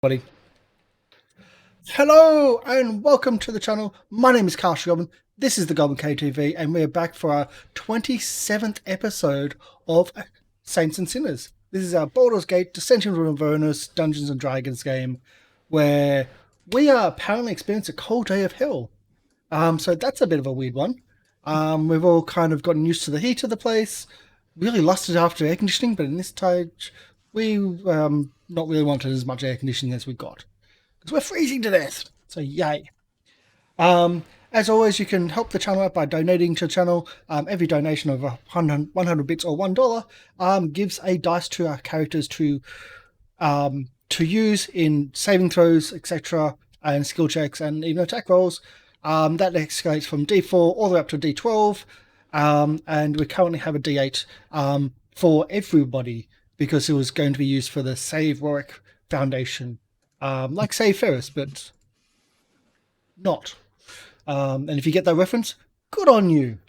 Buddy. Hello and welcome to the channel. My name is Castle Goblin. This is the Goblin KTV, and we're back for our 27th episode of Saints and Sinners. This is our Baldur's Gate Descension of Avernus Dungeons and Dragons game, where we are apparently experiencing a cold day of hell. So that's a bit of a weird one. We've all kind of gotten used to the heat of the place. Really lusted after air conditioning, but in this stage, we not really wanted as much air conditioning as we got, because we're freezing to death. So yay. As always, you can help the channel out by donating to the channel. Every donation of 100 bits or $1 gives a dice to our characters to use in saving throws, etc., and skill checks and even attack rolls. That escalates from D4 all the way up to D12, and we currently have a D8 for everybody, because it was going to be used for the Save Warwick Foundation. Like Save Ferris, but not. And if you get that reference, good on you.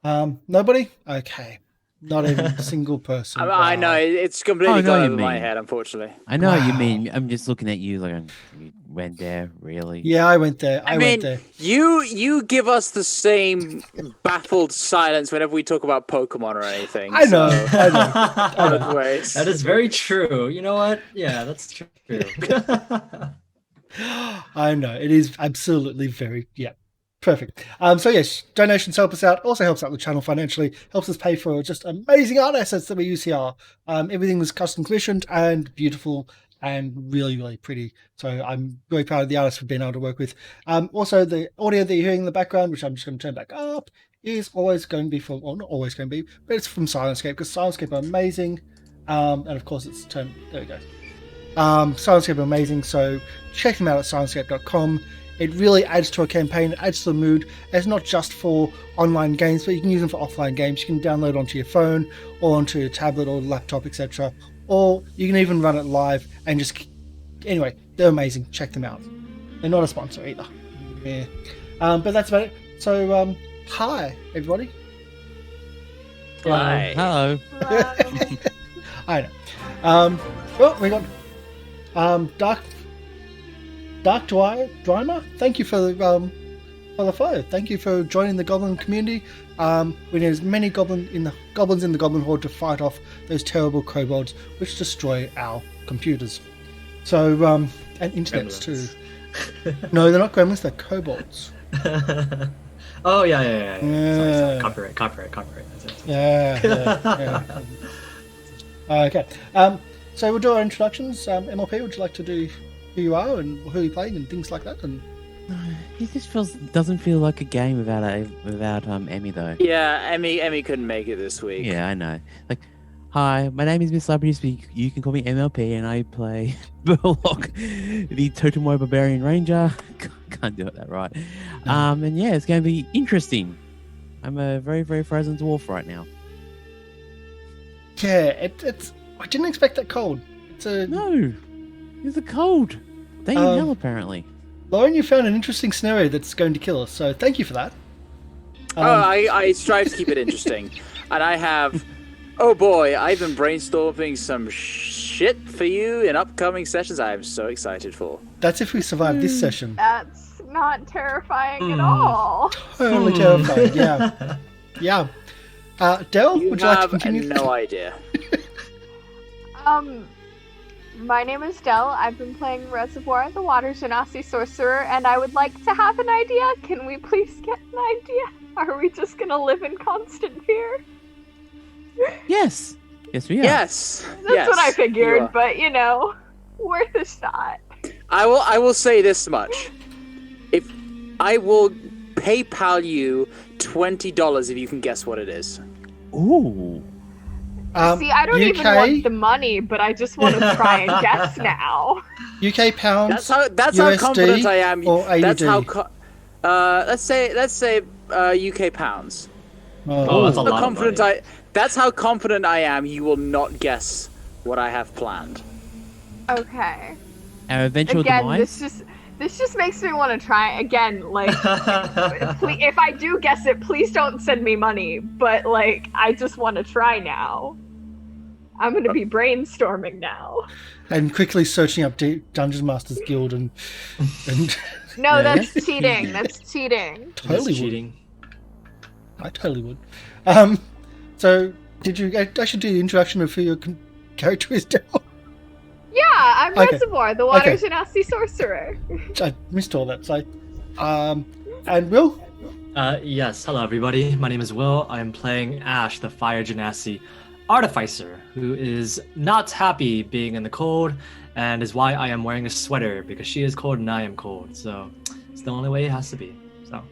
Nobody? Okay. Not even a single person. I know, it's completely gone over my head, unfortunately. I know what you mean. I'm just looking at you like, you went there, really? Yeah, I went there. I went there. You give us the same baffled silence whenever we talk about Pokemon or anything. I know. That is very true. You know what? Yeah, that's true. I know. It is absolutely very, perfect. So yes, donations help us out. Also helps out the channel financially. Helps us pay for just amazing art assets that we use here. Everything was custom commissioned and beautiful and really, really pretty. So I'm very proud of the artists we've been able to work with. Also, the audio that you're hearing in the background, which I'm just going to turn back up, is always going to be from, well, not always going to be, but it's from Syrinscape, because Syrinscape are amazing. And of course, it's turned, there we go. Syrinscape are amazing, so check them out at syrinscape.com. It really adds to a campaign, it adds to the mood. It's not just for online games, but you can use them for offline games. You can download onto your phone or onto your tablet or laptop, etc. Or you can even run it live and just... Anyway, they're amazing. Check them out. They're not a sponsor either. Yeah. But that's about it. So, hi, everybody. Hi. Hello. I know. Well, we got Dark Dwemer, thank you for the follow. Thank you for joining the Goblin community. We need as many goblins in the Goblin Horde to fight off those terrible kobolds which destroy our computers. So, and internets too. No, they're not gremlins, they're kobolds. Oh, yeah. Sorry. Copyright. That's it. Yeah. Okay. So we'll do our introductions. MLP, would you like to do who you are and who you're playing and things like that? And It just doesn't feel like a game without Emmy though. Yeah, Emmy couldn't make it this week. Yeah, I know. Like, hi, my name is Miss Celebrity. You can call me MLP, and I play Burlock, the Totem War Barbarian Ranger. Can't do it that right. And yeah, it's going to be interesting. I'm a very, very frozen dwarf right now. yeah, it's. I didn't expect that cold. No, it's a cold. They in hell apparently. Lorian, you found an interesting scenario that's going to kill us, so thank you for that. I strive to keep it interesting. And I have... Oh boy, I've been brainstorming some shit for you in upcoming sessions I'm so excited for. That's if we survive this session. That's not terrifying at all. Totally terrifying, yeah. Yeah. Del, You would you like to have continue? no idea. My name is Del. I've been playing Reservoir, the Water Genasi Sorcerer, and I would like to have an idea. Can we please get an idea? Are we just gonna live in constant fear? Yes, we are. Yes. That's what I figured, but worth a shot. I will say this much. If I will PayPal you $20 if you can guess what it is. Ooh. See, I don't even want the money, but I just want to try and guess now. UK pounds. That's USD, how confident I am. Or AUD. That's how. Let's say UK pounds. Oh, that's a lot of money. That's how confident I am. You will not guess what I have planned. Okay. Our eventual demise? This just makes me want to try again. Like, if I do guess it, please don't send me money. But I just want to try now. I'm going to be brainstorming now. And quickly searching up Dungeon Masters Guild and No, Yeah. that's cheating. That's cheating. totally That's would. cheating. I totally would. So did you actually do the introduction of who your character is, Daryl? Yeah, I'm Okay. Reservoir, the Water Okay. Genasi sorcerer. I missed all that. So, and Will. Yes, hello everybody. My name is Will. I am playing Ash, the Fire Genasi Artificer, who is not happy being in the cold, and is why I am wearing a sweater, because she is cold and I am cold. So it's the only way it has to be. So.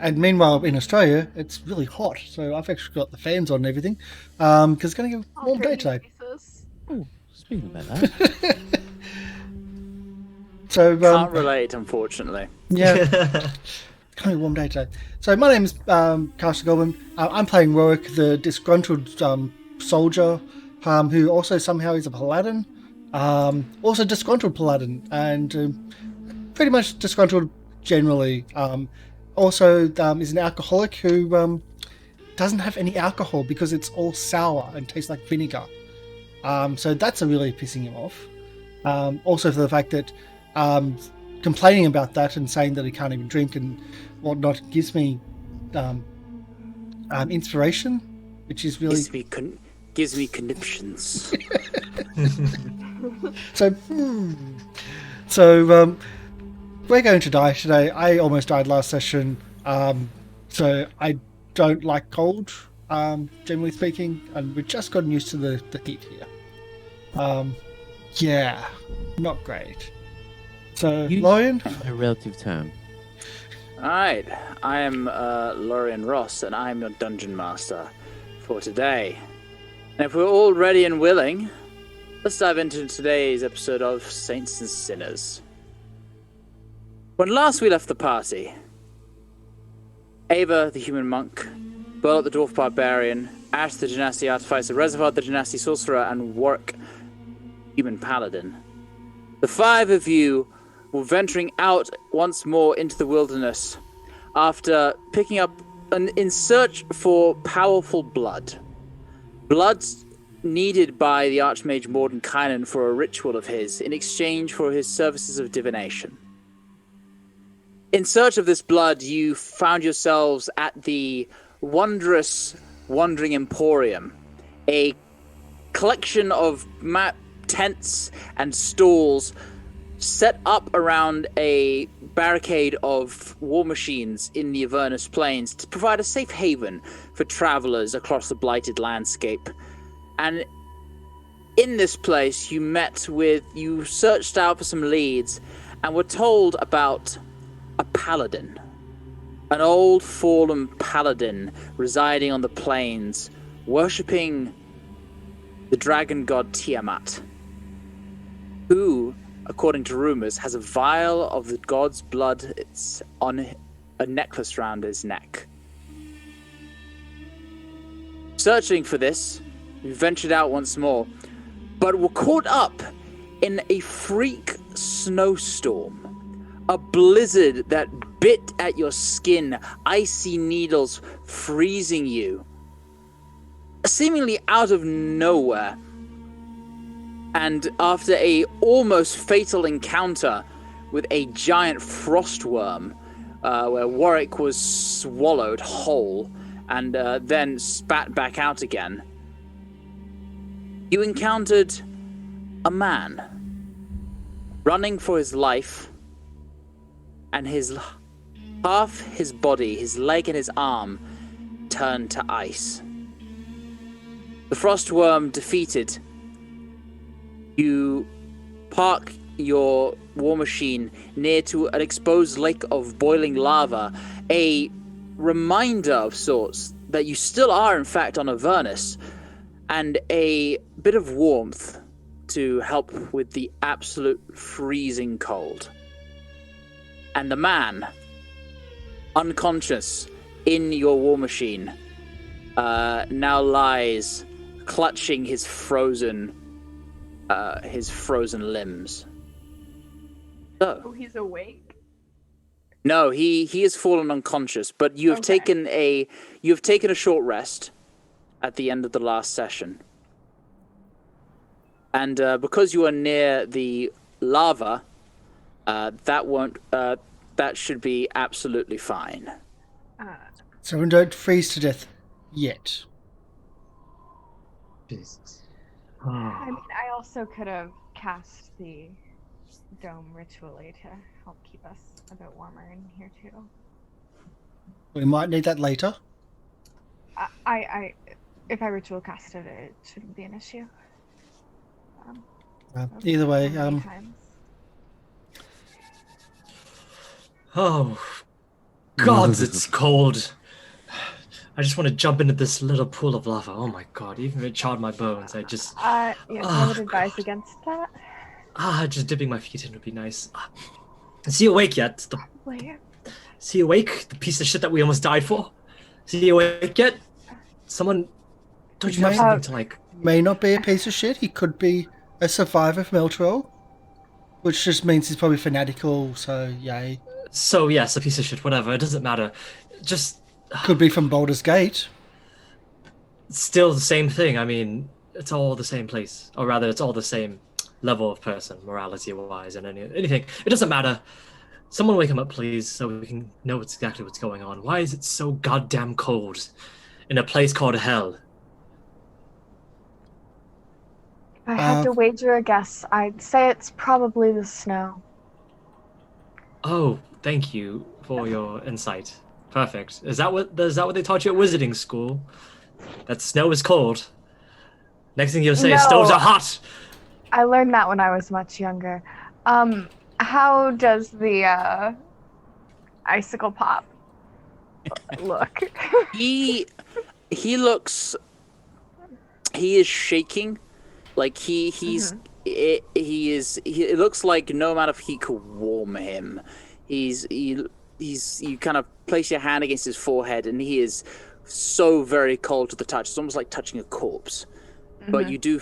And meanwhile, in Australia, it's really hot. So I've actually got the fans on and everything, because it's going to get a warm day today. Oh, speaking about that. So Can't relate, unfortunately. yeah, kind of a warm day today. So my name's Carster Goldman. I'm playing Roic, the disgruntled soldier, who also somehow is a paladin. Also disgruntled paladin, and pretty much disgruntled generally. Also is an alcoholic who doesn't have any alcohol because it's all sour and tastes like vinegar. So that's really pissing him off. Also for the fact that complaining about that and saying that he can't even drink and whatnot gives me inspiration, which is really Gives me conniptions. So we're going to die today. I almost died last session, so I don't like cold, generally speaking, and we've just gotten used to the heat here. Yeah, not great. So, Lorian? A relative term. Alright, I am Lorian Ross, and I'm your Dungeon Master for today. And if we're all ready and willing, let's dive into today's episode of Saints and Sinners. When last we left the party, Ava, the human monk, Burl, the dwarf barbarian, Ash, the Genasi artificer, Reservoir, the Genasi sorcerer, and Warwick, human paladin. The five of you were venturing out once more into the wilderness after picking up in search for powerful blood. Blood needed by the Archmage Mordenkainen for a ritual of his in exchange for his services of divination. In search of this blood, you found yourselves at the wondrous Wandering Emporium, a collection of tents and stalls set up around a barricade of war machines in the Avernus Plains to provide a safe haven for travelers across the blighted landscape. And in this place, you searched out for some leads and were told about a paladin. An old fallen paladin residing on the plains, worshipping the dragon god Tiamat, who, according to rumors, has a vial of the god's blood. It's on a necklace around his neck. Searching for this, we ventured out once more, but were caught up in a freak snowstorm. A blizzard that bit at your skin, icy needles freezing you. Seemingly out of nowhere. And after a almost fatal encounter with a giant frostworm, where Warwick was swallowed whole and then spat back out again, you encountered a man running for his life, and half his body, his leg and his arm, turned to ice. The frostworm defeated, you park your war machine near to an exposed lake of boiling lava, a reminder of sorts that you still are in fact on Avernus, and a bit of warmth to help with the absolute freezing cold. And the man, unconscious in your war machine, now lies clutching his frozen limbs. So, Oh, he's awake? no, he has fallen unconscious, but you have taken a short rest, at the end of the last session. And because you are near the lava, that should be absolutely fine. So we don't freeze to death yet. Jesus. I mean, I also could have cast the dome ritually to help keep us a bit warmer in here too. We might need that later. If I ritual casted it, it shouldn't be an issue. Either way, Oh, God, it's cold. I just want to jump into this little pool of lava. Oh my God, even if it charred my bones, I just... yes, I would advise against that. Just dipping my feet in would be nice. Is he awake yet? Is he awake? The piece of shit that we almost died for? Is he awake yet? Someone... Don't you have something to like... May not be a piece of shit. He could be a survivor from Eltrell. Which just means he's probably fanatical, so yay. So yes, a piece of shit, whatever. It doesn't matter. Just... Could be from Baldur's Gate. It's still the same thing. I mean, it's all the same place. Or rather, it's all the same level of person, morality-wise, and anything. It doesn't matter. Someone wake him up, please, so we can know exactly what's going on. Why is it so goddamn cold in a place called hell? If I had to wager a guess, I'd say it's probably the snow. Oh, thank you for your insight. Perfect. Is that what they taught you at wizarding school? That snow is cold. Next thing you'll say, stoves are hot. I learned that when I was much younger. How does the icicle pop look? He looks... He is shaking. Like it looks like no amount of heat could warm him. You kind of place your hand against his forehead and he is so very cold to the touch. It's almost like touching a corpse. But you do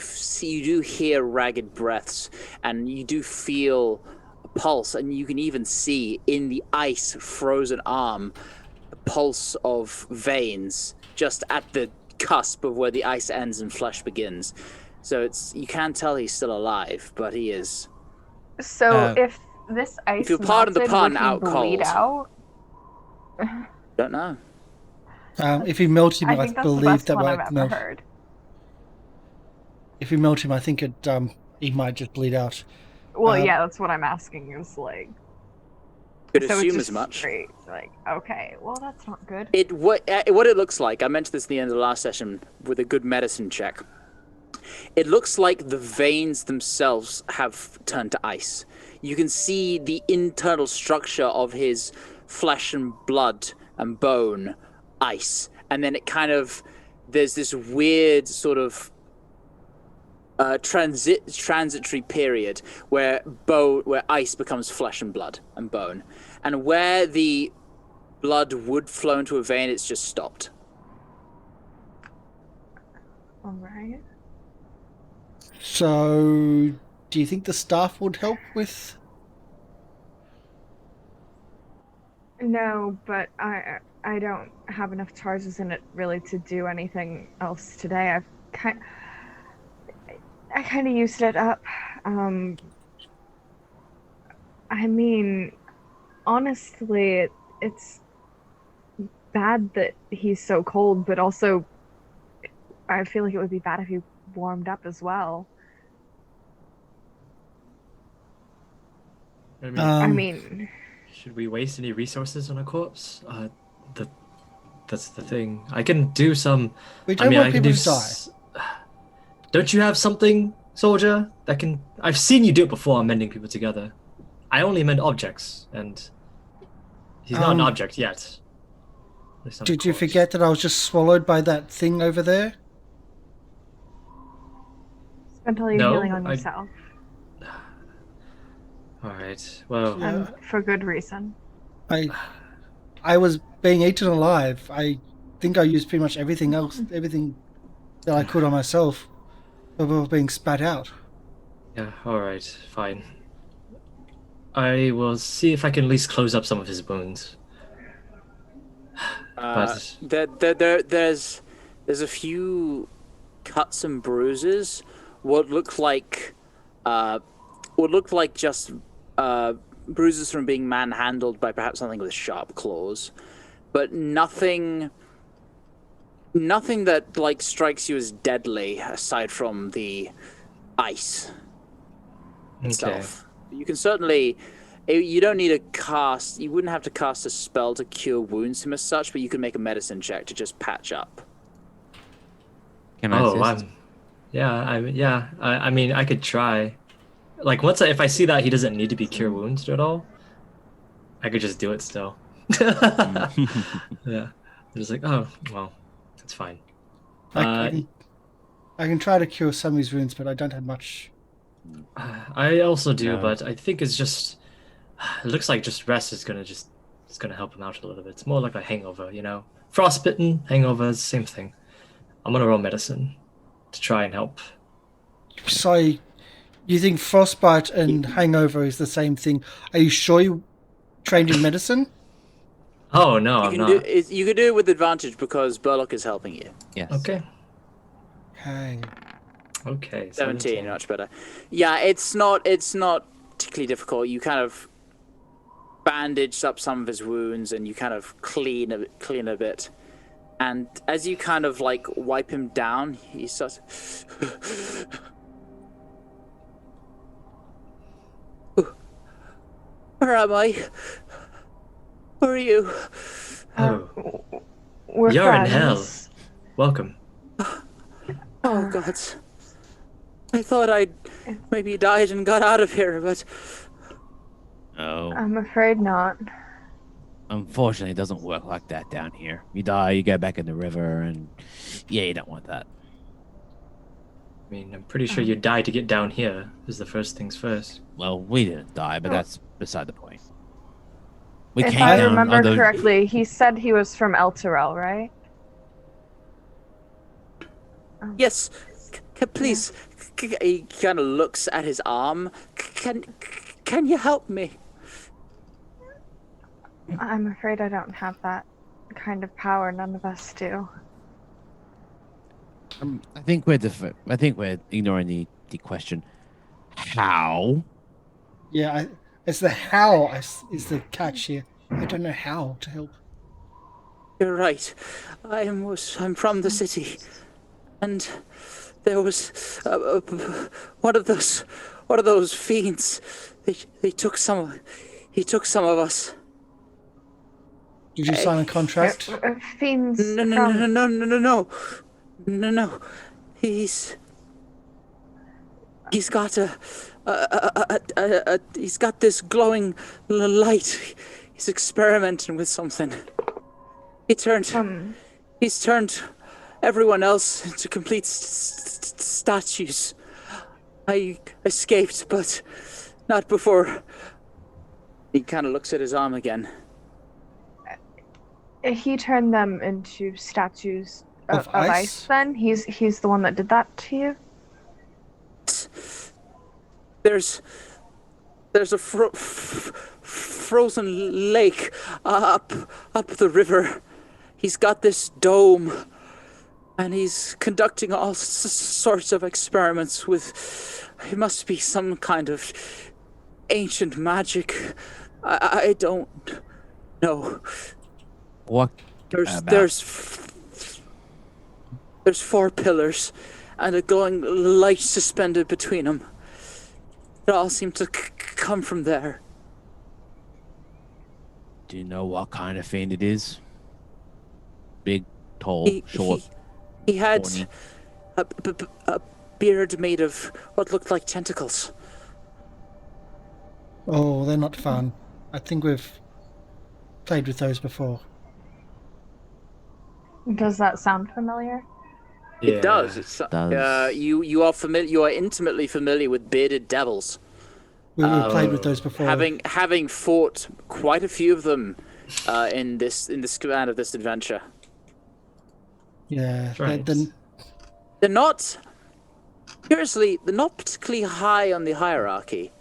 hear ragged breaths, and you do feel a pulse, and you can even see in the ice frozen arm a pulse of veins just at the cusp of where the ice ends and flesh begins. So you can tell he's still alive, but he is. So if this ice if you'll pardon the pun, melted, would he out bleed cold. out? Don't know. If he melted him, I I think that's the believe best that one I've might ever melt. heard. If you melt him, I think he might just bleed out. Well, yeah, that's what I'm asking. Is like. Could So it's assume just as much. straight, like, okay, well, that's not good. What it looks like, I mentioned this at the end of the last session with a good medicine check. It looks like the veins themselves have turned to ice. You can see the internal structure of his flesh and blood and bone ice. And then it kind of, there's this weird sort of transitory period where ice becomes flesh and blood and bone. And where the blood would flow into a vein, it's just stopped. All right. So, do you think the staff would help with? No, but I don't have enough charges in it really to do anything else today. I kind of used it up. I mean, honestly, it's bad that he's so cold, but also I feel like it would be bad if he warmed up as well. I mean, should we waste any resources on a corpse? That's the thing. I can do some. We don't want people to die. Don't you have something, soldier, that can? I've seen you do it before, mending people together. I only mend objects, and he's not an object yet. Did you forget that I was just swallowed by that thing over there? spent all your healing on yourself. All right. Well, and for good reason. I was being eaten alive. I think I used pretty much everything that I could on myself before being spat out. Yeah, all right, fine. I will see if I can at least close up some of his wounds. There's There's a few cuts and bruises. What look like just bruises from being manhandled by perhaps something with sharp claws, but nothing that like strikes you as deadly aside from the ice itself. You can certainly. You don't need you wouldn't have to cast a spell to cure wounds him as such, but you can make a medicine check to just patch up. Can I assist? I mean, I could try. Like, if I see that he doesn't need to be cure wounds at all, I could just do it still. Yeah. I'm just like, oh, well, that's fine. I can try to cure some of these wounds, but I don't have much. I also do, No. but I think it's just. It looks like just rest is gonna help him out a little bit. It's more like a hangover, you know? Frostbitten, hangover, same thing. I'm gonna roll medicine to try and help. So, you think frostbite and hangover is the same thing? Are you sure you trained in medicine? Oh no, I'm not. You can do it with advantage because Burlock is helping you. Yes. Okay. Okay. 17, much better. Yeah, it's not particularly difficult. You kind of bandaged up some of his wounds and you kind of clean a bit. And as you kind of like wipe him down, he starts. Where am I? Where are you? Oh, We're you're in friends. hell. Welcome. Oh God. I thought I'd maybe died and got out of here, but No. I'm afraid not. Unfortunately, it doesn't work like that down here. You die, you go back in the river, and yeah, you don't want that. I mean, I'm pretty sure you died to get down here. Is the first things first. Well, we didn't die, but that's beside the point. We If came I down remember on the- correctly, he said he was from Elturel, right? yes. Please. He kind of looks at his arm. Can you help me? I'm afraid I don't have that kind of power. None of us do. I think we're ignoring the question. How? Yeah, it's the how is the catch here. I don't know how to help. You're right. I'm from the city, and there was one of those fiends. He took some of us. Did you sign a contract? Fiends No. He's got he's got this glowing light. He's experimenting with something. He's turned everyone else into complete statues. I escaped, but not before. He kind of looks at his arm again. He turned them into statues Of of ice. ice? Then he's the one that did that to you. There's a frozen lake up the river. He's got this dome, and he's conducting all sorts of experiments with. It must be some kind of ancient magic. I don't know. What? There's 4 pillars, and a glowing light suspended between them. It all seemed to come from there. Do you know what kind of fiend it is? Big, tall, short. He had horny. a beard made of what looked like tentacles. Oh, they're not fun. I think we've played with those before. Does that sound familiar? It does. It's, Does. you are familiar. You are intimately familiar with bearded devils. We've played with those before. Having fought quite a few of them in the span of this adventure. Yeah, Right. They're not. Curiously, they're not particularly high on the hierarchy.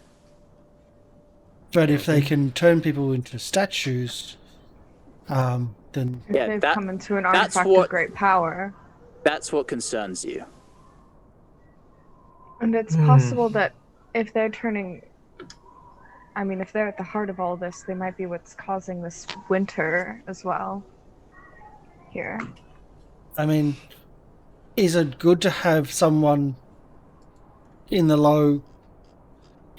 but if they can turn people into statues, then If Yeah, they've that- come into an that's artifact what- of great power. That's what concerns you. And it's possible that if they're turning... I mean, if they're at the heart of all this, they might be what's causing this winter as well. Here. I mean, is it good to have someone in the low?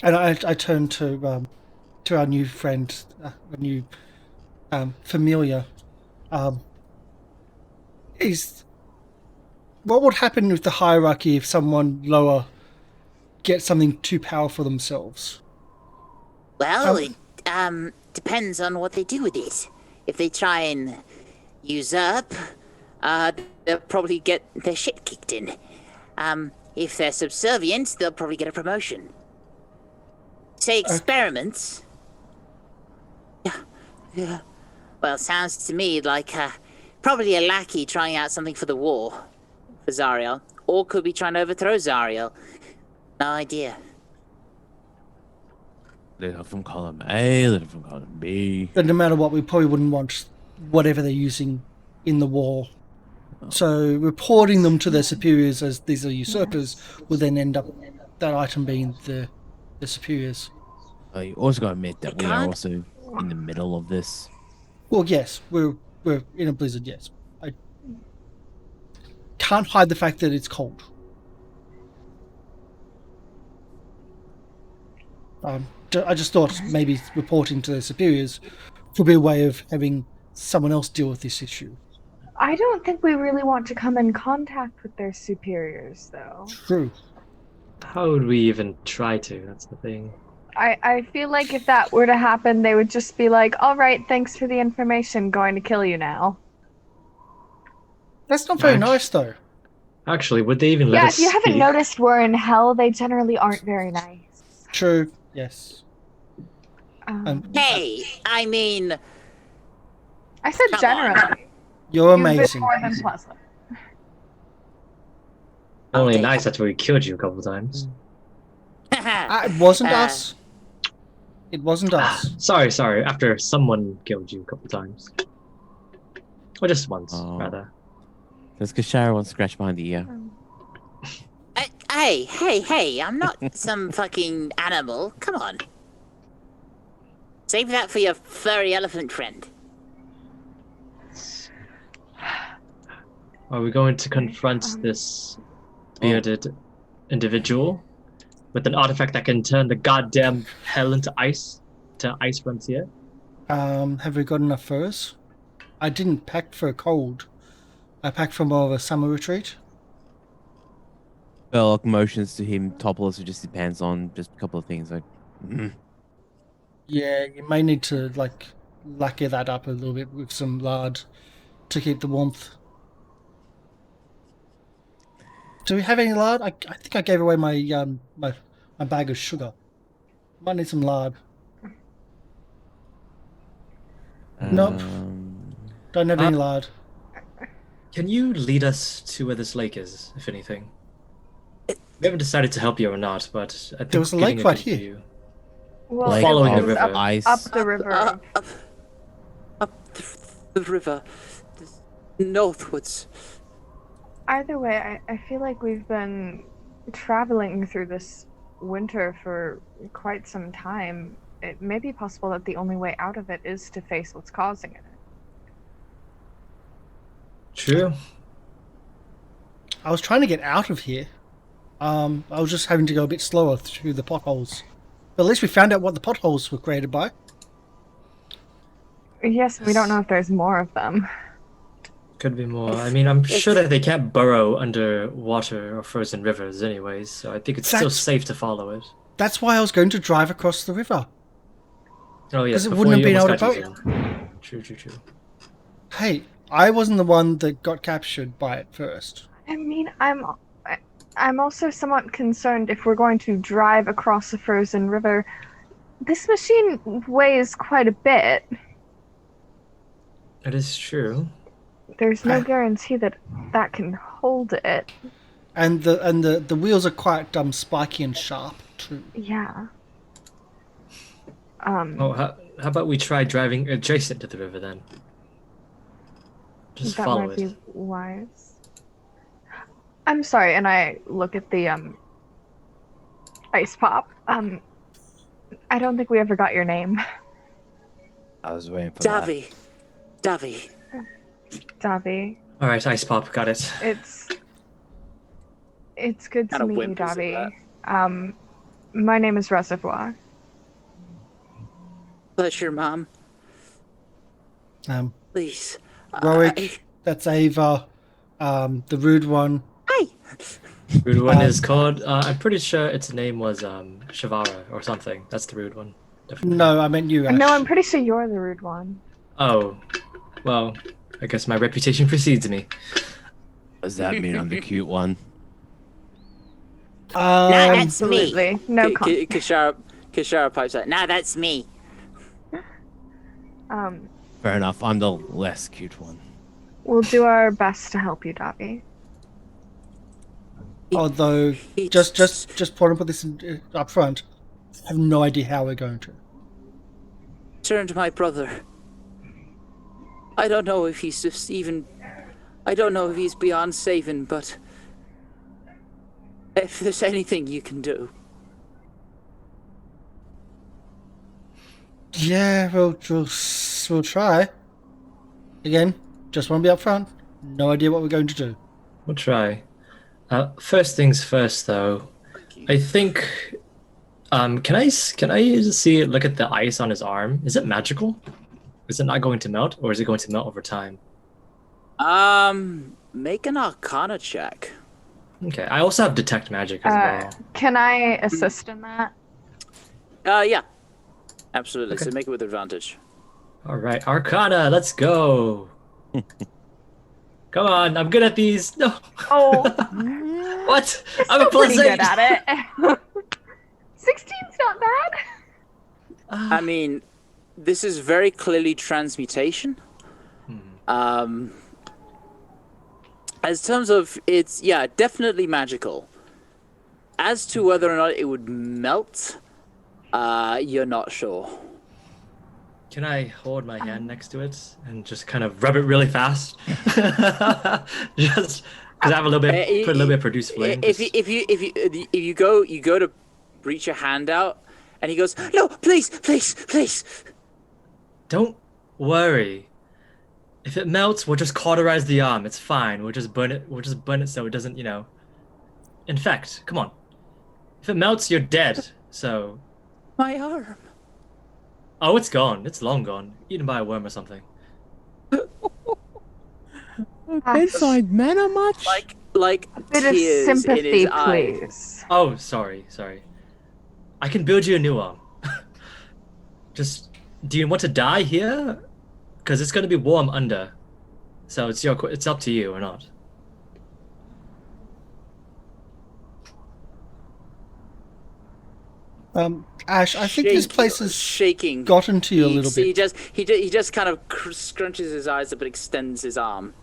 And I turn to our new friend, our new familiar. Is what would happen with the hierarchy if someone lower gets something too powerful themselves? Well, it depends on what they do with it. If they try and usurp, they'll probably get their shit kicked in. If they're subservient, they'll probably get a promotion. Say experiments. Yeah. Well, sounds to me like probably a lackey trying out something for the war, for Zariel. Or could be trying to overthrow Zariel. No idea. Little from column A, little from column B. But no matter what, we probably wouldn't want whatever they're using in the war. So reporting them to their superiors as these are usurpers will then end up that item being the superiors. You also got to admit that we are also in the middle of this. Well, yes, we're in a blizzard. Yes, I can't hide the fact that it's cold. I just thought maybe reporting to their superiors could be a way of having someone else deal with this issue. I don't think we really want to come in contact with their superiors, though. True. How would we even try to? That's the thing. I feel like if that were to happen, they would just be like, all right, thanks for the information, going to kill you now. That's not very nice, though. Actually, would they even let us if you haven't speak? noticed, we're in hell. They generally aren't very nice. True. Yes. Hey, I mean... I said Come generally. on. You're You've been amazing. more than pleasant. Only nice after we killed you a couple of times. It wasn't us. It wasn't us. Sorry. After someone killed you a couple of times. Or just once, rather. That's because Shara wants to scratch behind the ear. Hey, I'm not some fucking animal. Come on. Save that for your furry elephant friend. Are we going to confront this bearded individual with an artifact that can turn the goddamn hell into ice? To ice frontier? Have we got enough furs? I didn't pack for a cold. I packed for more of a summer retreat. Well, motions to him topless, it just depends on just a couple of things. Like, Yeah, you may need to lacquer that up a little bit with some lard to keep the warmth. Do we have any lard? I think I gave away my my bag of sugar. Might need some lard. Nope. Don't have any lard. Can you lead us to where this lake is, if anything? We haven't decided to help you or not, but I think There was a giving lake it right to here. you. Well, Like Following it the was river. ice. Up the river. Up the river. Northwards. Either way, I feel like we've been traveling through this winter for quite some time. It may be possible that the only way out of it is to face what's causing it. True. I was trying to get out of here. I was just having to go a bit slower through the potholes. But at least we found out what the potholes were created by. Yes, we don't know if there's more of them. Could be more. I mean, I'm sure that they can't burrow under water or frozen rivers anyways, so I think it's still That's- safe to follow it. That's why I was going to drive across the river. Oh yes, 'Cause it before wouldn't you have been almost able got to eaten. True. Hey, I wasn't the one that got captured by it first. I mean, I'm also somewhat concerned if we're going to drive across a frozen river. This machine weighs quite a bit. It is true. There's no guarantee that that can hold it. And the wheels are quite spiky and sharp too. Yeah. Oh, how about we try driving adjacent to the river then? Just that follow might it. be wise. I'm sorry, and I look at the ice pop. I don't think we ever got your name. I was waiting for that. Davi. Davi. All right, Ice Pop, got it. It's good to Kinda meet you, whimpers at Davi. My name is Reservoir. Pleasure, Mom. Please. Roic, that's Ava. The rude one. Hi. Rude one is called. I'm pretty sure its name was Shavara or something. That's the rude one. Definitely. No, I meant you, Ash. No, I'm pretty sure you're the rude one. Oh, well, I guess my reputation precedes me. Does that mean I'm the cute one? Nah, that's me. Absolutely. No comment. Kishara pipes out. Nah, that's me. Fair enough. I'm the less cute one. We'll do our best to help you, Davi. Although, just want to put this up front. I have no idea how we're going to. Turn to my brother. I don't know if he's just even. I don't know if he's beyond saving, but if there's anything you can do. Yeah, we'll try. Again, just want to be up front. No idea what we're going to do. We'll try. First things first, though. I think. Can I see? Look at the ice on his arm. Is it magical? Is it not going to melt, or is it going to melt over time? Make an Arcana check. Okay. I also have detect magic as well. Can I assist in that? Yeah. Absolutely. Okay. So make it with advantage. All right, Arcana. Let's go. Come on, I'm good at these. No. Oh, What? you're I'm a still plus pretty good 8. at it. 16's not bad. I mean, this is very clearly transmutation. As terms of it's, yeah, definitely magical. As to whether or not it would melt, you're not sure. Can I hold my hand next to it and just kind of rub it really fast? Just because I have a little bit, put a little bit of produced flame. If you go to reach your hand out, and he goes, no, please. Don't worry. If it melts, we'll just cauterize the arm. It's fine. We'll just burn it. We'll just burn it so it doesn't, infect. Come on. If it melts, you're dead. So. My arm. Oh, it's gone. It's long gone. Eaten by a worm or something. Bedside manner much? Like A bit of tears in sympathy, his eyes. please. Oh, sorry. I can build you a new arm. Just, do you want to die here? Because it's going to be warm under. So it's up to you or not. Ash, I think this place has shaking. gotten to you a little bit. He just kind of scrunches his eyes up and extends his arm.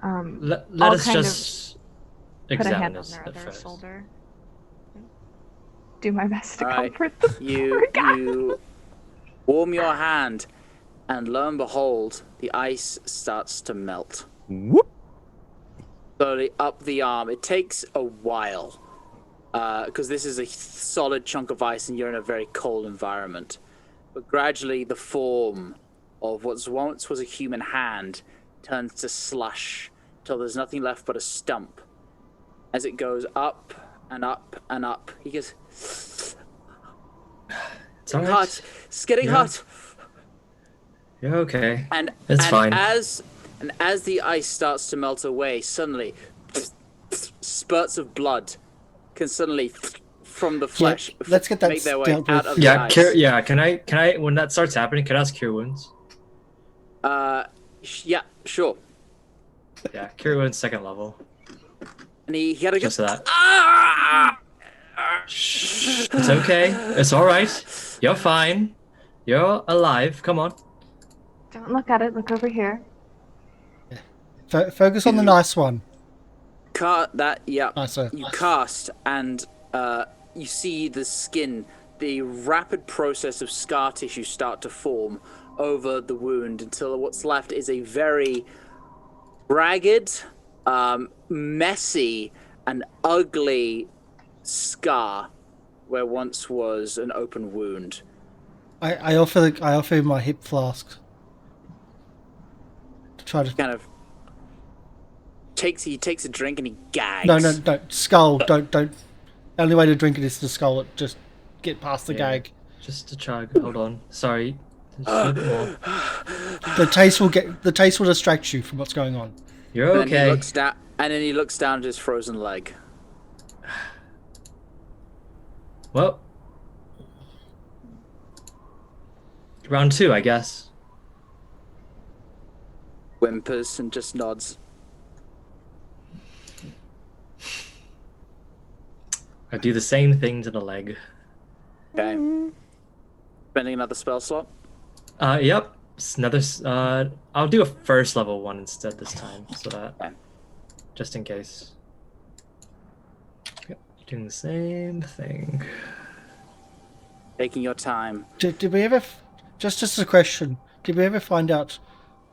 Let I'll us kind of just put a examine hand on this their at other first. shoulder. Do my best to All right. comfort the poor guy. You warm your hand, and lo and behold, the ice starts to melt. Whoop. Slowly up the arm. It takes a while, because this is a solid chunk of ice, and you're in a very cold environment. But gradually, the form of what once was a human hand turns to slush, till there's nothing left but a stump. As it goes up and up and up, he goes, It's all right. hot. It's getting hot. You're okay. And Fine. As the ice starts to melt away, suddenly spurts of blood can suddenly from the flesh let's get that make their way dealt with. out of the Yeah, ice. can I when that starts happening, can I ask cure wounds? Yeah, sure. Yeah, cure wounds 2nd level. And he had to Just go. that. Ah! Shh, it's okay. It's all right. You're fine. You're alive. Come on. Don't look at it. Look over here. Focus on the nice one. Yeah. Nicer. You cast, and you see the skin, the rapid process of scar tissue start to form over the wound until what's left is a very ragged, messy, an ugly scar where once was an open wound. I offer him my hip flask to try to. Kind of he takes a drink and he gags. No. Skull. Don't. Only way to drink it is to skull it. Just get past the Yeah. gag. Just to chug. Hold on. Sorry. Just a bit more. The taste will distract you from what's going on. You're And then okay. he looks down at his frozen leg. Well, round 2, I guess. Whimpers and just nods. I do the same thing to the leg. Okay. Spending another spell slot. Yep. It's another. I'll do a first level one instead this time, so that Okay. just in case. Yep. Doing the same thing. Taking your time. Did we ever? Just as a question, did we ever find out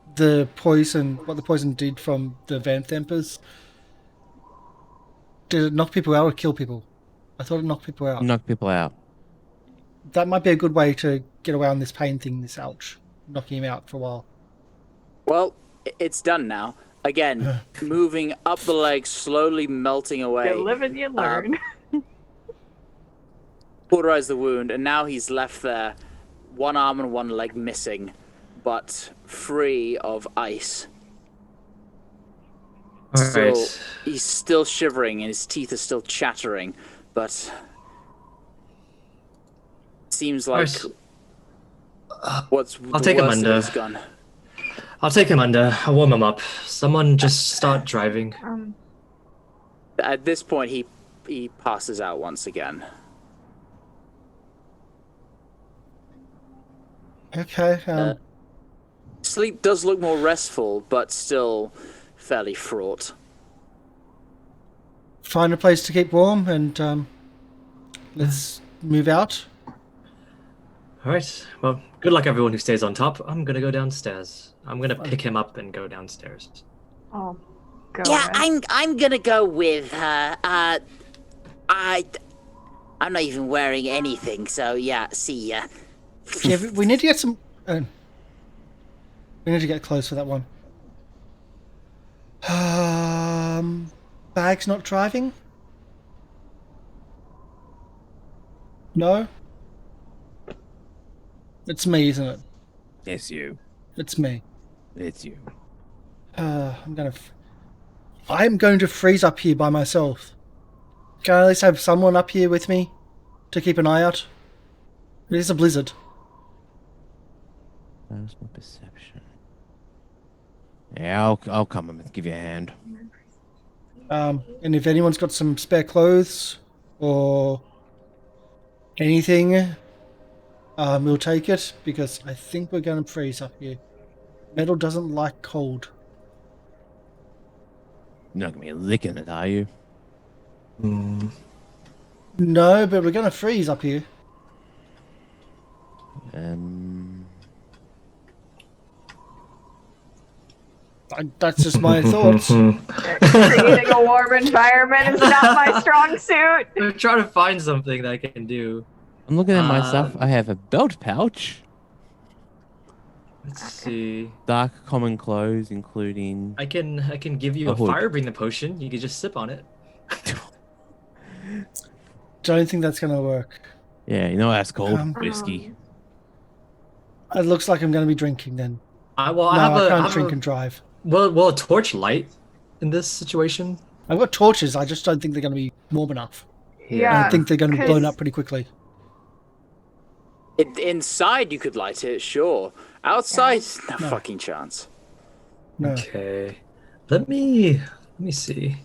what the poison did from the Van Thempers? Did it knock people out or kill people? I thought it knocked people out. Knock people out. That might be a good way to get around this pain thing, this ouch. Knocking him out for a while. Well, it's done now. Again, moving up the leg, slowly melting away. You live and you learn. Cauterize the wound, and now he's left there, one arm and one leg missing, but free of ice. Alright. He's still shivering, and his teeth are still chattering, but seems like what's I'll the take him worst of under. it's gone. I'll take him under. I'll warm him up. Someone just start driving. At this point, he passes out once again. Okay. Sleep does look more restful, but still fairly fraught. Find a place to keep warm and let's move out. Alright. Well, good luck everyone who stays on top. I'm gonna go downstairs. I'm gonna pick him up and go downstairs. Oh, go Yeah, ahead. I'm gonna go with her. I'm not even wearing anything, so yeah, see ya. Yeah, we need to get some. We need to get close for that one. Bag's not driving? No? It's me, isn't it? It's you. It's me. It's you. I'm going to freeze up here by myself. Can I at least have someone up here with me to keep an eye out? It is a blizzard. That was my perception. Yeah, I'll come and give you a hand. And if anyone's got some spare clothes or anything, we'll take it because I think we're going to freeze up here. Metal doesn't like cold. You're not gonna be licking it, are you? No, but we're going to freeze up here. That's just my thoughts. Creating a warm environment is not my strong suit. I'm trying to find something that I can do. I'm looking at my stuff. I have a belt pouch, Let's see. dark common clothes, including. I can give you A a hood. fire breathing potion. You can just sip on it. Don't think that's going to work. Yeah, you know what that's called? Um, Whiskey. It looks like I'm going to be drinking then. I No, I can't drink and drive. Will a torch light in this situation? I've got torches, I just don't think they're going to be warm enough. Yeah. I think they're going to be blown 'cause- up pretty quickly. Inside, you could light it, sure. Outside, no fucking chance. No. Okay. Let me see.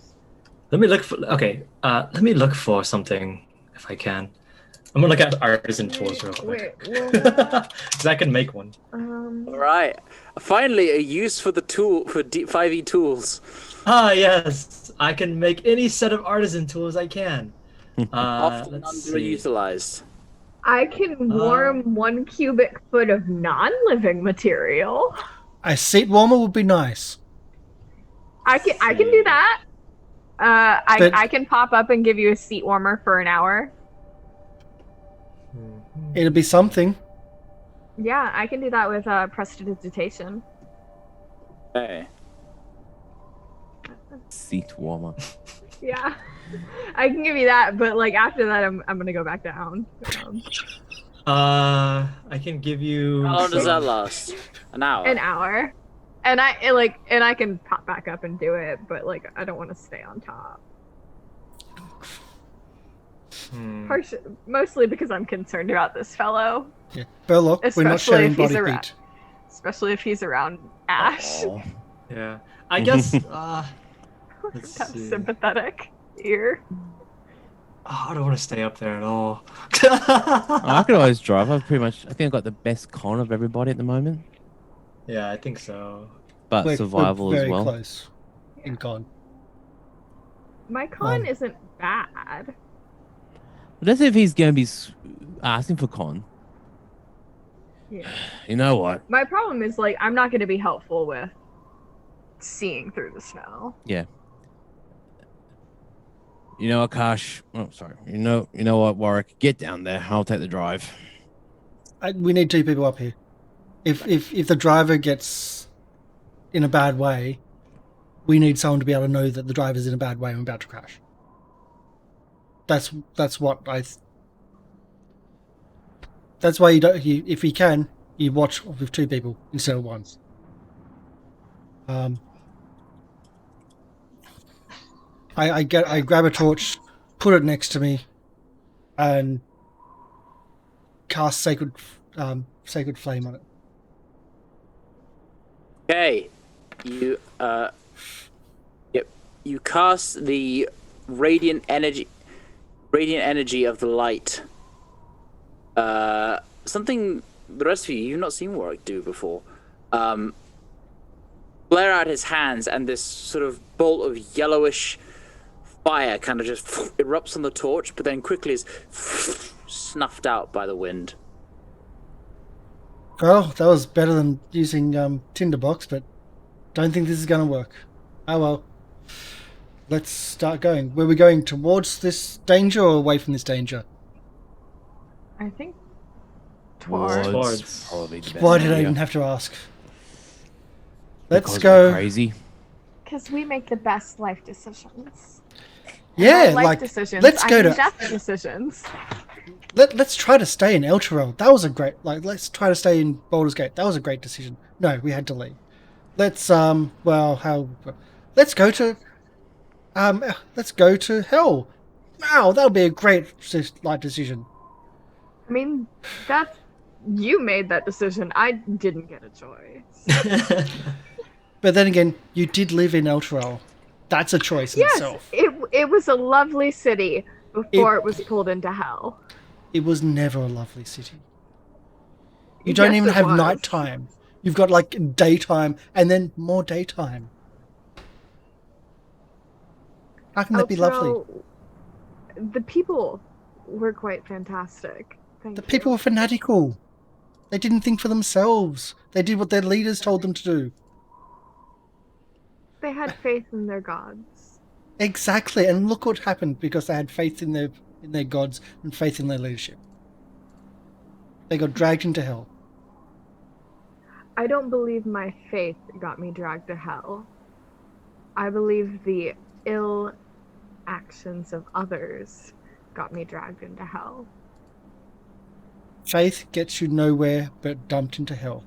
Let me look for let me look for something if I can. I'm gonna look at artisan tools real quick. Wait, Because I can make one. All right. Finally, a use for the tool for 5e tools. Ah yes. I can make any set of artisan tools I can. Often Let's see. underutilized. I can warm 1 cubic foot of non-living material. A seat warmer would be nice. I can do that. I can pop up and give you a seat warmer for an hour. It'll be something. Yeah, I can do that with prestidigitation. Hey. Seat warmer. Yeah, I can give you that, but like after that, I'm gonna go back down. I can give you. How long does that last? An hour. An hour, and I can pop back up and do it, but like I don't want to stay on top. Mostly because I'm concerned about this fellow. Yeah. Burlock, we're not Especially sharing if he's body around- heat. Especially if he's around Ash. Oh. Yeah. I guess. Let's That's see. sympathetic here. Oh, I don't want to stay up there at all. I could always drive. I think I've got the best con of everybody at the moment. Yeah, I think so. But We're survival very as well. close in con. My con isn't bad. Let's see if he's going to be asking for con. Yeah. You know what? My problem is like I'm not going to be helpful with seeing through the snow. Yeah. You know what, Kash? Oh, sorry. You know what, Warwick? Get down there. I'll take the drive. We need 2 people up here. If the driver gets in a bad way, we need someone to be able to know that the driver's in a bad way and we're about to crash. That's what I. That's why if you can, you watch with 2 people instead of 1. I grab a torch, put it next to me, and cast sacred flame on it. Okay. You cast the radiant energy of the light. Something the rest of you've not seen Warwick do before. Flare out his hands, and this sort of bolt of yellowish fire kind of just erupts on the torch, but then quickly is snuffed out by the wind. Well, that was better than using Tinderbox, but don't think this is going to work. Oh well. Let's start going. Were we going towards this danger or away from this danger? I think Towards. Probably the best Why did I idea. even have to ask? Let's Because go. we're crazy. because we make the best life decisions. Yeah, Not life like decisions. let's I go mean to death decisions. let's try to stay in Elturel. That was a great let's try to stay in Baldur's Gate. That was a great decision. No, we had to leave. Let's let's go to hell. Wow, that'll be a great decision. I mean, you made that decision. I didn't get a choice. But then again, you did live in Elturel. That's a choice in Yes, itself. it was a lovely city before it was pulled into hell. It was never a lovely city. You don't Yes, even it have was. nighttime. You've got like daytime and then more daytime. How can that be lovely? Elturel, the people were quite fantastic. Thank The you. people were fanatical. They didn't think for themselves. They did what their leaders told them to do. They had faith in their gods. Exactly, and look what happened because they had faith in their gods and faith in their leadership. They got dragged into hell. I don't believe my faith got me dragged to hell. I believe the ill actions of others got me dragged into hell. Faith gets you nowhere but dumped into hell.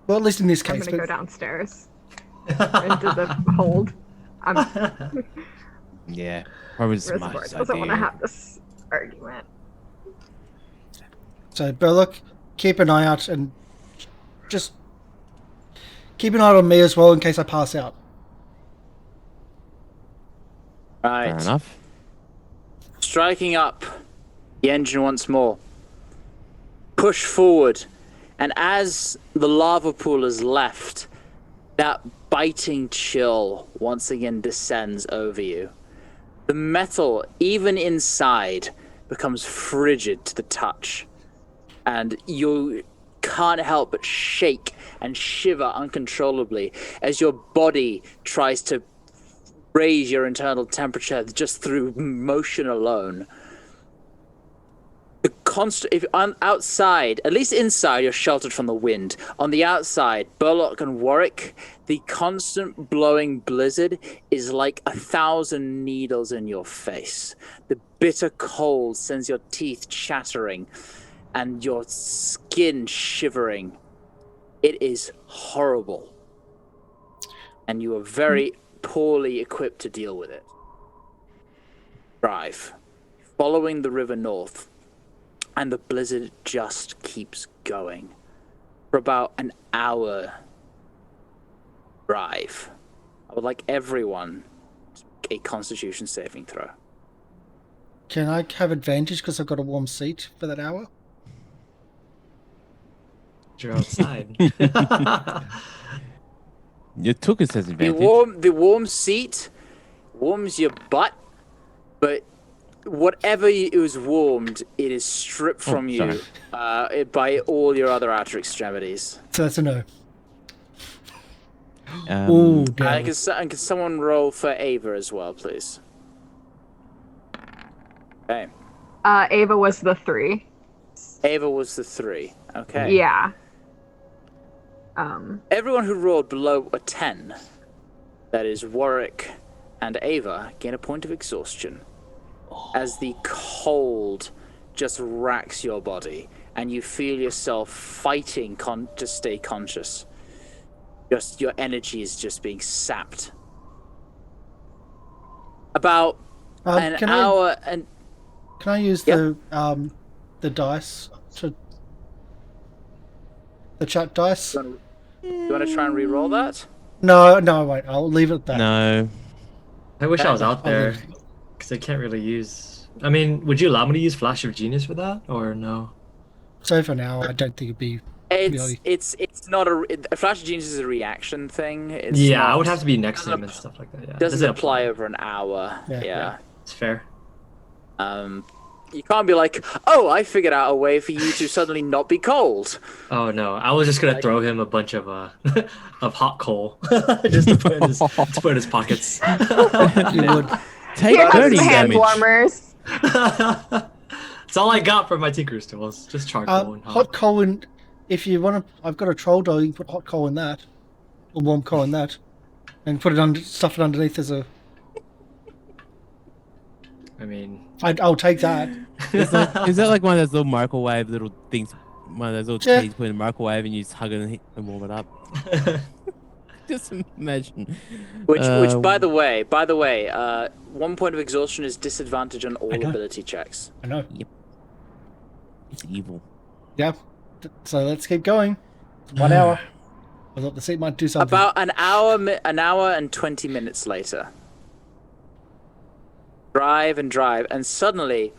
Well, at least in this I'm case. gonna go But downstairs into the hold. Yeah, probably the Reservoir smartest doesn't want to idea. have this argument. So, Burlock, keep an eye out and just keep an eye on me as well in case I pass out. Right. Fair enough. Striking up the engine once more. Push forward. And as the lava pool is left, that biting chill once again descends over you. The metal, even inside, becomes frigid to the touch. And you can't help but shake and shiver uncontrollably as your body tries to raise your internal temperature just through motion alone. If outside, at least inside, you're sheltered from the wind. On the outside, Burlock and Warwick, the constant blowing blizzard is like 1,000 needles in your face. The bitter cold sends your teeth chattering and your skin shivering. It is horrible. And you are very poorly equipped to deal with it. Drive, following the river north. And the blizzard just keeps going for about an hour drive. I would like everyone to make a Constitution saving throw. Can I have advantage because I've got a warm seat for that hour? You're outside. You took us as advantage. The warm seat warms your butt, but whatever is warmed, it is stripped from you by all your other outer extremities. So that's a no. Um, damn. Can someone roll for Ava as well, please? Okay. Ava was the 3. Ava was the 3. Okay. Yeah. Everyone who rolled below a 10, that is Warwick and Ava, gain a point of exhaustion. As the cold just racks your body and you feel yourself fighting to stay conscious. Just your energy is just being sapped. About an hour and... Can I use the dice to... The chat dice? You want to try and re-roll that? No, I won't. I'll leave it at that. no. I wish I was out there, because I can't really use... I mean, would you allow me to use Flash of Genius for that, or no? So for now, I don't think it'd be... It's not a Flash of Genius is a reaction thing. It's Yeah, not, I would have to be next to him and stuff like that, yeah. Doesn't apply over an hour. Yeah. It's fair. You can't be like, oh, I figured out a way for you to suddenly not be cold. Oh no, I was just gonna throw him a bunch of of hot coal just to put in his pockets. You would. Take Here comes 30 the hand damage. warmers. That's all I got for my Tinker's tools. Just charcoal and Hot coal and... If you want to... I've got a troll dough, you can put hot coal in that. Or warm coal in that. And put it under... Stuff it underneath as a... I mean... I'll take that. Is that like one of those little microwave little things? One of those little Yeah. cheese put in the microwave and you just hug it and warm it up. Just imagine. Which by the way, 1 point of exhaustion is disadvantage on all ability checks. I know. It's evil. Yeah. So let's keep going. 1 hour. I thought the seat might do something. About an hour and 20 minutes later. Drive, and suddenly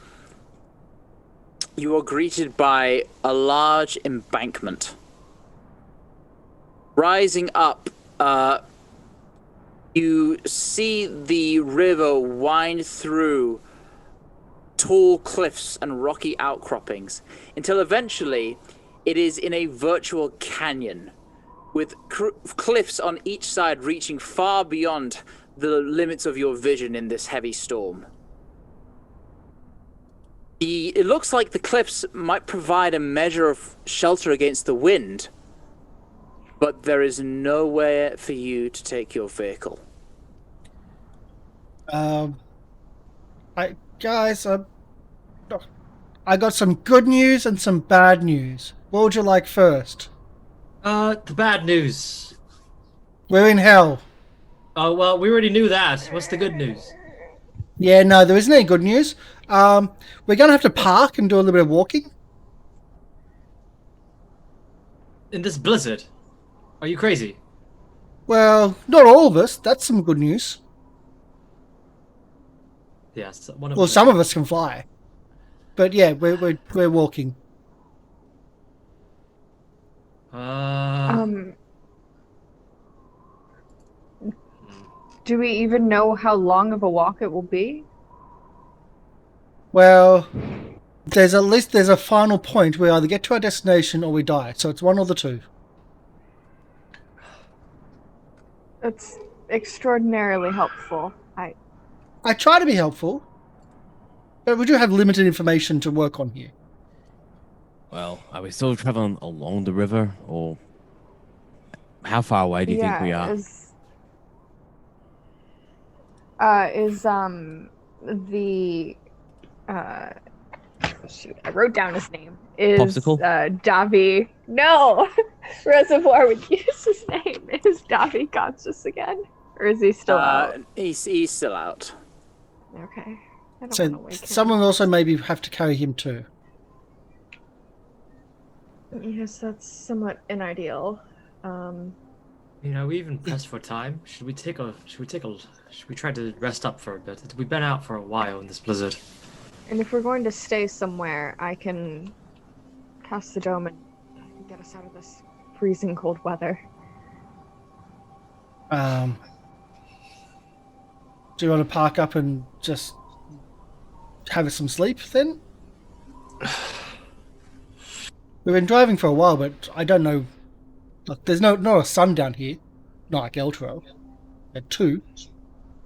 you are greeted by a large embankment. Rising up, you see the river wind through tall cliffs and rocky outcroppings until eventually it is in a virtual canyon with cliffs on each side reaching far beyond the limits of your vision in this heavy storm. It looks like the cliffs might provide a measure of shelter against the wind, but there is nowhere for you to take your vehicle. Guys, I got some good news and some bad news. What would you like first? The bad news. We're in hell. Oh, well, we already knew that. What's the good news? Yeah, no, there isn't any good news. We're going to have to park and do a little bit of walking. In this blizzard? Are you crazy? Well, not all of us. That's some good news. Yes. Well, some of us can fly. But yeah, we're walking. Do we even know how long of a walk it will be? Well, There's a final point where we either get to our destination or we die. So it's one or the two. That's extraordinarily helpful. I try to be helpful, but we do have limited information to work on here. Well, are we still traveling along the river, or how far away do you think we are? The shoot, I wrote down his name. Is Popsicle? Davi? No, Reservoir would use his name. Is Davi conscious again, or is he still out? He's still out. Okay. I don't want to So wake him. someone also maybe have to carry him too. Yes, that's somewhat unideal. You know, we even pressed for time. Should we try to rest up for a bit? We've been out for a while in this blizzard. And if we're going to stay somewhere, I can cast the dome and get us out of this freezing cold weather. Do you want to park up and just have some sleep then? We've been driving for a while, but I don't know. Look, there's not a sun down here, not like Eltro. At 2.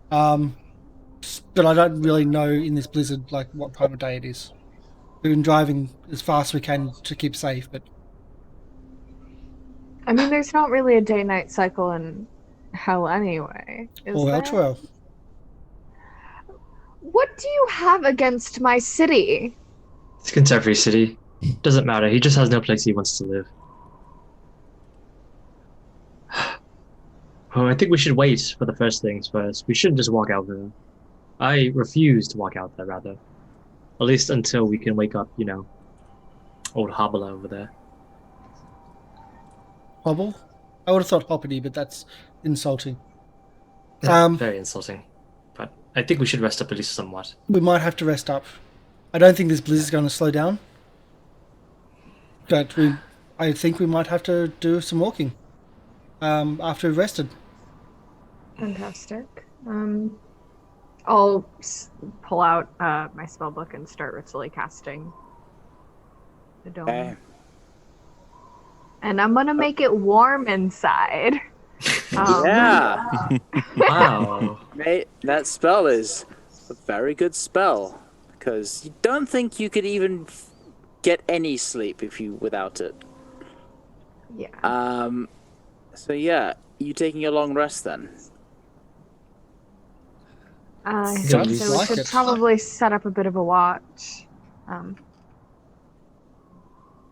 But I don't really know in this blizzard like what time of day it is. We've been driving as fast as we can to keep safe, but I mean, there's not really a day-night cycle in hell anyway, is or there? Eltro. What do you have against my city? It's Contemporary City. Doesn't matter. He just has no place he wants to live. Oh, I think we should wait for the first things first. We shouldn't just walk out there. I refuse to walk out there, rather. At least until we can wake up, you know, old Hobble over there. Hobble? I would have thought hoppity, but that's insulting. Very insulting. But I think we should rest up at least somewhat. We might have to rest up. I don't think this blizzard's going to slow down. But I think we might have to do some walking after we've rested. Fantastic. I'll pull out my spellbook and start ritually casting the dome. Okay. And I'm gonna make it warm inside. Yeah. Wow. Mate, that spell is a very good spell because you don't think you could even get any sleep without it. Yeah. So yeah, you taking a long rest then? Sounds So we like should it. probably set up a bit of a watch.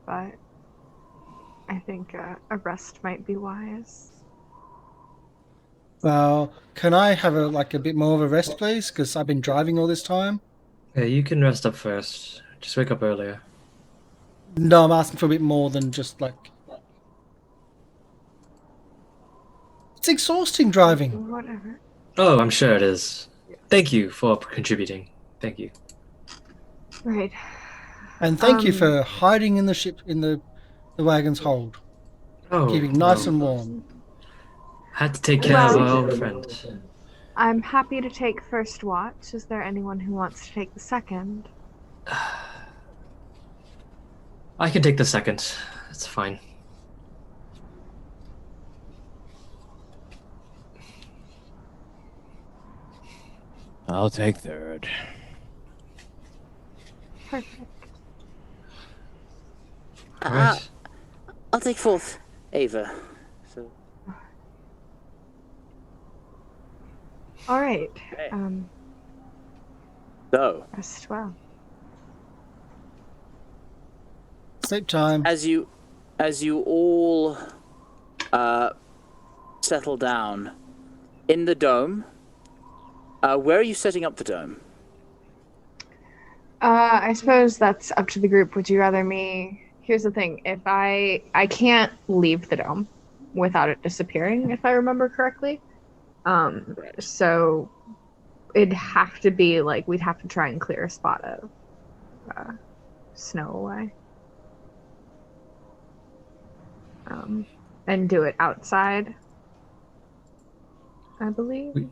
But I think a rest might be wise. Well, can I have a bit more of a rest, please? Because I've been driving all this time. Yeah, you can rest up first. Just wake up earlier. No, I'm asking for a bit more than just It's exhausting driving. Whatever. Oh, I'm sure it is. Thank you for contributing. Thank you. Right. And thank you for hiding in the wagon's hold, Oh, keeping nice well, and warm. had to take care of our old friend. I'm happy to take first watch. Is there anyone who wants to take the second? I can take the second. It's fine. I'll take third. Perfect. Right. I'll take fourth, Ava. So All right. Okay. so Rest well. Sleep time. as you all settle down in the dome, where are you setting up the dome? I suppose that's up to the group. Would you rather me? Here's the thing. If I can't leave the dome without it disappearing, if I remember correctly. So it'd have to be we'd have to try and clear a spot of snow away. And do it outside, I believe.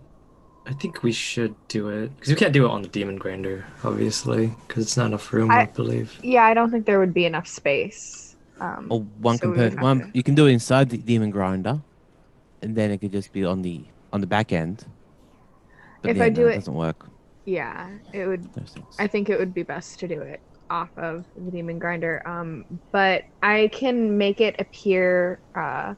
I think we should do it because we can't do it on the demon grinder, obviously, because it's not enough room, I believe. Yeah, I don't think there would be enough space. Or one so we would have one. to- You can do it inside the demon grinder, and then it could just be on the back end. But If yeah, I do no, it- it doesn't work. Yeah, it would. Those things. I think it would be best to do it off of the demon grinder. But I can make it appear of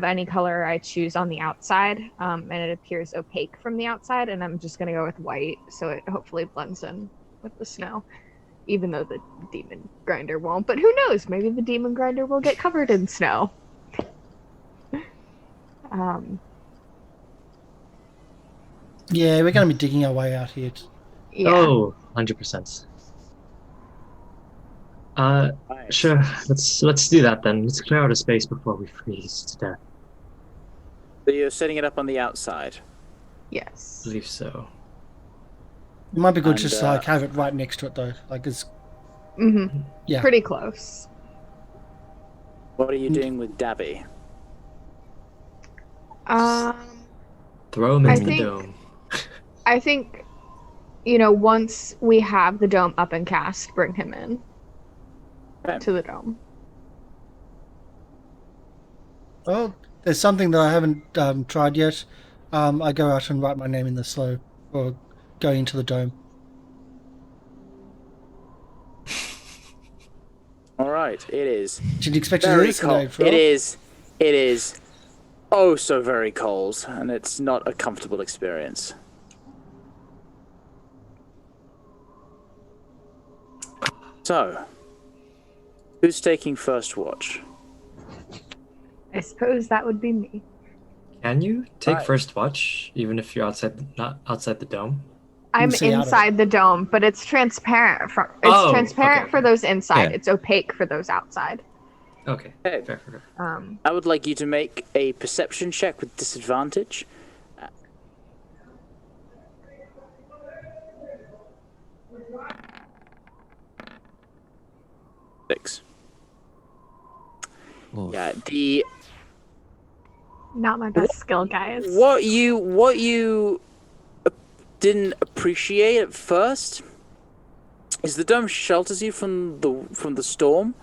any color I choose on the outside, and it appears opaque from the outside. And I'm just gonna go with white, so it hopefully blends in with the snow, even though the demon grinder won't. But who knows? Maybe the demon grinder will get covered in snow. Yeah, we're going to be digging our way out here. Yeah. Oh, 100%. Sure. Let's do that then. Let's clear out a space before we freeze to death. So you're setting it up on the outside. Yes. I believe so. It might be good And, just to like have it right next to it though. Like it's yeah. Pretty close. What are you doing with Dabby? Throw him I into the think- dome. I think, once we have the dome up and cast, bring him in Okay. to the dome. Well, there's something that I haven't tried yet. I go out and write my name in the slow or going into the dome. All right, it is Did you expect to do very this? cold. It is oh so very cold, and it's not a comfortable experience. So, who's taking first watch? I suppose that would be me. Can you take Right. first watch even if you're not outside the dome? I'm see out of it. inside the dome, but it's transparent for Okay. for those inside. Yeah. It's opaque for those outside. Okay. Hey. Fair. I would like you to make a perception check with disadvantage. Six. Oh, Yeah, the Not my best skill, guys. what you didn't appreciate at first is the dome shelters you from the storm,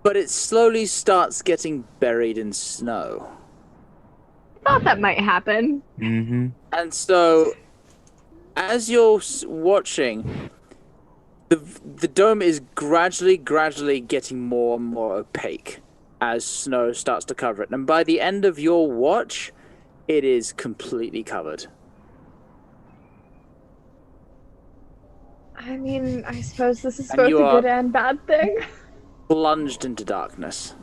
but it slowly starts getting buried in snow. I thought that might happen. Mm-hmm. And so, as you're watching, the dome is gradually getting more and more opaque as snow starts to cover it. And by the end of your watch, it is completely covered. I mean, I suppose this is And both you a are- good and bad thing. Plunged into darkness.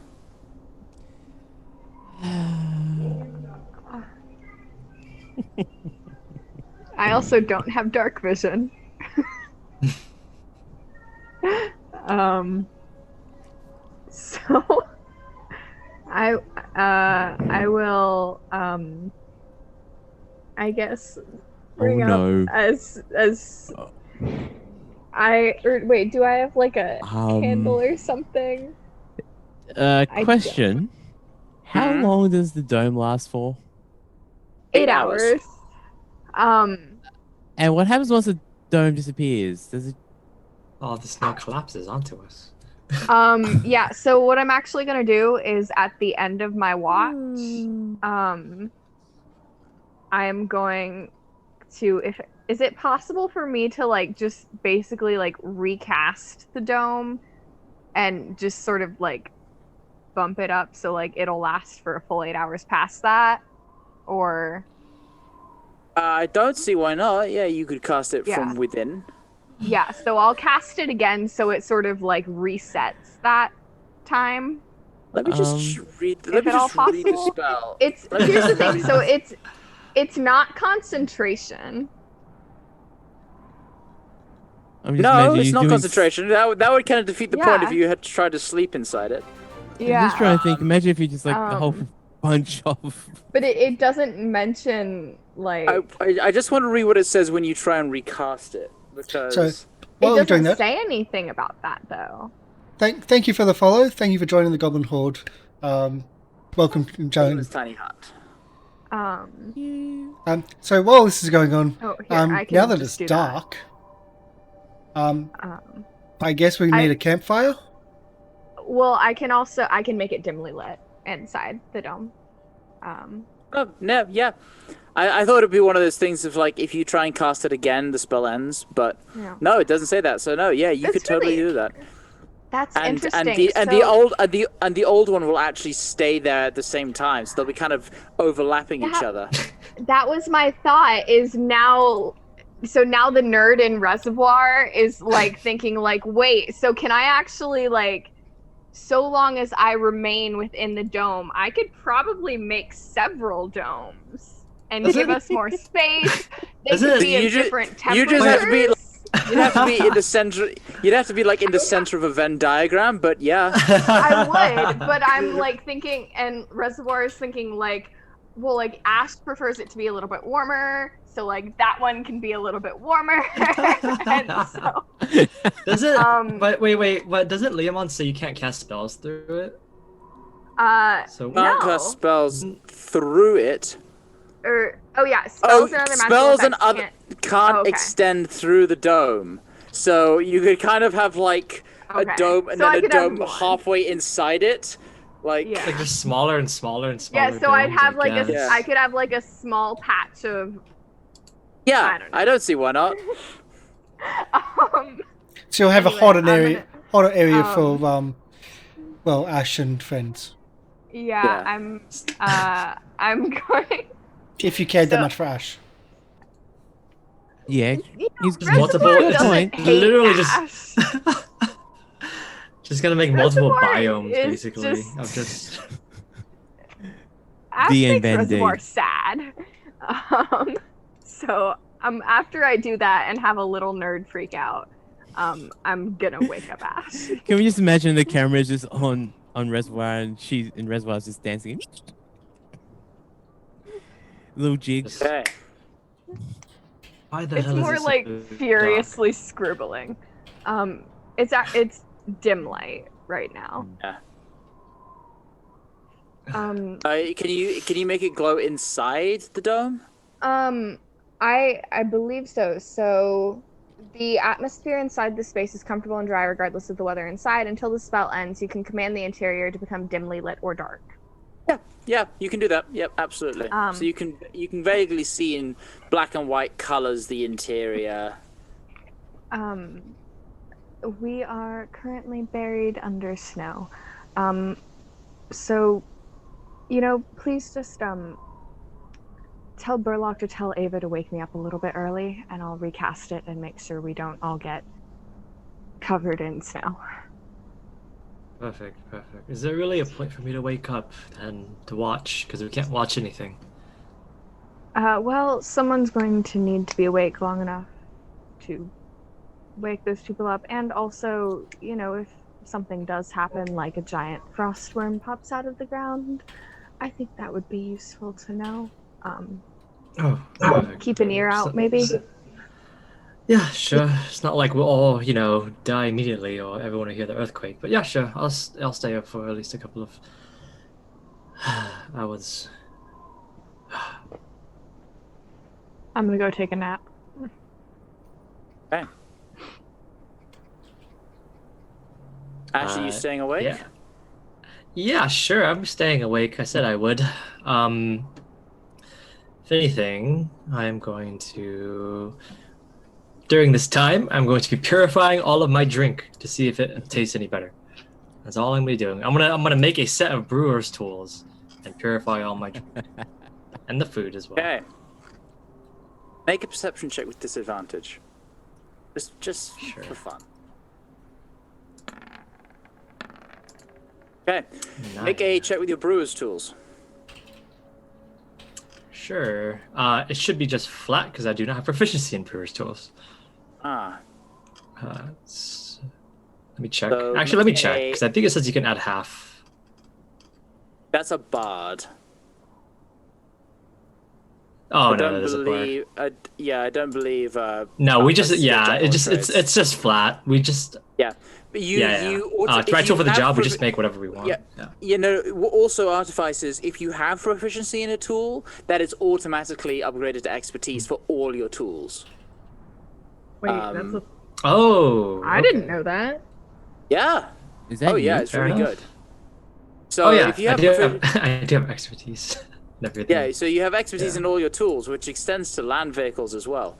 I also don't have dark vision. So I will I guess bring up no. as wait, do I have like a candle or something? Question: How Mhm. long does the dome last for? 8 hours. hours. And what happens once the dome disappears? Does it? Oh, the snow collapses onto us. Yeah, so what I'm actually gonna do is at the end of my watch, I am going to, is it possible for me to like just basically like recast the dome and just sort of like bump it up so like it'll last for a full 8 hours past that? Or I don't see why not. Yeah, you could cast it Yeah. from within. yeah, so I'll cast it again so it sort of like resets that time. Let me just read. if Let me at all just read the possible. spell. It's Let me here's the just thing, read so the- it's not concentration. I'm just No, imagining it's you not doing- concentration. That would kind of defeat the point if Yeah. you had to try to sleep inside it. I'm Yeah. just trying to think. Imagine if you just like a whole bunch of. But it doesn't mention like I just want to read what it says when you try and recast it because So, it while we're doing doesn't that, say anything about that though. thank you for the follow. Thank you for joining the Goblin Horde. Welcome, in Joan. this tiny hut. So while this is going on, Oh, here, I can now that just it's do that. dark, I guess we need a campfire. Well, I can make it dimly lit inside the dome. Oh, no, yeah. I thought it'd be one of those things of like, if you try and cast it again, the spell ends, but no, it doesn't say that. So no, yeah, you could totally do that. That's And interesting. the old one will actually stay there at the same time, so they'll be kind of overlapping each other. That was my thought. Is now. So now the nerd in Reservoir is like thinking like, wait, so can I actually like, so long as I remain within the dome, I could probably make several domes and give us more space. They could be in different temperatures. You just have to be. You'd have to be in the center. You'd have to be like in the center of a Venn diagram, but yeah. I would, but I'm like thinking, and Reservoir is thinking like, well, like Ash prefers it to be a little bit warmer, so like that one can be a little bit warmer. And so, does it? But wait. But doesn't Leomon say you can't cast spells through it? So can't cast spells through it. Spells and other magical can't extend through the dome. So you could kind of have like a dome and then a dome halfway inside it. Like just smaller and smaller and smaller. Yeah, so I'd have like I could have like a small patch of. Yeah, I don't see why not. So you'll have a hotter area for Ash and friends. Yeah. I'm going. If you cared that much for Ash. Yeah, he's multiple. It's literally just gonna make multiple biomes, basically. Of just. Ash makes Reservoir sad. So after I do that and have a little nerd freak out, I'm gonna wake up Ash. Can we just imagine the camera is just on Reservoir and she's in Reservoir just dancing? Little jigs. Okay. It's more like furiously scribbling. It's dim light right now. Yeah. Can you make it glow inside the dome? I believe so. So the atmosphere inside the space is comfortable and dry regardless of the weather inside. Until the spell ends, you can command the interior to become dimly lit or dark. Yeah, you can do that. Yep, absolutely. So you can vaguely see in black and white colors the interior. We are currently buried under snow. So, please just tell Burlock to tell Ava to wake me up a little bit early, and I'll recast it and make sure we don't all get covered in snow. Perfect. Is there really a point for me to wake up and to watch? Because we can't watch anything. Well, someone's going to need to be awake long enough to wake those people up. And also, if something does happen, like a giant frost worm pops out of the ground, I think that would be useful to know. Keep an ear out, maybe? Yeah, sure. It's not like we'll all, die immediately or everyone will hear the earthquake. But yeah, sure. I'll stay up for at least a couple of hours. I'm gonna go take a nap. Okay. Ash, are you staying awake? Yeah, sure. I'm staying awake. I said I would. If anything, I'm going to... During this time, I'm going to be purifying all of my drink to see if it tastes any better. That's all I'm gonna be doing. I'm gonna make a set of brewer's tools and purify all my drink. And the food as well. Okay. Make a perception check with disadvantage. Just for fun. Okay. Nice. Make a check with your brewer's tools. Sure. It should be just flat because I do not have proficiency in brewer's tools. Let me check. So actually, let me check because I think it says you can add half. That's a bard. Oh no, there's a bard. I don't believe. No, we just it's just flat. We just But you It's right tool for the job. We just make whatever we want. Yeah. You know, also artificers, if you have proficiency in a tool, that is automatically upgraded to expertise for all your tools. Wait, that's a... Oh. I didn't know that. Yeah. Is that you? It's Fair really enough. good. So if you I have, do have expertise. in everything. Yeah, so you have expertise in all your tools, which extends to land vehicles as well.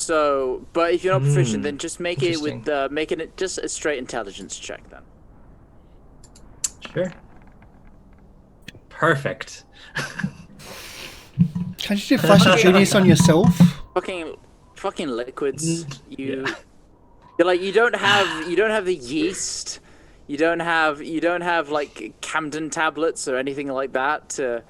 So, but if you're not proficient, then just make it with making it just a straight intelligence check then. Sure. Perfect. Can you do Flash of Genius on yourself? Fucking liquids. You're like you don't have the yeast. You don't have like Camden tablets or anything like that to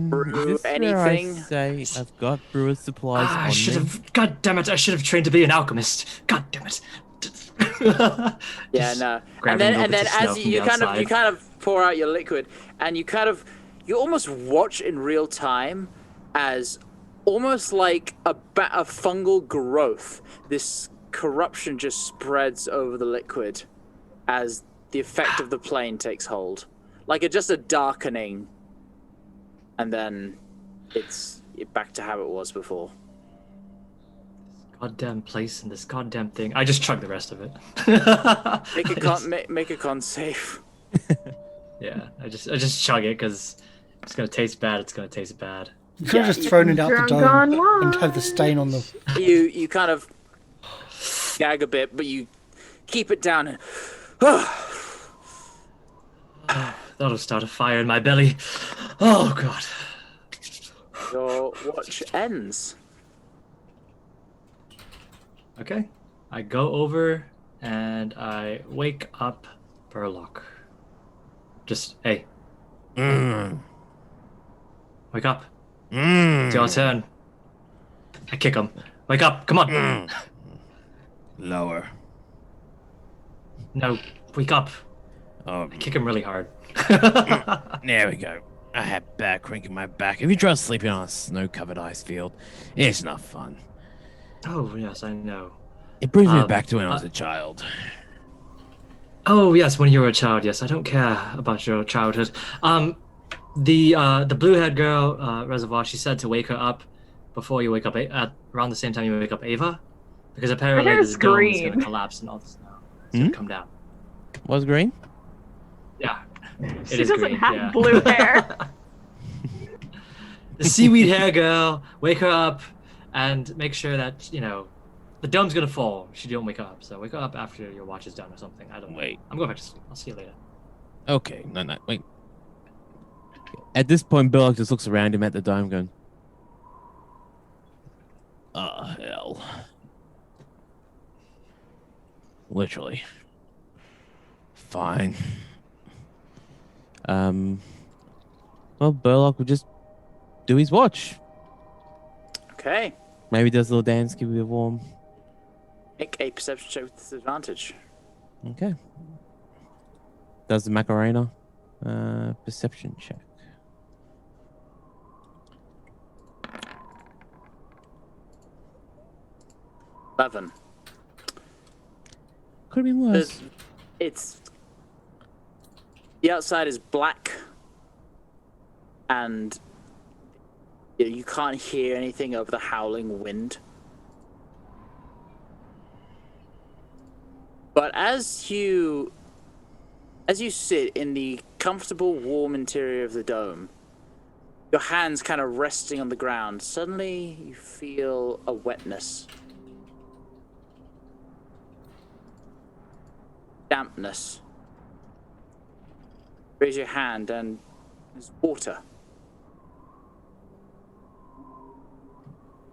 brew anything. Say I've got brewer's supplies on I should me. have. God damn it! I should have trained to be an alchemist. God damn it. Yeah, no. And then as you kind of pour out your liquid, and you almost watch in real time as almost like a fungal growth. This corruption just spreads over the liquid as the effect of the plane takes hold, like just a darkening, and then it's back to how it was before. Goddamn place and this goddamn thing. I just chug the rest of it. Make a con save. Yeah, I just chug it because it's gonna taste bad. It's gonna taste bad. You could have just thrown it out the dome and have the stain on the... You kind of gag a bit, but you keep it down and... That'll start a fire in my belly. Oh, God. Your watch ends. Okay. I go over and I wake up Burlock. Just, hey. Wake up. It's your turn. I kick him. Wake up. Come on. Lower. No, wake up. Oh, I kick him really hard. there we go. I had bad crank in my back. If you try sleeping on a snow-covered ice field, it's not fun. Oh, yes, I know. It brings me back to when I was a child. Oh, yes, when you were a child, yes. I don't care about your childhood. The blue-haired girl, Reservoir, she said to wake her up before you wake up, around the same time you wake up Ava. Because apparently this dome is going to collapse and all the snow is going to come down. Was green? Yeah. She doesn't have blue hair. The seaweed hair girl, wake her up and make sure that, the dome's going to fall if she don't wake up. So wake her up after your watch is done or something. I don't know. Wait. I'm going back to sleep. I'll see you later. Okay, no, wait. At this point, Burlock just looks around him at the dome going, Oh, hell. Literally. Fine. well, Burlock will just do his watch. Okay. Maybe does a little dance, give you a warm. Make a perception check with disadvantage. Okay. Does the Macarena perception check. Eleven. Could have been worse. It's the outside is black, and you can't hear anything over the howling wind. But as you sit in the comfortable, warm interior of the dome, your hands kind of resting on the ground, suddenly you feel a wetness. Dampness. Raise your hand and there's water.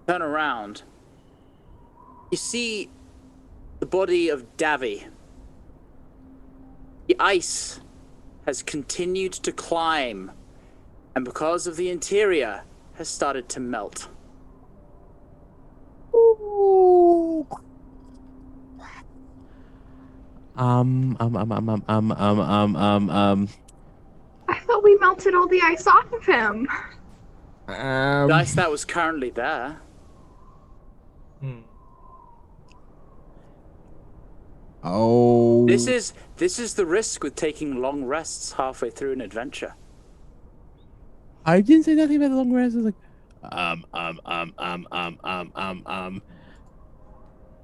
Turn around. You see the body of Davy. The ice has continued to climb, and because of the interior, has started to melt. I thought we melted all the ice off of him. The ice that was currently there. Oh. This is the risk with taking long rests halfway through an adventure. I didn't say nothing about the long rest. I was like,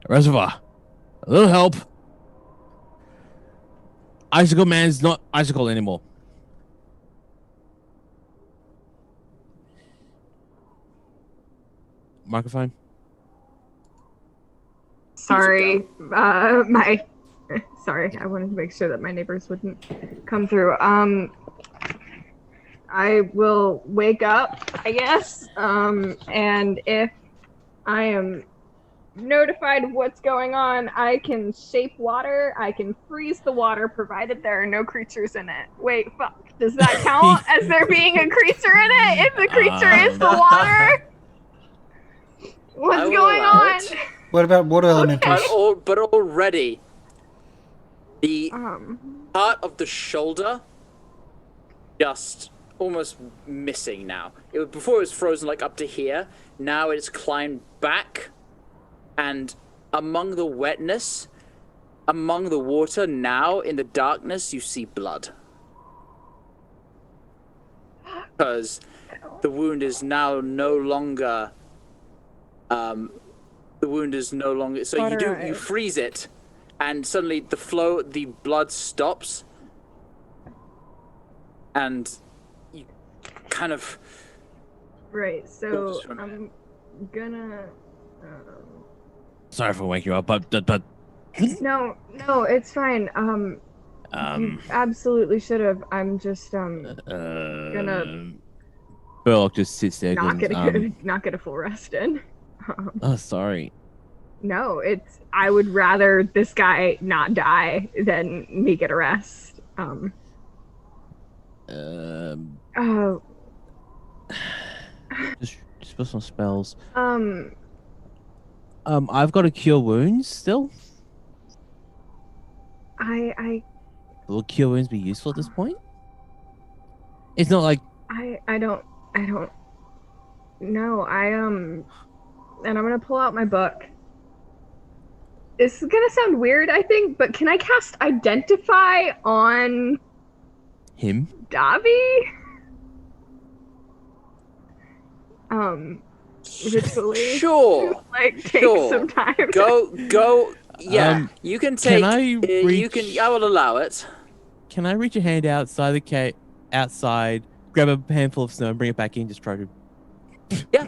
Reservoir, a little help. Icicle Man's not Icicle anymore. Microphone. Sorry, sorry. I wanted to make sure that my neighbors wouldn't come through. I will wake up, I guess. And if I am notified of what's going on, I can shape water. I can freeze the water, provided there are no creatures in it. Wait, fuck. Does that count as there being a creature in it? If the creature is the water? What's going on? What about water elementals? But already, the part of the shoulder just almost missing now. Before it was frozen like up to here. Now it's climbed back, and among the wetness, among the water, now in the darkness, you see blood. Because the wound is now no longer. The wound is no longer. So you freeze it, and suddenly the blood stops, and you kind of. Right. So I'm gonna. Sorry for waking you up, but. No, it's fine. You absolutely should have. I'm just gonna. Burlock just sits there. Not get a full rest in. Oh, sorry. No, I would rather this guy not die than me get a rest. Just put some spells. I've got to cure wounds still. Will cure wounds be useful at this point? It's not like I don't know. And I'm gonna pull out my book. This is gonna sound weird, I think, but can I cast Identify on him? Davi? Ritually. Sure. Like take some time. Go. Yeah, you can take. I will allow it. Can I reach a hand outside the cave, outside, grab a handful of snow, and bring it back in, just try to. Yeah.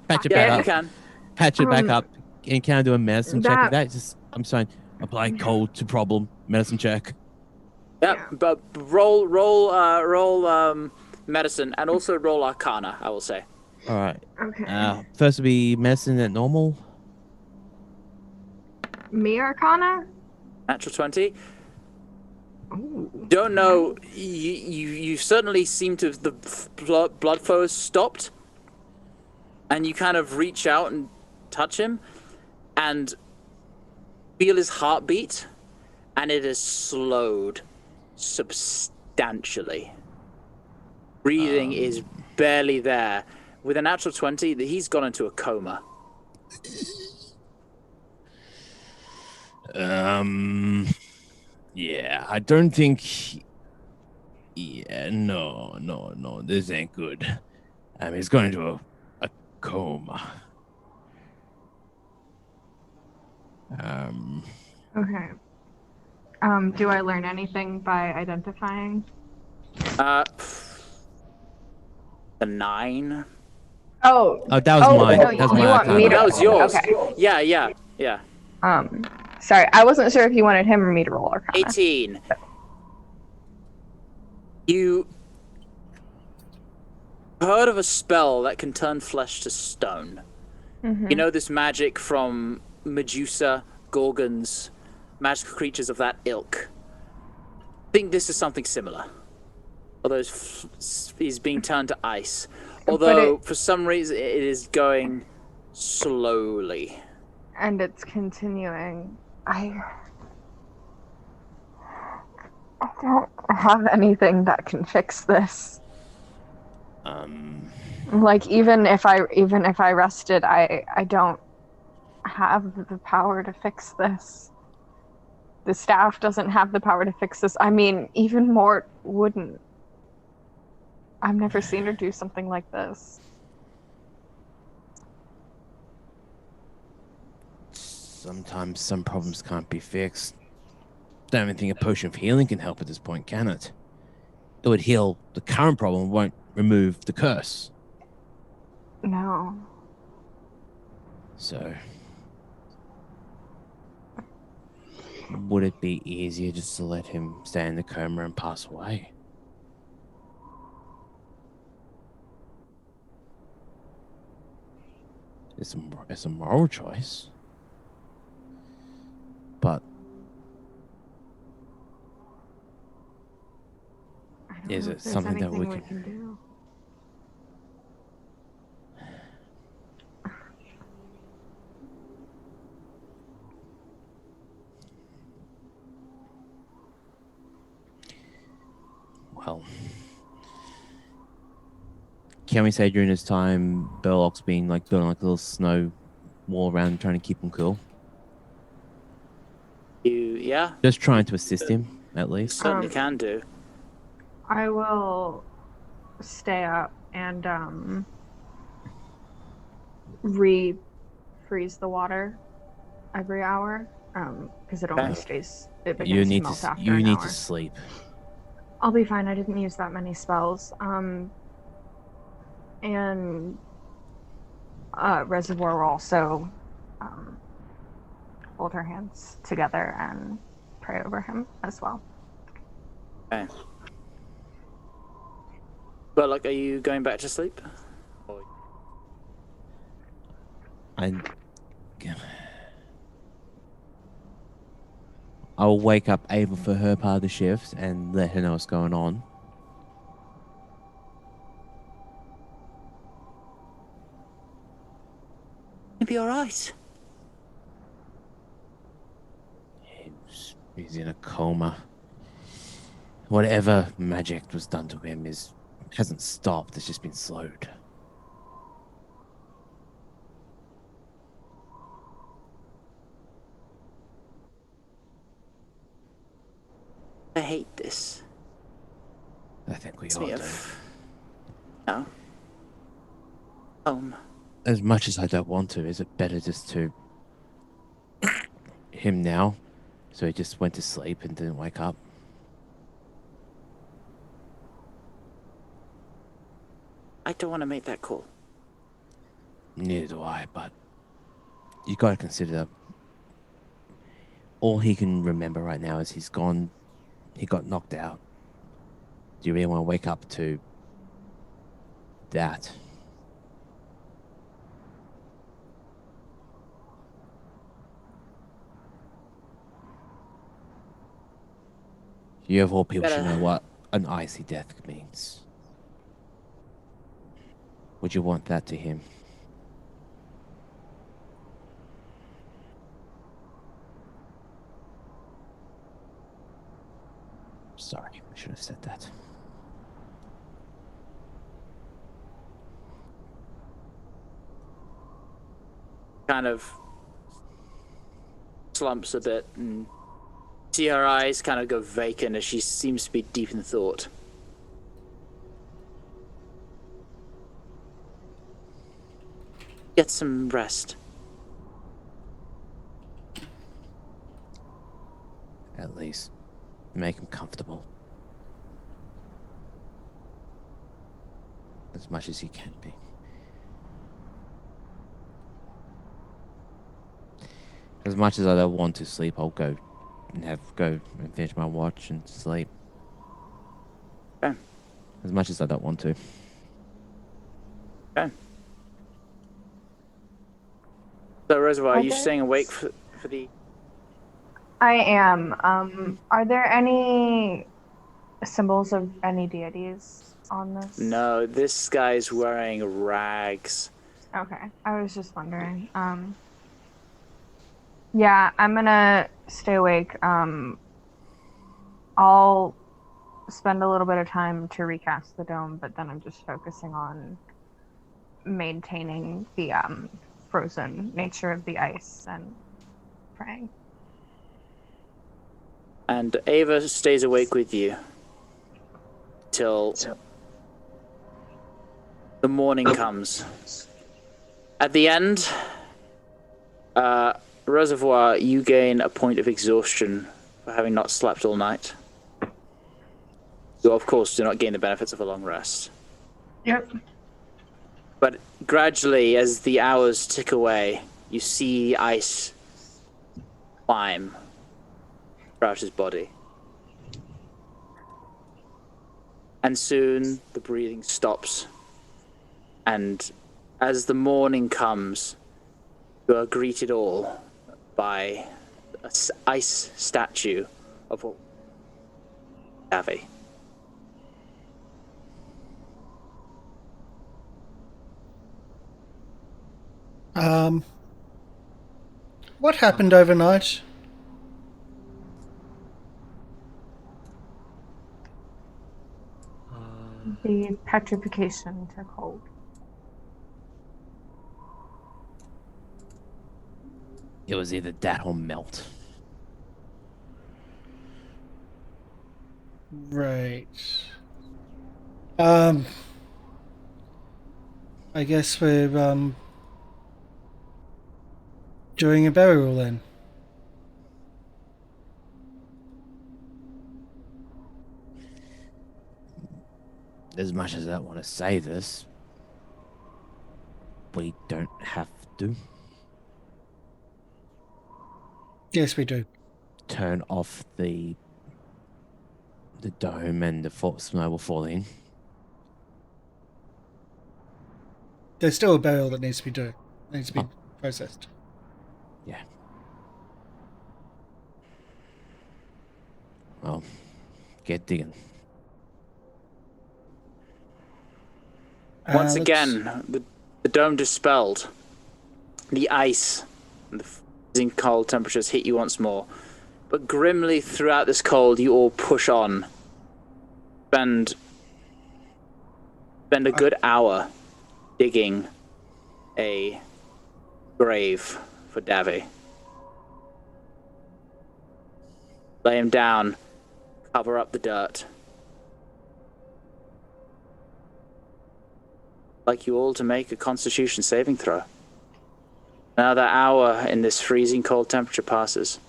Patch it back up. You can. Patch it back up, and can I do a medicine check with that? Just, I'm sorry, apply cold to problem. Medicine check. Yeah, but roll medicine and also roll Arcana. I will say. All right. Okay. First would be medicine at normal. Me Arcana? Natural 20. Ooh. Don't know. You certainly seem to have the blood flow has stopped, and you kind of reach out and touch him, and feel his heartbeat, and it has slowed substantially. Breathing is barely there. With a natural 20, he's gone into a coma. Yeah, I don't think. Yeah, no, this ain't good. He's going into a coma. Okay. Do I learn anything by identifying? A 9. Oh, that was mine. No, that was you my want me to That was yours. Okay. Yeah. Sorry, I wasn't sure if you wanted him or me to roll Arcana. 18. You heard of a spell that can turn flesh to stone. Mm-hmm. You know this magic from Medusa, Gorgons, magical creatures of that ilk. I think this is something similar. Although he's being turned to ice. Although, for some reason, it is going slowly. And it's continuing. I don't have anything that can fix this. Like even if I rested, I don't have the power to fix this. the staff doesn't have the power to fix this. I mean, even Mort wouldn't. I've never seen her do something like this. Sometimes some problems can't be fixed. Don't even think a potion of healing can help at this point, can it? It would heal the current problem, won't remove the curse. No. So, would it be easier just to let him stay in the coma and pass away? It's a moral choice. But is it something that we can do? Well, can we say during this time, Burlock's been like building like a little snow wall around, trying to keep him cool? Yeah, Just trying to assist him, at least. certainly can do. I will stay up and re-freeze the water every hour because it only stays. It begins to melt after an hour. To sleep. I'll be fine. I didn't use that many spells. And Reservoir will also hold her hands together and pray over him as well. Okay. But like, are you going back to sleep? I'll wake up Ava for her part of the shift and let her know what's going on. You'll be all right. He's in a coma. Whatever magic was done to him hasn't stopped. It's just been slowed. I hate this. I think we It's all me do. No. As much as I don't want to, is it better just to him now, so he just went to sleep and didn't wake up? I don't want to make that call. Neither do I, but you got to consider that all he can remember right now is he got knocked out. Do you really want to wake up to that? You of all people should know what an icy death means. Would you want that to him? Sorry, I should have said that. Kind of slumps a bit and see her eyes kind of go vacant as she seems to be deep in thought. Get some rest. At least make him comfortable. As much as he can be. As much as I don't want to sleep, I'll go and finish my watch and sleep. Okay. As much as I don't want to. Okay. So, Reservoir, are you staying awake for the... I am. Are there any symbols of any deities on this? No, this guy's wearing rags. Okay, I was just wondering. Yeah, I'm gonna stay awake. I'll spend a little bit of time to recast the dome, but then I'm just focusing on maintaining the frozen nature of the ice and praying. and Ava stays awake with you till the morning comes. At the end, Reservoir, you gain a point of exhaustion for having not slept all night. You, of course, do not gain the benefits of a long rest. Yep. But gradually, as the hours tick away, you see ice climb throughout his body. And soon, the breathing stops. And as the morning comes, you are greeted all by an ice statue of Davy. What happened overnight? The petrification took hold. It was either that or melt. Right. I guess we're doing a burial then. As much as I want to say this, we don't have to Yes, we do. turn off the dome and the snow will fall in. There's still a burial that needs to be done. Needs to be processed. Yeah. Well, get digging. Once let's- again, the dome dispelled. The ice and the freezing cold temperatures hit you once more. But grimly throughout this cold, you all push on. Spend a good hour digging a grave for Davy. Lay him down, cover up the dirt. Like you all to make a Constitution saving throw. Another hour in this freezing cold temperature passes.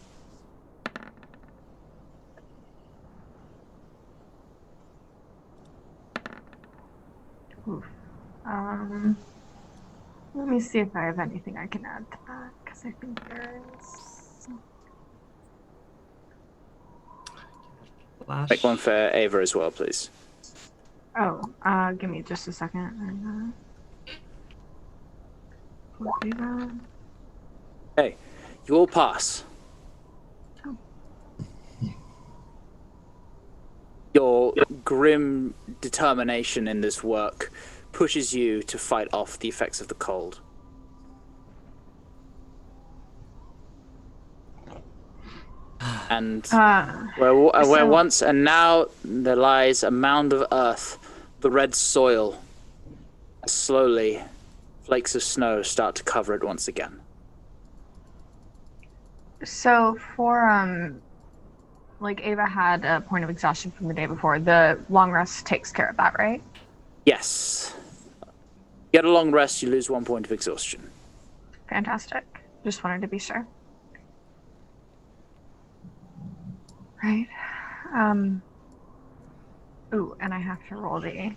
Let me see if I have anything I can add to that, because I think there is. Flash. Make one for Ava as well, please. Oh, give me just a second. And, we'll do that. Hey, you all pass. Oh. Your grim determination in this work pushes you to fight off the effects of the cold. And where once and now there lies a mound of earth, the red soil. Slowly, flakes of snow start to cover it once again. So for like Ava had a point of exhaustion from the day before. The long rest takes care of that, right? Yes. Get a long rest, you lose 1 point of exhaustion. Fantastic. Just wanted to be sure. Right. Ooh, and I have to roll the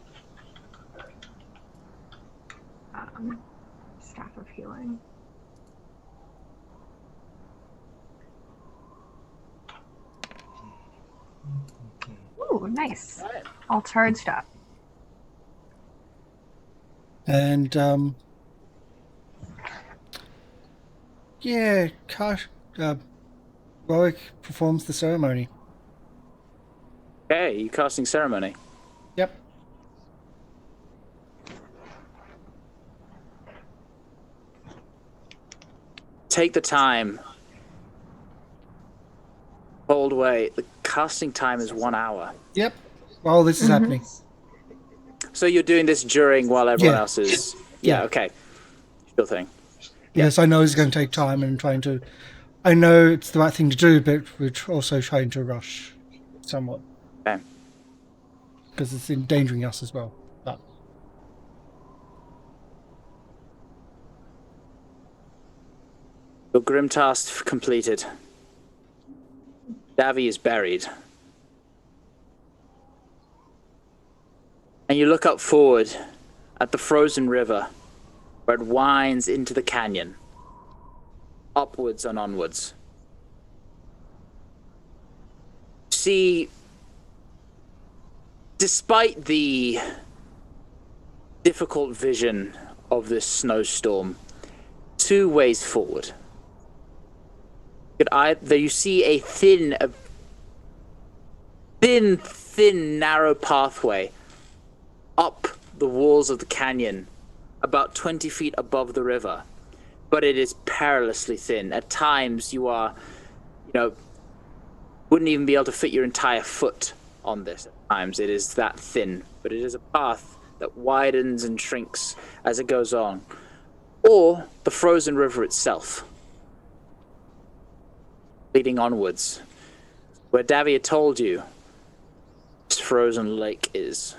Staff of Healing. Ooh, nice. All charged up. And yeah, Warwick performs the ceremony. Okay, you casting ceremony. Yep. Take the time. Hold away. The casting time is 1 hour. Yep. While this is happening. So you're doing this during while everyone Yeah. else is... Yeah. Yeah, okay. Sure thing. Yes, I know it's going to take time and trying to I know it's the right thing to do, but we're also trying to rush somewhat. Okay. Because it's endangering us as well. But Your grim task completed. Davy is buried. And you look up forward at the frozen river where it winds into the canyon, upwards and onwards. See, despite the difficult vision of this snowstorm, two ways forward. You see a thin, narrow pathway up the walls of the canyon, about 20 feet above the river. But it is perilously thin. At times, you are, wouldn't even be able to fit your entire foot on this. At times, it is that thin. But it is a path that widens and shrinks as it goes on. Or the frozen river itself, leading onwards, where Davy had told you this frozen lake is.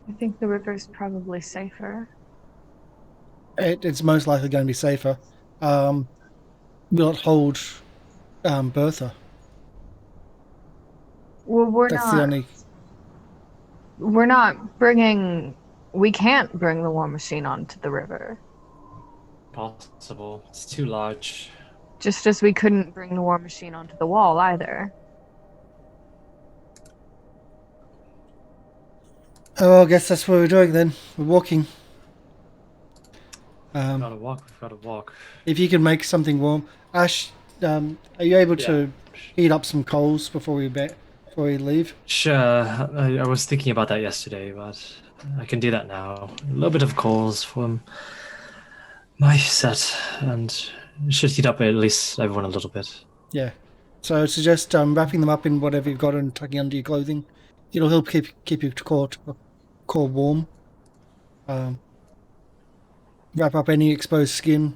I think the river's probably safer. it's most likely going to be safer. Will it hold Bertha? Well, That's the only. we're not bringing. We can't bring the war machine onto the river. Possible. It's too large. Just as we couldn't bring the war machine onto the wall either. Oh, I guess that's what we're doing then. We're walking. Gotta walk. We've gotta walk. If you can make something warm, Ash, are you able to Yeah. heat up some coals before we leave? Sure. I was thinking about that yesterday, but I can do that now. A little bit of coals from my set, and it should heat up at least everyone a little bit. Yeah. So I suggest wrapping them up in whatever you've got and tucking under your clothing. It'll help keep your core warm. Wrap up any exposed skin.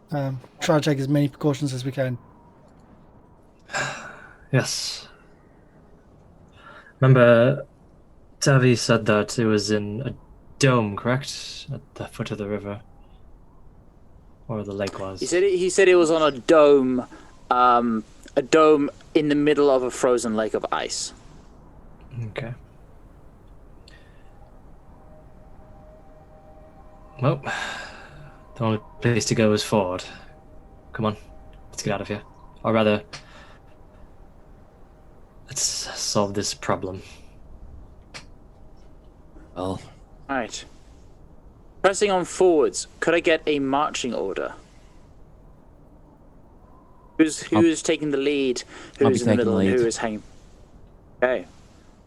Try to take as many precautions as we can. Yes. Remember, Tavi said that it was in a dome, correct? At the foot of the river. Or the lake was. He said it was on a dome in the middle of a frozen lake of ice. Okay. Well, the only place to go is forward. Come on, let's get out of here. Or rather, let's solve this problem. Well, Alright. Pressing on forwards, could I get a marching order? Who's taking the lead? I'll be Who's in the taking middle? the And who lead. is hanging? Okay.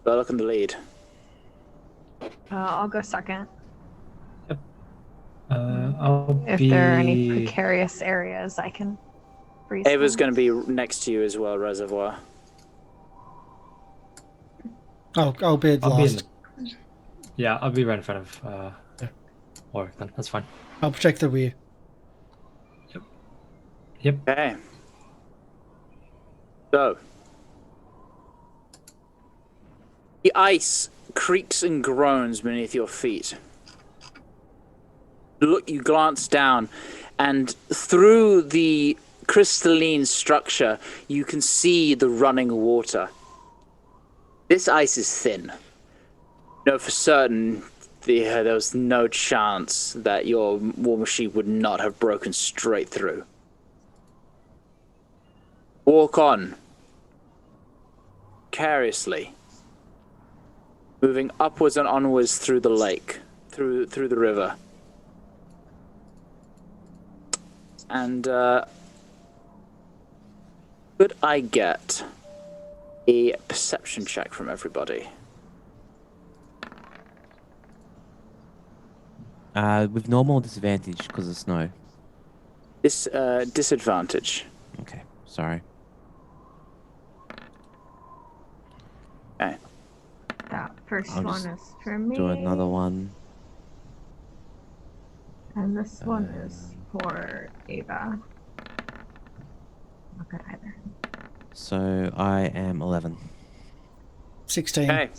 Burlock in the lead. I'll go second. I'll If be... there are any precarious areas, I can freeze Ava's them. going to be next to you as well, Reservoir. I'll be at I'll be in last. the... Yeah, I'll be right in front of Warwick then. That's fine. I'll protect the rear. Yep. Okay. So. The ice creaks and groans beneath your feet. You glance down, and through the crystalline structure, you can see the running water. This ice is thin. No, for certain, there was no chance that your war machine would not have broken straight through. Walk on, carelessly, moving upwards and onwards through the lake, through the river. And could I get a perception check from everybody? with normal disadvantage because of snow. This disadvantage. Okay, sorry. Okay. That 1st I'll one just is for me. Do another one. And this one is for Ava. Not good either. So I am 11. 16. Okay.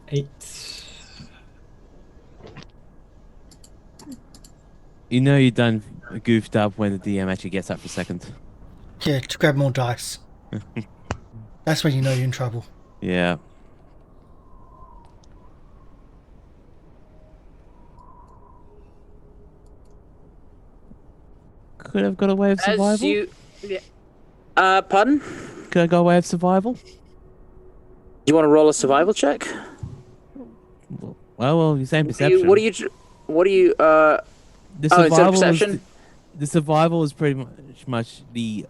8. You know you done goofed up when the DM actually gets up for second. Yeah, to grab more dice. That's when you know you're in trouble. Yeah. Could have got a way of survival. As you, pardon? Could I go away of survival? You want to roll a survival check? Well, you're saying perception. What do you? The instead of survival perception? the survival is pretty much the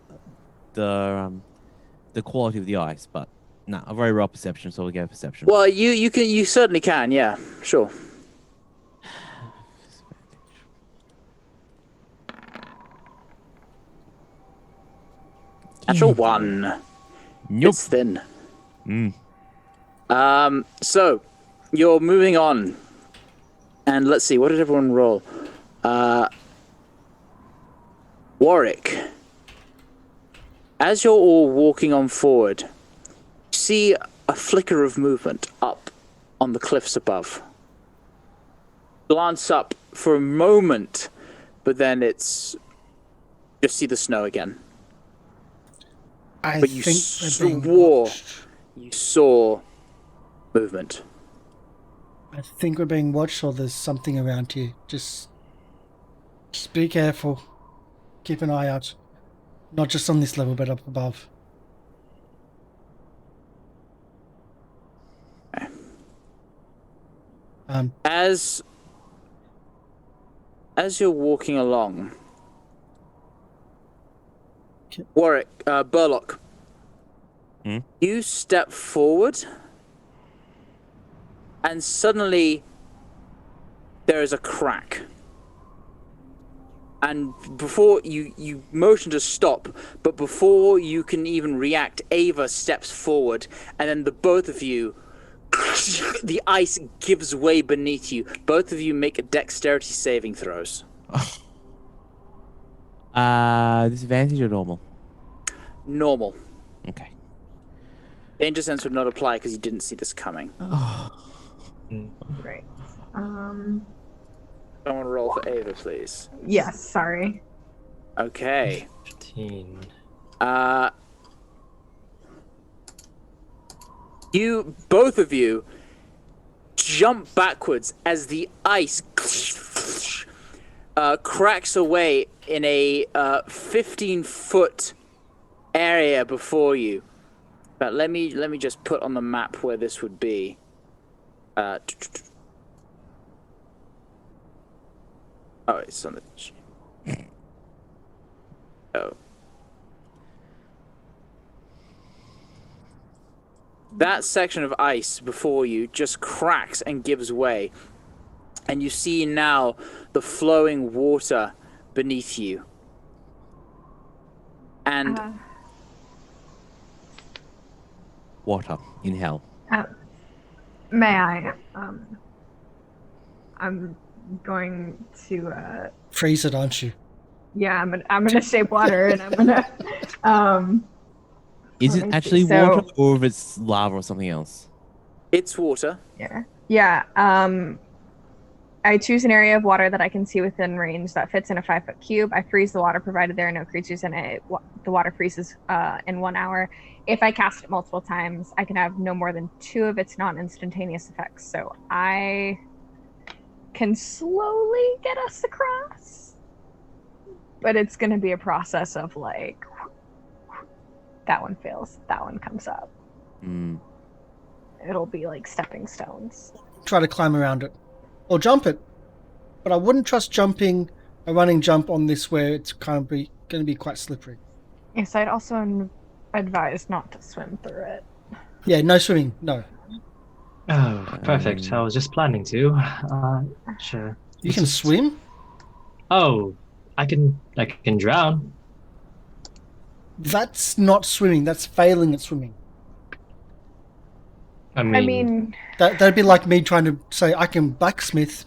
quality of the ice, but no, a very raw perception, so we'll go perception. Well, you certainly can. Yeah, sure. Natural 1. Nope. It's thin. Mm. So you're moving on, and let's see. What did everyone roll? Warwick. As you're all walking on forward, you see a flicker of movement up on the cliffs above. Glance up for a moment, but then it's just see the snow again. I But you think they're being swore watched. you saw movement. I think we're being watched, or there's something around here. Just be careful. Keep an eye out. Not just on this level, but up above. Okay. As you're walking along, Okay. Warwick, Burlock, Hmm? you step forward, and suddenly there is a crack. And before you motion to stop, but before you can even react, Ava steps forward, and then the both of you, the ice gives way beneath you. Both of you make a dexterity saving throws. Disadvantage or normal? Normal. Okay. Danger sense would not apply because you didn't see this coming. Right. Someone roll for Ava, please. Yes, sorry. Okay. 15. Both of you jump backwards as the ice cracks away in a 15-foot area before you. But let me just put on the map where this would be. Oh, it's on the. Oh. That section of ice before you just cracks and gives way. And you see now the flowing water beneath you. And Water in hell. May I? I'm going to. Freeze it, aren't you? Yeah, I'm gonna shape water, and I'm gonna. Is Let it me actually see. So- water, or if it's lava or something else? it's water. Yeah. I choose an area of water that I can see within range that fits in a 5-foot cube. I freeze the water, provided there are no creatures in it. The water freezes in 1 hour. If I cast it multiple times, I can have no more than 2 of its non-instantaneous effects. So I can slowly get us across, but it's going to be a process of like, that one fails, that one comes up. It'll be like stepping stones. Try to climb around it. Or jump it. But I wouldn't trust jumping a running jump on this where it's kind of going to be quite slippery. Yes, I'd also advise not to swim through it. Yeah, no swimming. No. Oh, perfect. I was just planning to. Sure. You can swim? Oh, I can drown. That's not swimming. That's failing at swimming. I I mean, That'd be like me trying to say I can blacksmith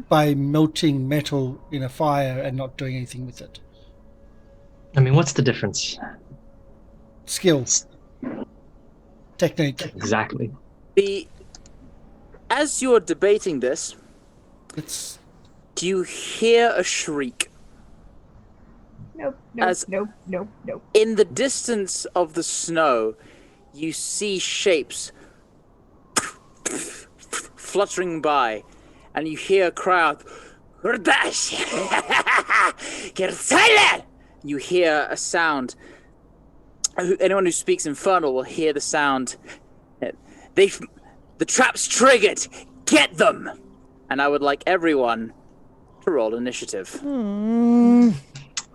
by melting metal in a fire and not doing anything with it. what's the difference? Skill, technique. Exactly. As you're debating this, It's you hear a shriek. nope, nope, As- nope, nope, nope. In the distance of the snow, you see shapes fluttering by, and you hear a crowd. You hear a sound. Anyone who speaks Infernal will hear the sound. The trap's triggered. Get them! And I would like everyone to roll initiative.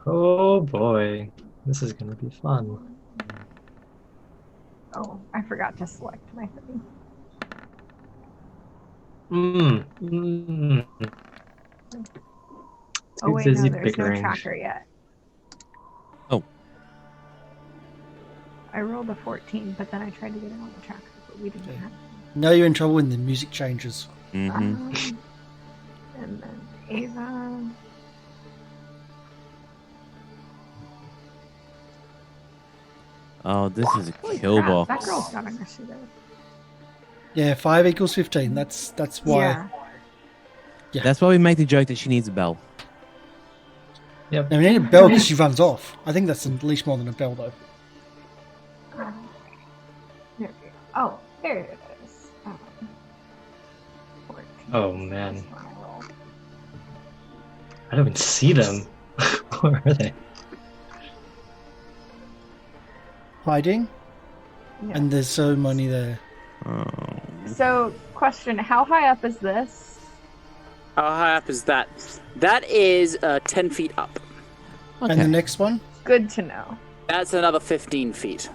Oh boy, this is gonna be fun. Oh, I forgot to select my thing. Oh Too wait, busy no, there's bickering. no tracker yet. Oh. I rolled a 14, but then I tried to get it on the tracker, but we didn't have it. now you're in trouble when the music changes. And then Ava. Oh, this is a Holy kill crap, box. that girl's got initiative. Yeah, 5 equals 15. That's why. Yeah. That's why we make the joke that she needs a bell. Now, we need a bell because she runs off. I think that's at least more than a bell, though. There we go. Oh, there it is. 14. Oh man, That's what I rolled. I don't even see them. Where are they? Hiding, Yeah. and there's so many there. Oh. So, question: how high up is this? How high up is that? That is 10 feet up. Okay. And the next one. Good to know. That's another 15 feet.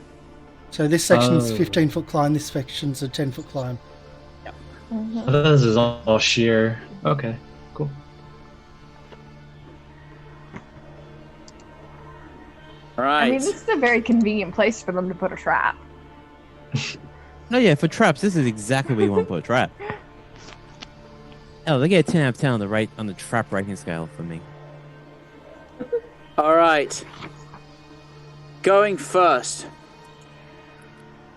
So this section's Oh. 15-foot climb. This section's a 10-foot climb. I thought this is all sheer. Okay, cool. Right. I mean, this is a very convenient place for them to put a trap. Oh yeah, for traps, this is exactly where you want to put a trap. Oh, they get a 10 out of 10 on the trap rating scale for me. All right. Going first.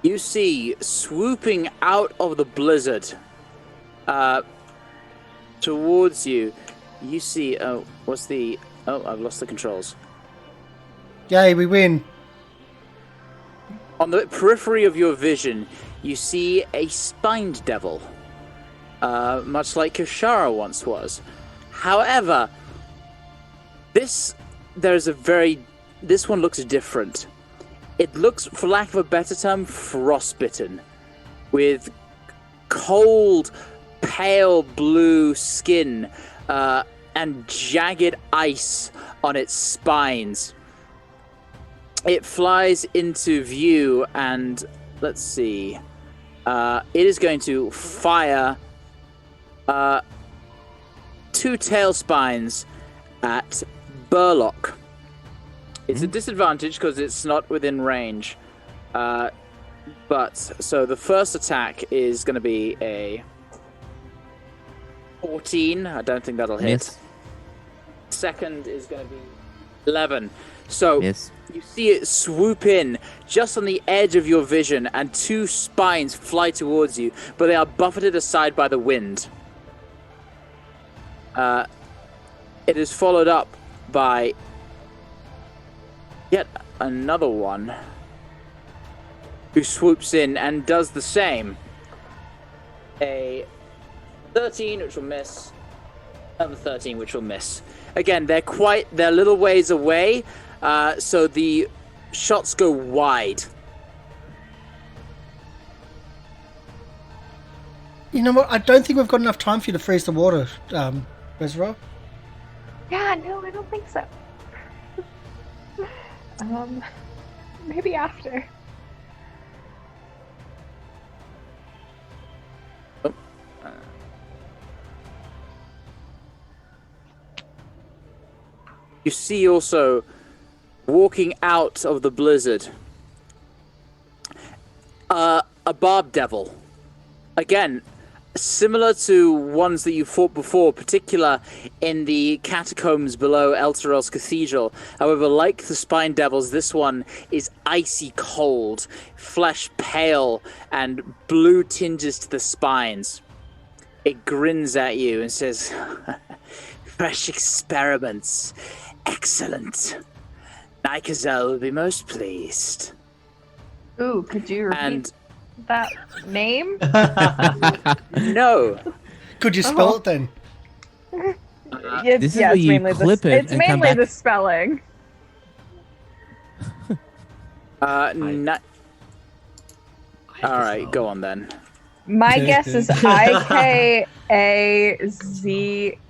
You see, swooping out of the blizzard towards you, you see, I've lost the controls. Yay, we win. On the periphery of your vision, you see a spined devil, much like Kashara once was. However, this one looks different. It looks, for lack of a better term, frostbitten, with cold, pale blue skin and jagged ice on its spines. It flies into view, and let's see. It is going to fire 2 tail spines at Burlock. It's a disadvantage because it's not within range. But so the first attack is going to be a 14. I don't think that'll hit. Miss. Second is going to be 11. So Miss. you see it swoop in just on the edge of your vision, and 2 spines fly towards you, but they are buffeted aside by the wind. It is followed up by yet another one who swoops in and does the same. A 13, which will miss. Another 13, which will miss. Again, they're a little ways away, so the shots go wide. You know what? I don't think we've got enough time for you to freeze the water, Reservoir. Yeah, no, I don't think so. Maybe after. You see also, walking out of the blizzard, a barb devil again, similar to ones that you fought before, particular in the catacombs below Elturel's Cathedral. However, like the Spine Devils, this one is icy cold, flesh pale, and blue tinges to the spines. It grins at you and says, "Fresh experiments. Excellent. Nykazel will be most pleased." Ooh, could you repeat And that name? no. Could you spell it then? This is where it's you mainly clip it it's and come mainly back. the spelling. All right, so. go on then. My guess is IKAZ.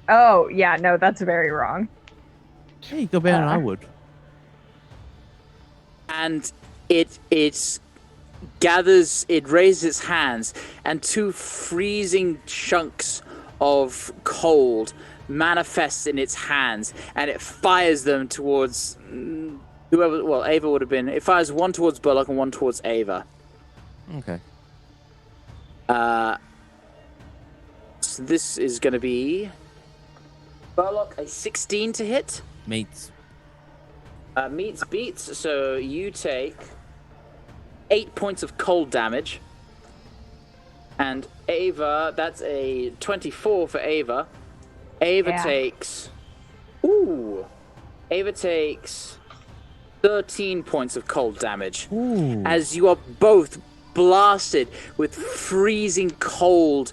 Oh, yeah, no, that's very wrong. Hey, you go better than I would. And it gathers, it raises its hands, and two freezing chunks of cold manifest in its hands, and it fires them towards whoever. Well, Ava would have been. It fires one towards Burlock and one towards Ava. Okay. So this is going to be Burlock, a 16 to hit. Meets. Meets beats, so you take 8 points of cold damage. And Ava, that's a 24 for Ava. Ava Yeah. takes... Ooh! Ava takes 13 points of cold damage. Ooh. As you are both blasted with freezing cold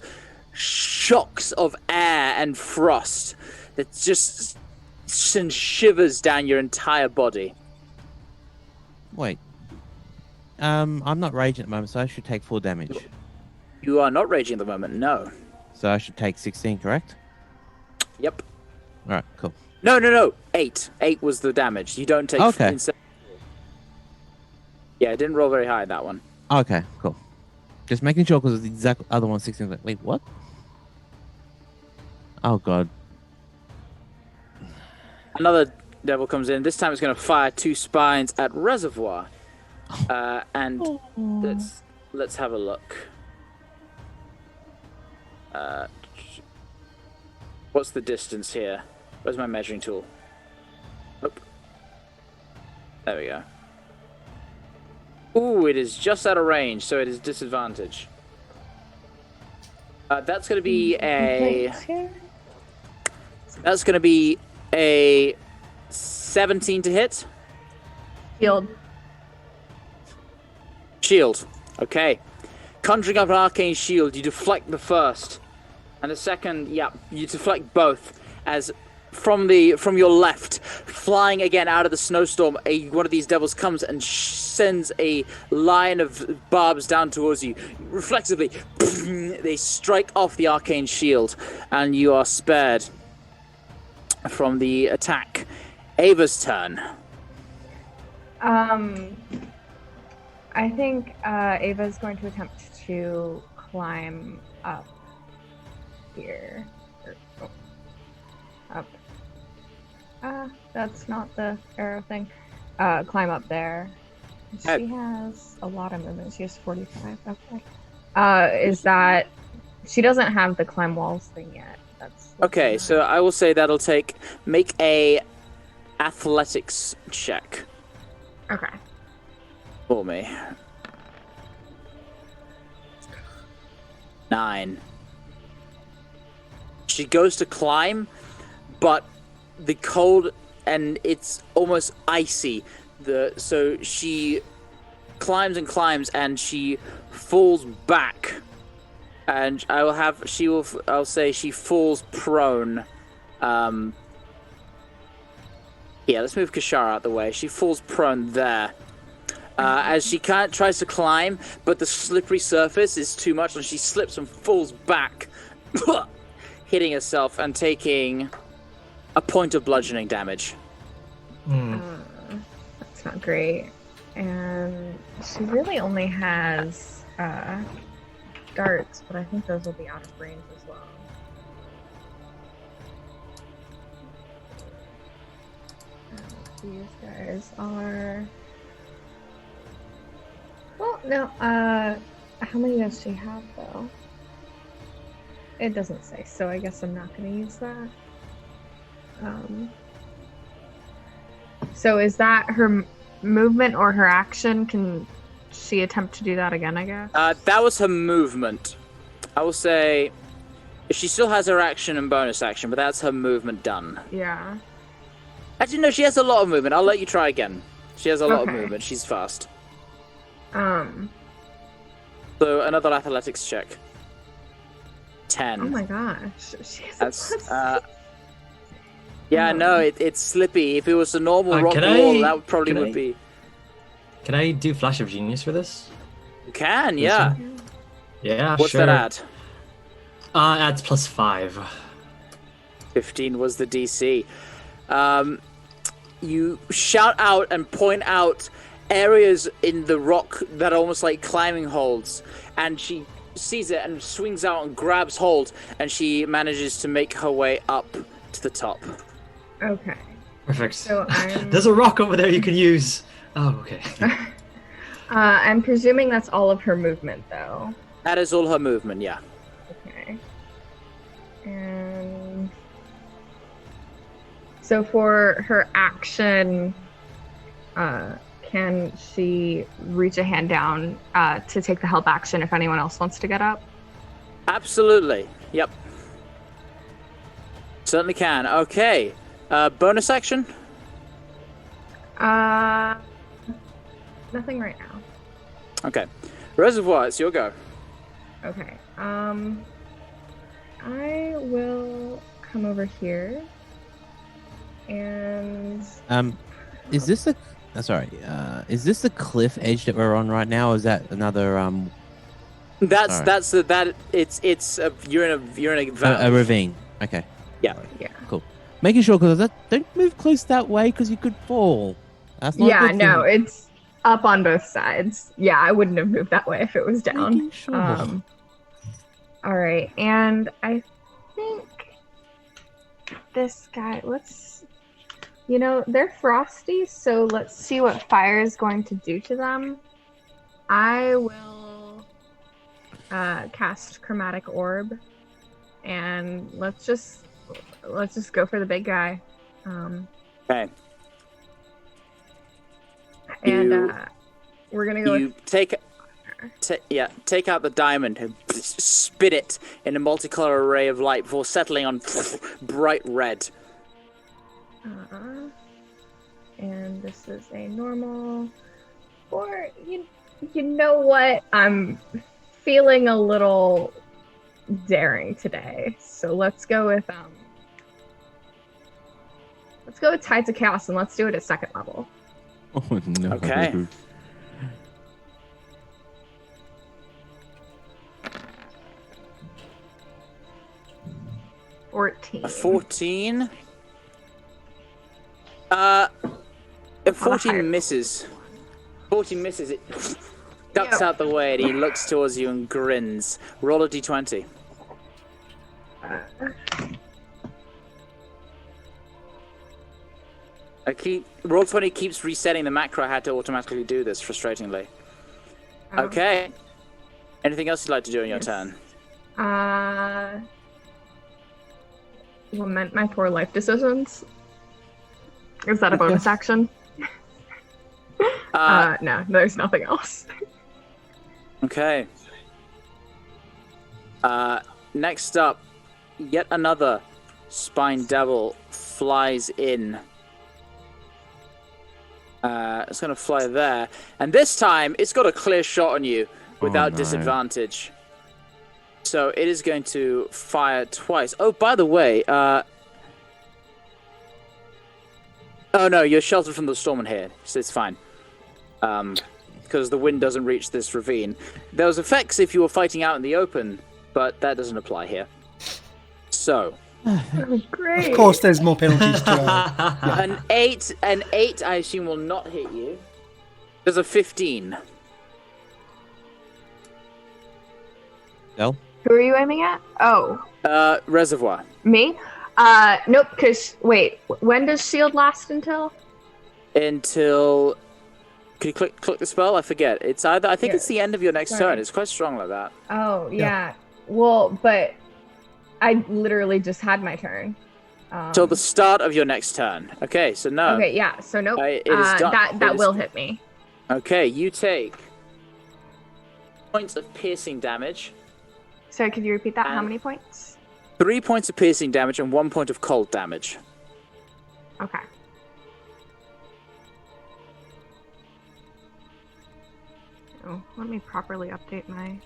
shocks of air and frost that just sends shivers down your entire body. Wait. I'm not raging at the moment, so I should take 4 damage. You are not raging at the moment, no. So I should take 16, correct? Yep. All right, cool. No. 8. 8 was the damage. You don't take... Okay. Yeah, I didn't roll very high, that one. Okay, cool. Just making sure because the exact other one 16. Like, wait, what? Oh god. Another devil comes in. This time it's going to fire 2 spines at Reservoir. And let's have a look. What's the distance here? Where's my measuring tool? Nope. There we go. Ooh, it is just out of range, so it is disadvantage. That's going to be a... That's going to be a 17 to hit. Shield. Okay. Conjuring up an arcane shield, you deflect the first. And the second, yeah, you deflect both. As from your left, flying again out of the snowstorm, one of these devils comes and sends a line of barbs down towards you. Reflexively, they strike off the arcane shield, and you are spared from the attack. Ava's turn. I think Ava's going to attempt to climb up here. Up. That's not the arrow thing. Climb up there. She has a lot of movement. She has 45. Okay. Is that... She doesn't have the climb walls thing yet. That's Okay, so I will say that'll make a athletics check Okay. for me. 9. She goes to climb, but the cold, and it's almost icy. So she climbs and climbs, and she falls back. And I'll say she falls prone. Yeah, let's move Kashara out the way. She falls prone there. As she tries to climb, but the slippery surface is too much, and she slips and falls back, hitting herself and taking a point of bludgeoning damage. That's not great. And she really only has darts, but I think those will be out of range as well. These guys are... Well, no, how many does she have, though? It doesn't say, so I guess I'm not going to use that. So is that her movement or her action? Can she attempt to do that again, I guess? That was her movement. I will say she still has her action and bonus action, but that's her movement done. Yeah. Actually, no, she has a lot of movement. I'll let you try again. She has a lot of Okay. movement. She's fast. Um. So another athletics check. 10. Oh my gosh. She has That's a plus six. yeah, no, it's slippy. If it was a normal rock can wall, I- that would probably can would I- be. Can I do Flash of Genius for this? You can, yeah. Yeah, What's sure. that at? Adds +5. 15 was the DC. You shout out and point out areas in the rock that are almost like climbing holds, and she sees it and swings out and grabs hold, and she manages to make her way up to the top. Okay. Perfect. So I'm- There's a rock over there you can use. Oh, okay. I'm presuming that's all of her movement, though. That is all her movement, yeah. Okay. And so for her action, can she reach a hand down to take the help action if anyone else wants to get up? Absolutely. Yep. Certainly can. Okay. Bonus action? Nothing right now. Okay. Reservoir, it's your go. Okay. I will come over here and Is this the? Sorry. Is this the cliff edge that we're on right now? Or is that another That's Sorry. you're in a valley. a ravine? Okay. Yeah. yeah. Cool. Making sure because don't move close that way because you could fall. That's not. a Yeah, good no, thing. it's up on both sides. Yeah, I wouldn't have moved that way if it was down. Making sure. All right, and I think this guy. They're frosty, so let's see what fire is going to do to them. I will cast chromatic orb, and let's just go for the big guy. Okay. And You- we're gonna go You with take out the diamond and spit it in a multicolored array of light before settling on bright red. and this is a normal. Or you know what? I'm feeling a little daring today, so let's go with Tides of Chaos, and let's do it at second level. Oh no. Okay. A 14. A 14 misses. 14 misses. It ducks Yep. out the way and he looks towards you and grins. Roll a d20. Roll20 keeps resetting the macro I had to automatically do this, frustratingly. Okay. Anything else you'd like to do in your turn? Lament my poor life decisions. Is that a bonus action? No, there's nothing else. Okay. Next up, yet another spine devil flies in. It's going to fly there. And this time, it's got a clear shot on you without no. disadvantage. So it is going to fire twice. Oh, by the way, oh no, you're sheltered from the storm in here, so it's fine. Because the wind doesn't reach this ravine. There was effects if you were fighting out in the open, but that doesn't apply here. So, Oh, great. Of course, there's more penalties to. an 8, I assume, will not hit you. There's a 15. Del? Who are you aiming at? Oh, Reservoir. me? Nope, because, wait, when does shield last until? Until... Can you click the spell? I forget. It's either... I think Yeah. it's the end of your next Sorry. turn. It's quite strong like that. Oh, yeah. Well, but I literally just had my turn. Till the start of your next turn. Okay, so no. Okay, yeah. So nope. It is done. That will hit me. Okay, you take points of piercing damage. So could you repeat that? How many points? 3 points of piercing damage and 1 point of cold damage. Okay. Oh, let me properly update my.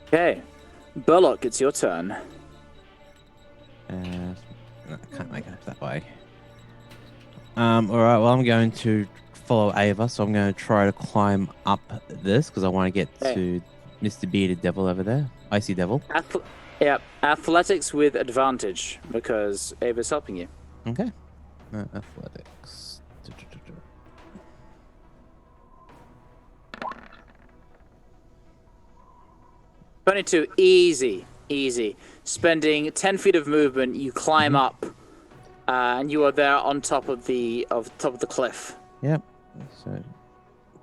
Okay, Burlock, it's your turn. No, I can't make it that way. Alright, well, I'm going to follow Ava, so I'm going to try to climb up this because I want to get to Mr. Bearded Devil over there. Icy Devil. Athletics with advantage because Ava's helping you. Okay. Athletics. 22, easy. Spending 10 feet of movement, you climb up, and you are there on top of the cliff. Yep. So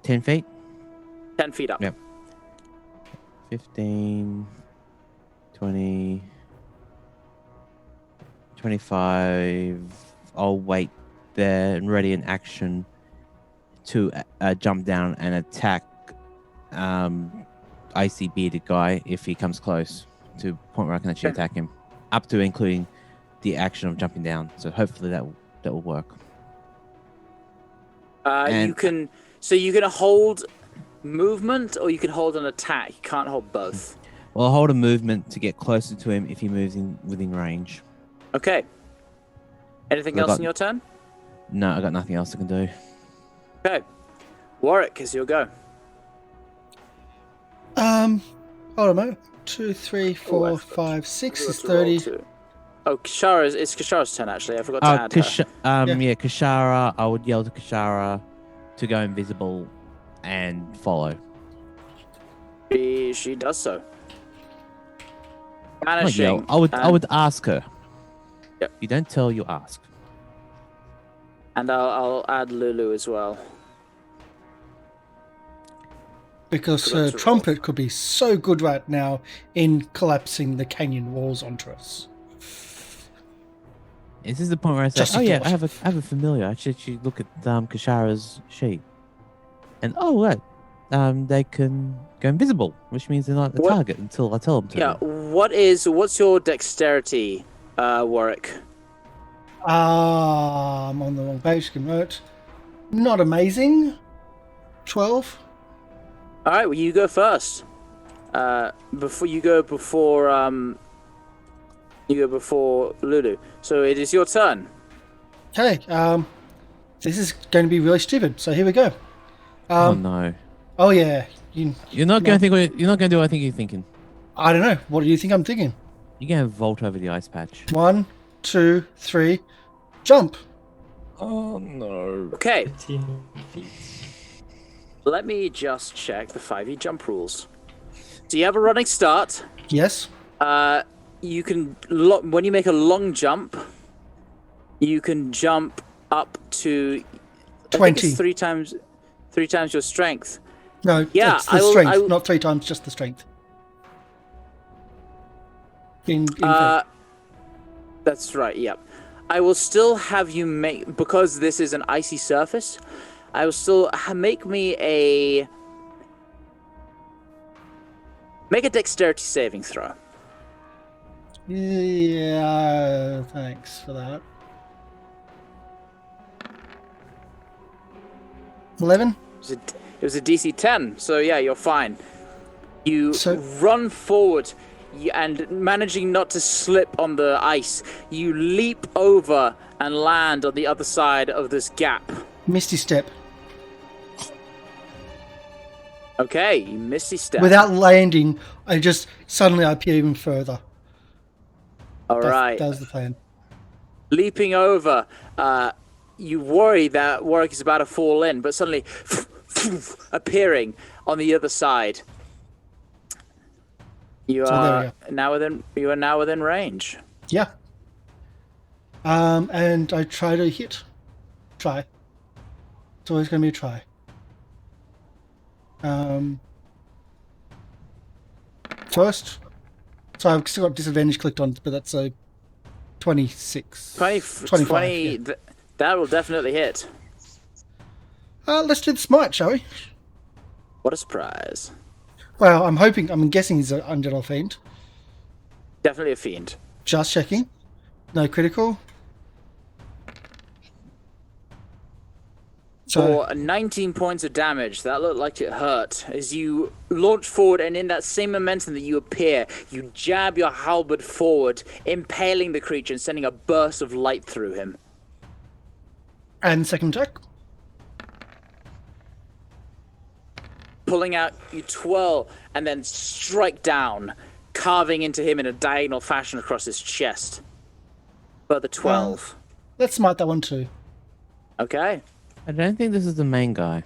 10 feet? 10 feet up. Yep. 15, 20, 25. I'll wait there and ready in action to jump down and attack icy bearded guy if he comes close to a point where I can actually attack him, up to including the action of jumping down. So hopefully that will work. You can hold movement or you can hold an attack. You can't hold both. Well, I'll hold a movement to get closer to him if he moves within range. Okay. Anything else in your turn? No, I got nothing else I can do. Okay. Warwick, it's your go. Hold on a moment. 2, 3, 4, 5, 6 is 30. Oh, it's Kashara's turn actually. I forgot to add her. Kashara. I would yell to Kashara to go invisible and follow. She does so. Not yell. I would ask her. Yep. You don't tell, you ask. And I'll add Lulu as well. Because Trumpet could be so good right now in collapsing the canyon walls onto us. This is the point where I say, Just a thought. I have a familiar. I should actually look at Kashara's sheet. And they can go invisible, which means they're not a target until I tell them to. Yeah, what's your dexterity, Warwick? I'm on the wrong page. Convert. Not amazing. 12. All right, well you go first. Before Lulu. So it is your turn. Okay. This is going to be really stupid. So here we go. Oh no. Oh yeah. You're not going to think. You're not going to do what I think you're thinking. I don't know. What do you think I'm thinking? You're going to vault over the ice patch. 1, 2, 3, jump. Oh no. Okay. 15 feet. Let me just check the 5e jump rules. So you have a running start. Yes. You can when you make a long jump, you can jump up to 20. 3 times your strength. No, Yeah, it's the strength, not 3 times, just the strength. That's right, yep. I will still have you make, because this is an icy surface, I will still make a dexterity saving throw. Yeah, thanks for that. 11? It was a DC 10, so yeah, you're fine. You run forward, and managing not to slip on the ice, you leap over and land on the other side of this gap. Misty Step. Okay, you Misty Step. Without landing, I just suddenly appear even further. All right. That was the plan. Leaping over, you worry that Warwick is about to fall in, but suddenly appearing on the other side. You are now within range. Yeah. And I try to hit. Try. It's always going to be a try. First, So I've still got disadvantage clicked on, but that's a 26. 25, 20 yeah. that will definitely hit. Let's do the smite, shall we? What a surprise. Well, I'm guessing he's an undead or fiend. Definitely a fiend. Just checking. No critical. So, For 19 points of damage, that looked like it hurt. As you launch forward, and in that same momentum that you appear, you jab your halberd forward, impaling the creature and sending a burst of light through him. and second attack. Pulling out, you twirl and then strike down, carving into him in a diagonal fashion across his chest. Further 12. Let's smite that one too. Okay. I don't think this is the main guy.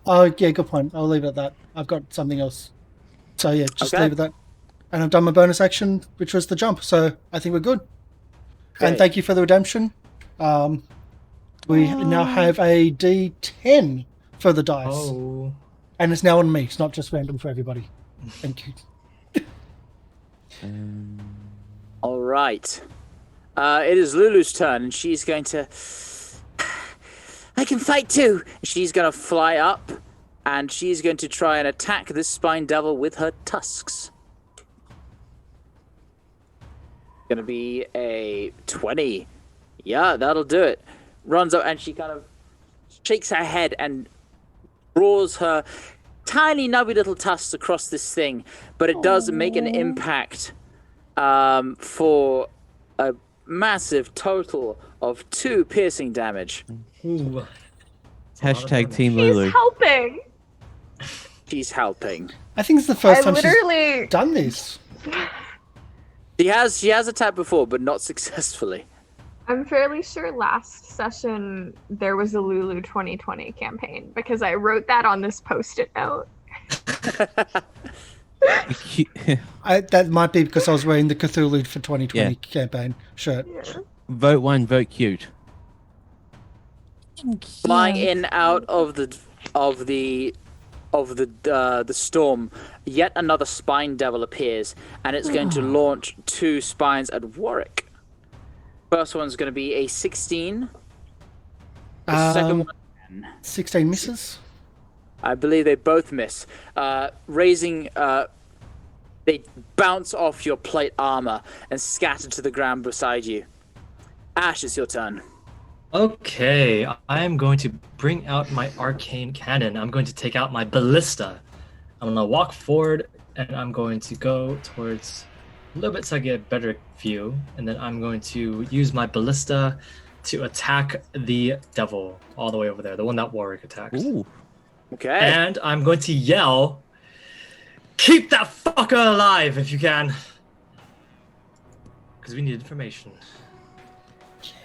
Oh, yeah, good point. I'll leave it at that. I've got something else. So, yeah, just Okay. leave it at that. And I've done my bonus action, which was the jump. So, I think we're good. Great. And thank you for the redemption. We now have a D10 for the dice. Oh. And it's now on me. It's not just random for everybody. Thank you. All right. It is Lulu's turn, and she's going to... I can fight too. She's going to fly up, and she's going to try and attack this spine devil with her tusks. Going to be a 20. Yeah, that'll do it. Runs up, and she kind of shakes her head and draws her tiny, nubby little tusks across this thing, but it does make an impact for a massive total of 2 piercing damage. Ooh. Hashtag Team He's Lulu. helping. She's helping. I think it's the first I time she's literally. done this. She has attacked before, but not successfully. I'm fairly sure last session there was a Lulu 2020 campaign because I wrote that on this post-it note. That might be because I was wearing the Cthulhu for 2020 Yeah. campaign shirt. Vote 1, vote cute. Flying in out of the storm, yet another spine devil appears, and it's going to launch 2 spines at Warwick. First one's going to be a 16. The second one, 16 misses. I believe they both miss. Raising, they bounce off your plate armor and scatter to the ground beside you. Ash, it's your turn. Okay, I am going to bring out my arcane cannon. I'm going to take out my ballista. I'm gonna walk forward and I'm going to go towards a little bit so I get a better view, and then I'm going to use my ballista to attack the devil all the way over there, the one that Warwick attacked. Ooh. Okay. And I'm going to yell, "Keep that fucker alive if you can!" Because we need information.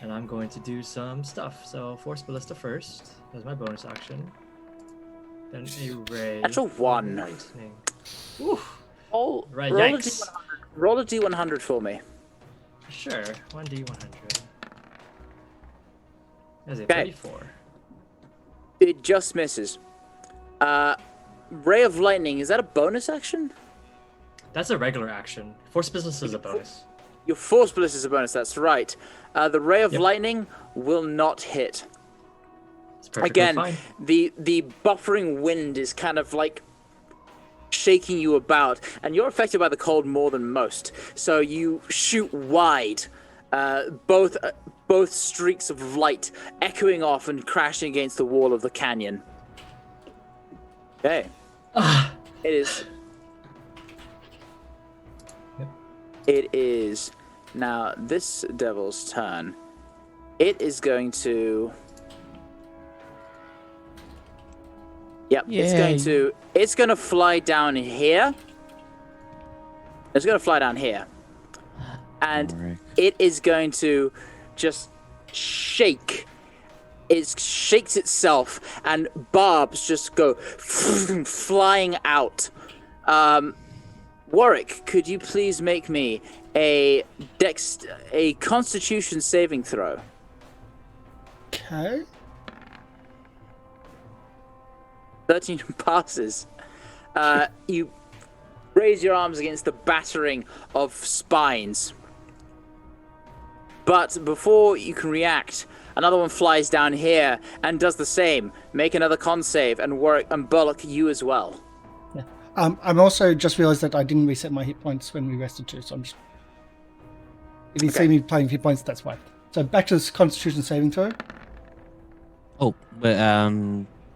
And I'm going to do some stuff. So Force Ballista first. That's my bonus action. Then a ray. That's a 1. Lightning. Ooh. Oh, Right, roll a yikes. D100. Roll a D100 for me. Sure. 1d100. That's a Okay. 34. It just misses. Ray of Lightning, is that a bonus action? That's a regular action. Force Ballista is a bonus. Your Force Ballista is a bonus, that's right. The Ray of Yep. Lightning will not hit. It's perfectly Again, fine. the buffering wind is kind of like shaking you about, and you're affected by the cold more than most. So you shoot wide, both streaks of light echoing off and crashing against the wall of the canyon. Okay. It is. Yep. It is now this devil's turn. It is going to. Yep, Yay. it's going to fly down here. It's going to fly down here. And Warwick. it is going to just shake. It shakes itself, and barbs just go flying out. Warwick, could you please make me a Constitution saving throw? Okay. 13 passes. You raise your arms against the battering of spines. But before you can react, another one flies down here and does the same. Make another con save and Burlock, you as well. Yeah. I'm also just realised that I didn't reset my hit points when we rested too, so I'm just... If you see me playing hit points, that's why. So back to this Constitution saving throw. Oh, but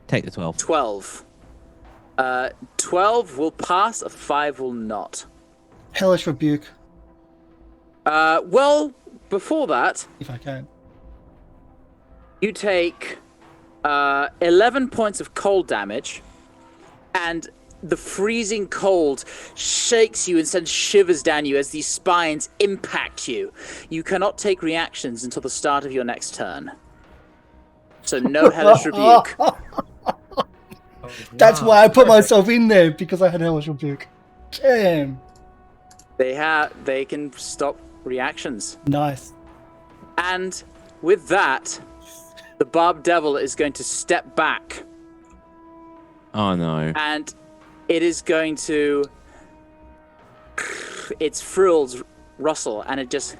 take the 12. 12. 12 will pass, a 5 will not. Hellish Rebuke, Well, before that, if I can. you take 11 points of cold damage, and the freezing cold shakes you and sends shivers down you as these spines impact you. You cannot take reactions until the start of your next turn. So no Hellish Rebuke. That's why I put myself in there, because I had Hellish Rebuke. Damn. They can stop reactions. Nice. And with that, the Barb Devil is going to step back, Oh no. and it is going to... Its frills rustle, and it just...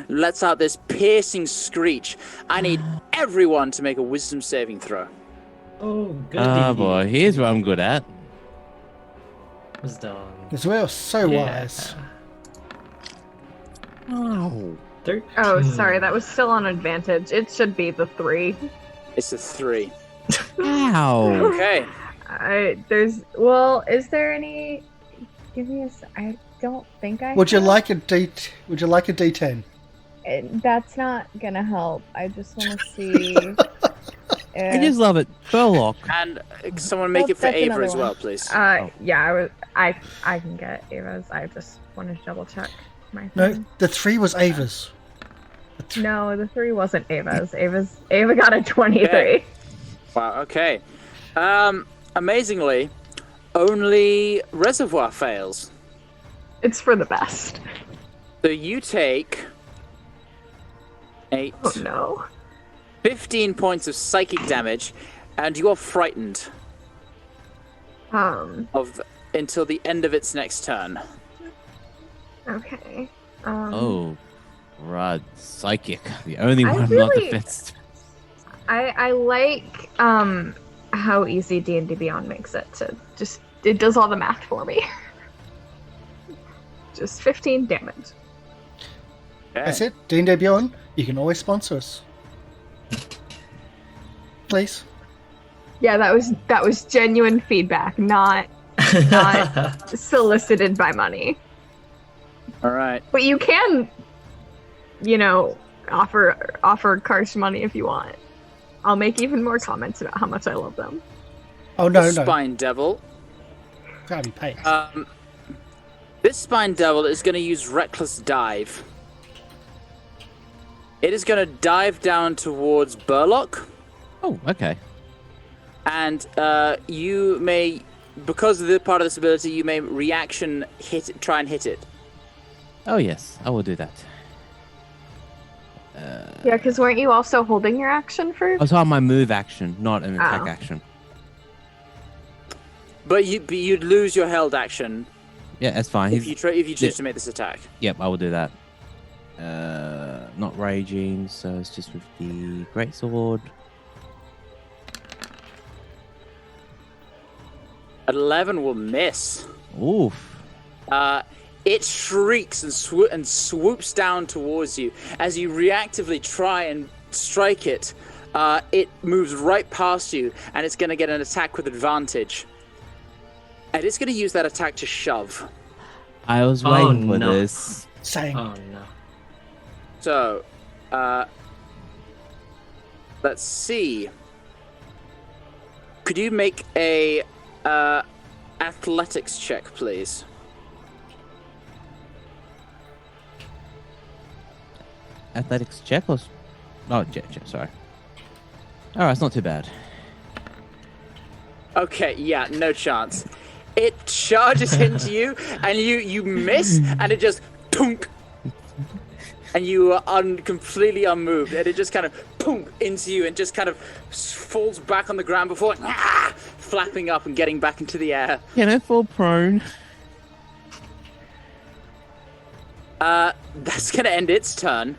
lets out this piercing screech. I need everyone to make a wisdom saving throw. Oh, good. Oh boy, here's what I'm good at. Wisdom. Because we're so wise. Oh. 13. Oh, sorry, that was still on advantage. It should be the 3. It's a 3. Ow. Okay. Is there any... Give me I don't think I Would you have. like a D10? That's not gonna help. I just want to see... I just love it. Burlock. And someone make it for That's Ava another as one. well, please. Yeah, I can get Ava's. I just wanted to double check my No, thing. the 3 was Ava's. No, the 3 wasn't Ava's. Ava got a 23. Okay. Wow, okay. Amazingly, only Reservoir fails. It's for the best. So you take 8, Oh no. 15 points of psychic damage, and you are frightened until the end of its next turn. Okay. Oh. Right. Psychic. The only I one not really- defense. I like how easy D&D Beyond makes it to just it does all the math for me. Just 15 damage. That's it. D&D Beyond, you can always sponsor us. Please. Yeah, that was genuine feedback, not solicited by money. All right. But you can, offer Karsh money if you want. I'll make even more comments about how much I love them. Oh, no, The no. Spine Devil. Gotta be paid. This Spine Devil is going to use Reckless Dive. It is going to dive down towards Burlock, Oh, okay. and you may, because of the part of this ability, you may reaction try and hit it. Oh yes, I will do that. Yeah, because weren't you also holding your action for? I was on my move action, not an attack Oh. action. But you'd lose your held action Yeah, that's fine. if you choose to make this attack. Yep, I will do that. Not raging, so it's just with the greatsword. 11 will miss. Oof. It shrieks and swoops down towards you. As you reactively try and strike it, it moves right past you, and it's going to get an attack with advantage. And it's going to use that attack to shove. I was Oh, waiting for no. this. Same. Oh no. So, let's see. Could you make a athletics check, please? Athletics check or... Oh, check, sorry. Alright, it's not too bad. Okay, yeah, no chance. It charges into you, and you miss, and it just tunk, and you are completely unmoved, and it just kind of punk into you, and just kind of falls back on the ground before flapping up and getting back into the air. Can I fall prone? That's gonna end its turn.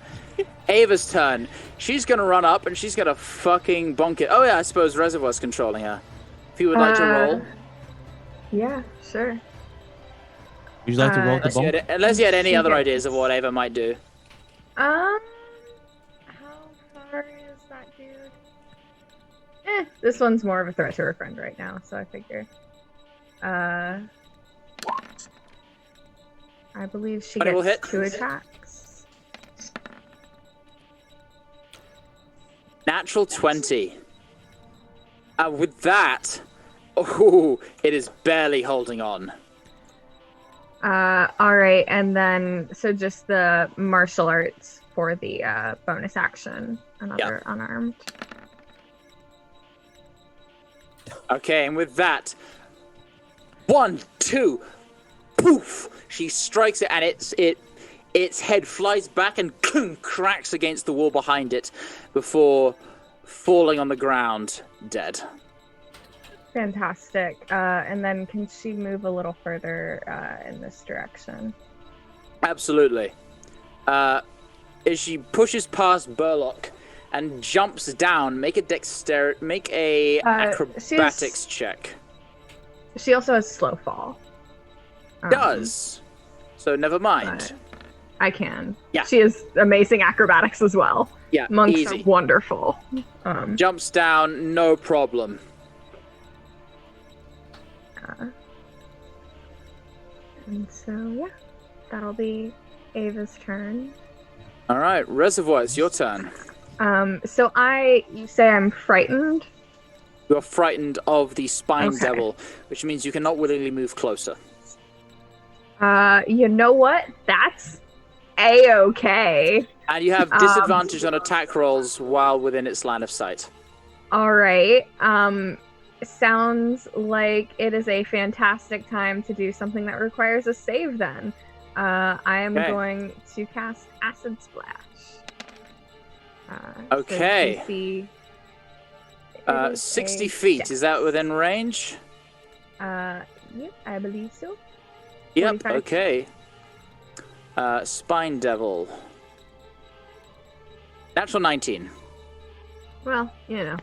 Ava's turn. She's gonna run up and she's gonna fucking bonk it. Oh yeah, I suppose Reservoir's controlling her. If you would like to roll. Yeah, sure. Would you like to roll the bomb? Unless you had any She other gets- ideas of what Ava might do. How far is that dude? This one's more of a threat to her friend right now, so I figure. I believe she Critical gets hit. 2 attacks. Natural 20. With that, oh, it is barely holding on. Alright, and then, so just the martial arts for the bonus action. Another unarmed. Okay, and with that, 1, 2, poof! She strikes it, and its head flies back and cracks against the wall behind it before falling on the ground, dead. Fantastic. And then can she move a little further in this direction? Absolutely. As she pushes past Burlock and jumps down, make a acrobatics check. She also has slow fall. Does. So never mind. but I can. Yeah. She has amazing acrobatics as well. Yeah, Monks easy. are wonderful. Jumps down, no problem. And so, yeah, that'll be Ava's turn. All right, Reservoir, it's your turn. So you say I'm frightened? You're frightened of the spine Okay. devil, which means you cannot willingly move closer. You know what? That's A-okay. And you have disadvantage on attack rolls while within its line of sight. All right. Sounds like it is a fantastic time to do something that requires a save then. I am Okay. going to cast Acid Splash. Okay. So DC, 60 feet, yes. is that within range? Yep, I believe so. Yep, 45. okay. Spine devil. Natural 19. Well, you know.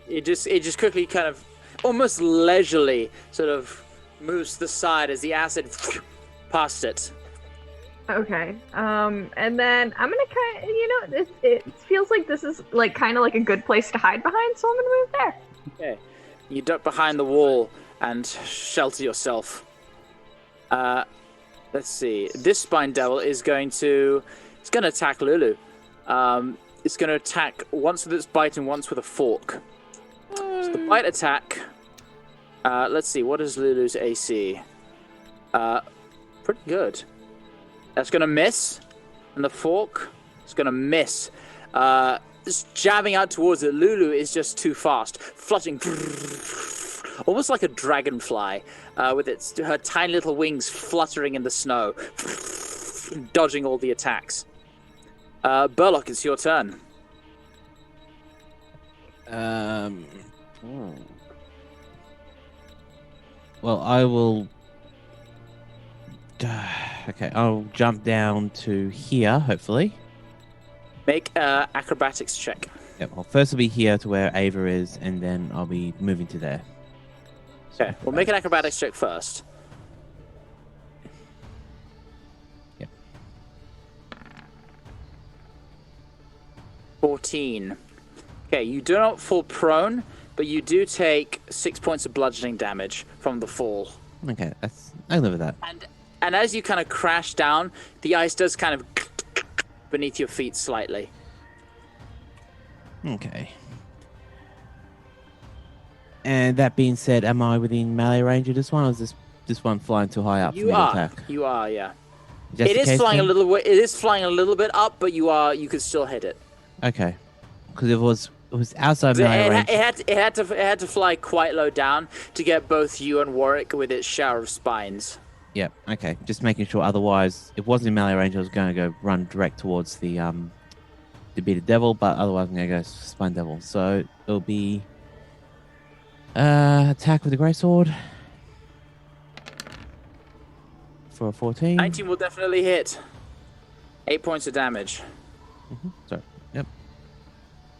It just quickly kind of almost leisurely sort of moves to the side as the acid past it. Okay. And then I'm gonna it feels like this is like kind of like a good place to hide behind, so I'm gonna move there. Okay. You duck behind the wall and shelter yourself. Let's see. This spine devil is going to attack Lulu. It's going to attack once with its bite and once with a fork. So the bite attack. Let's see. What is Lulu's AC? Pretty good. That's going to miss, and the fork is going to miss. Just jabbing out towards it. Lulu is just too fast, fluttering, almost like a dragonfly, with her tiny little wings fluttering in the snow, dodging all the attacks. Burlock, it's your turn. Well, I will. Okay, I'll jump down to here, hopefully. Make an acrobatics check. Yeah, well, first I'll be here to where Ava is, and then I'll be moving to there. Okay, we'll make an acrobatics check first. Yep. 14. Okay, you do not fall prone, but you do take 6 points of bludgeoning damage from the fall. Okay, I live with that. And as you kind of crash down, the ice does kind of beneath your feet slightly. Okay. And that being said, am I within melee range of this one, or is this one flying too high up for me to attack? You are, yeah. Just It in is case flying then? a little. It is flying a little bit up, but you could still hit it. Okay. Because it was outside It melee range. had to fly quite low down to get both you and Warwick with its shower of spines. Yep. Okay. Just making sure. Otherwise, if it wasn't in melee range, I was going to go run direct towards the bearded devil. But otherwise, I'm going to go spine devil. So it'll be Attack with the greatsword. For a 14. 19 will definitely hit. 8 points of damage. Sorry. Yep.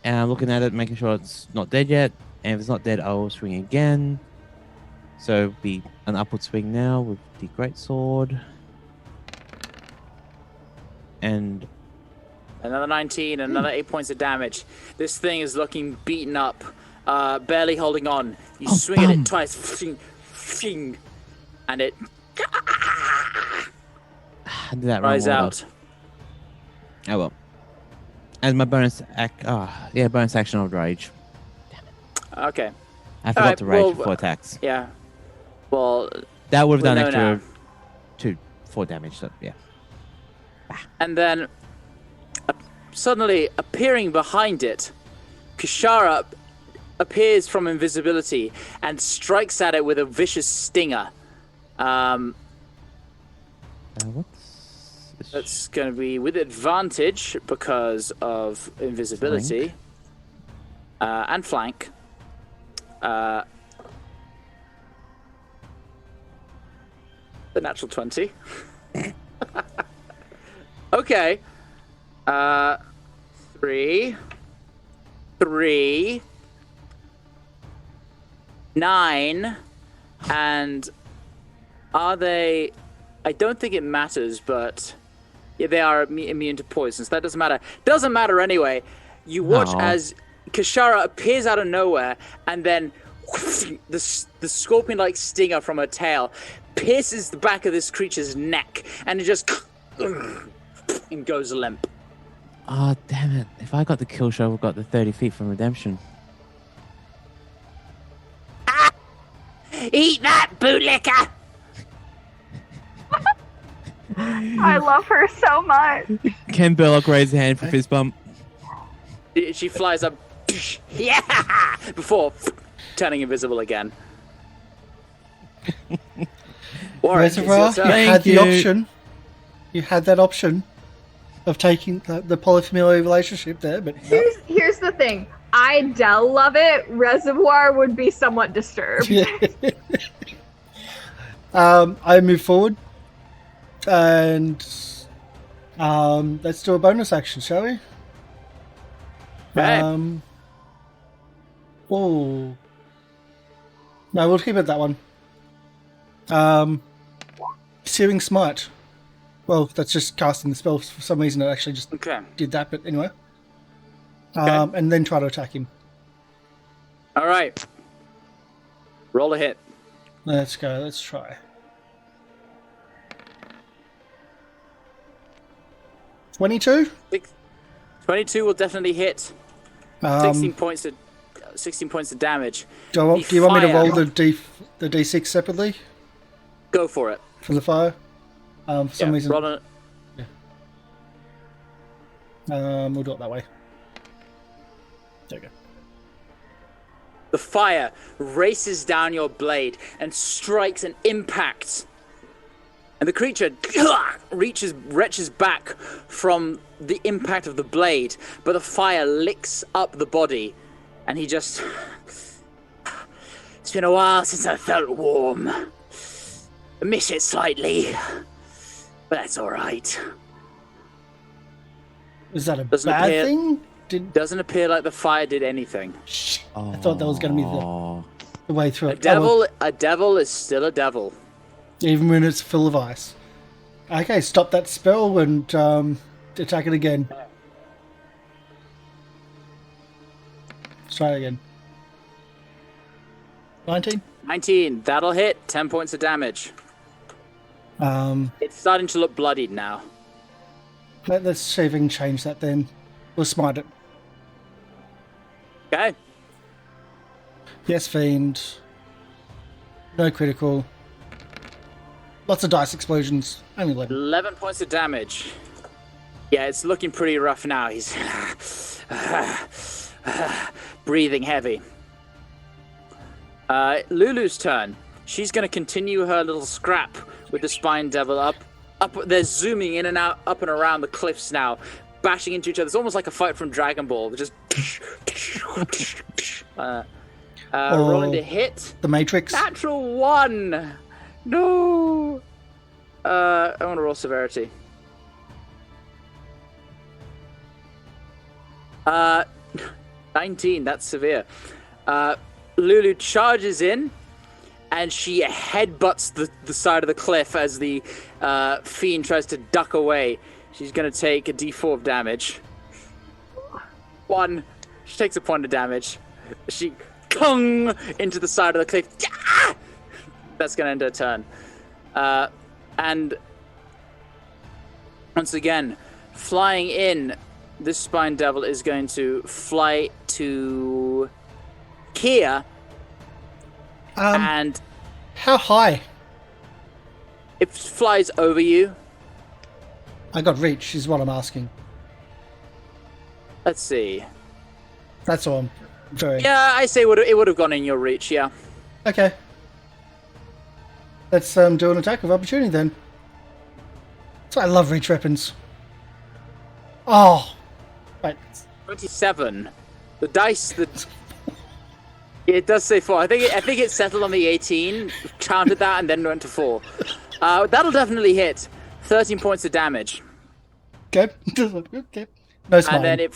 And I'm looking at it, making sure it's not dead yet. And if it's not dead, I will swing again. So it'll be an upward swing now with the greatsword. And Another 19, another 8 points of damage. This thing is looking beaten up, barely holding on. You swing at it twice, and it did that cries wrong order. out. Oh well. As my bonus bonus action of rage. Okay. I forgot Alright, to rage well, before attacks. Yeah. Well, That would have we done know extra now. 4 damage, so yeah. And then, suddenly appearing behind it, Kishara appears from invisibility and strikes at it with a vicious stinger. What's this? That's going to be with advantage because of invisibility. And flank. The natural 20. Okay. 3, 9, and are they? I don't think it matters, but yeah, they are immune to poisons. That doesn't matter. Doesn't matter anyway. You watch as Kishara appears out of nowhere, and then the scorpion-like stinger from her tail pierces the back of this creature's neck, and it just and goes limp. Oh, damn it. If I got the kill shot, we got the 30 feet from redemption. Eat that, bootlicker! I love her so much. Ken Burlock raised a hand for fist bump. She flies up, yeah, before turning invisible again. Warren, it's Reservoir, your you turn. had the you. option. You had that option of taking the polyfamiliar relationship there, but no. Here's the thing. I love it. Reservoir would be somewhat disturbed. Yeah. I move forward, and let's do a bonus action, shall we? Okay. Oh, no, we'll keep it that one. Searing Smite. Well, that's just casting the spell. For some reason, it actually just Okay. did that, but anyway. Okay. And then try to attack him. All right. Roll a hit. Let's go. Let's try. 22. 22 will definitely hit. 16 points of damage. Do you want me to roll the d6 separately Go for it. for the fire? For some reason, Roll it. we'll do it that way. There you go. The fire races down your blade and strikes and impacts. And the creature retches back from the impact of the blade, but the fire licks up the body, and he just... It's been a while since I felt warm. I miss it slightly, but that's all right. Is that a Doesn't bad appear- thing? Doesn't appear like the fire did anything. I thought that was going to be the way through it. A devil is still a devil. Even when it's full of ice. Okay, stop that spell and attack it again. Let's try it again. 19? 19, that'll hit. 10 points of damage. It's starting to look bloodied now. Let's see if we can change that then. We'll smite it. Okay. Yes, Fiend. No critical. Lots of dice explosions. Only 11. 11 points of damage. Yeah, it's looking pretty rough now. He's breathing heavy. Lulu's turn. She's going to continue her little scrap with the Spine Devil up. They're zooming in and out, up and around the cliffs now, bashing into each other. It's almost like a fight from Dragon Ball. Just Rolling to hit. The Matrix. Natural 1. No. I want to roll severity. 19. That's severe. Lulu charges in, and she headbutts the side of the cliff as the fiend tries to duck away. She's going to take a d4 of damage. 1. She takes a point of damage. She kung into the side of the cliff. Ah! That's going to end her turn. And once again, flying in, this Spine Devil is going to fly to here. And how high? It flies over you. I got reach, is what I'm asking. Let's see. That's all I'm doing. Yeah, I say it would have gone in your reach, yeah. Okay. Let's do an attack of opportunity then. That's why I love reach weapons. Oh. Right. 27. The dice that... It does say 4. I think it settled on the 18, counted that, and then went to 4. That'll definitely hit. 13 points of damage. Okay. Okay. No smiling. And then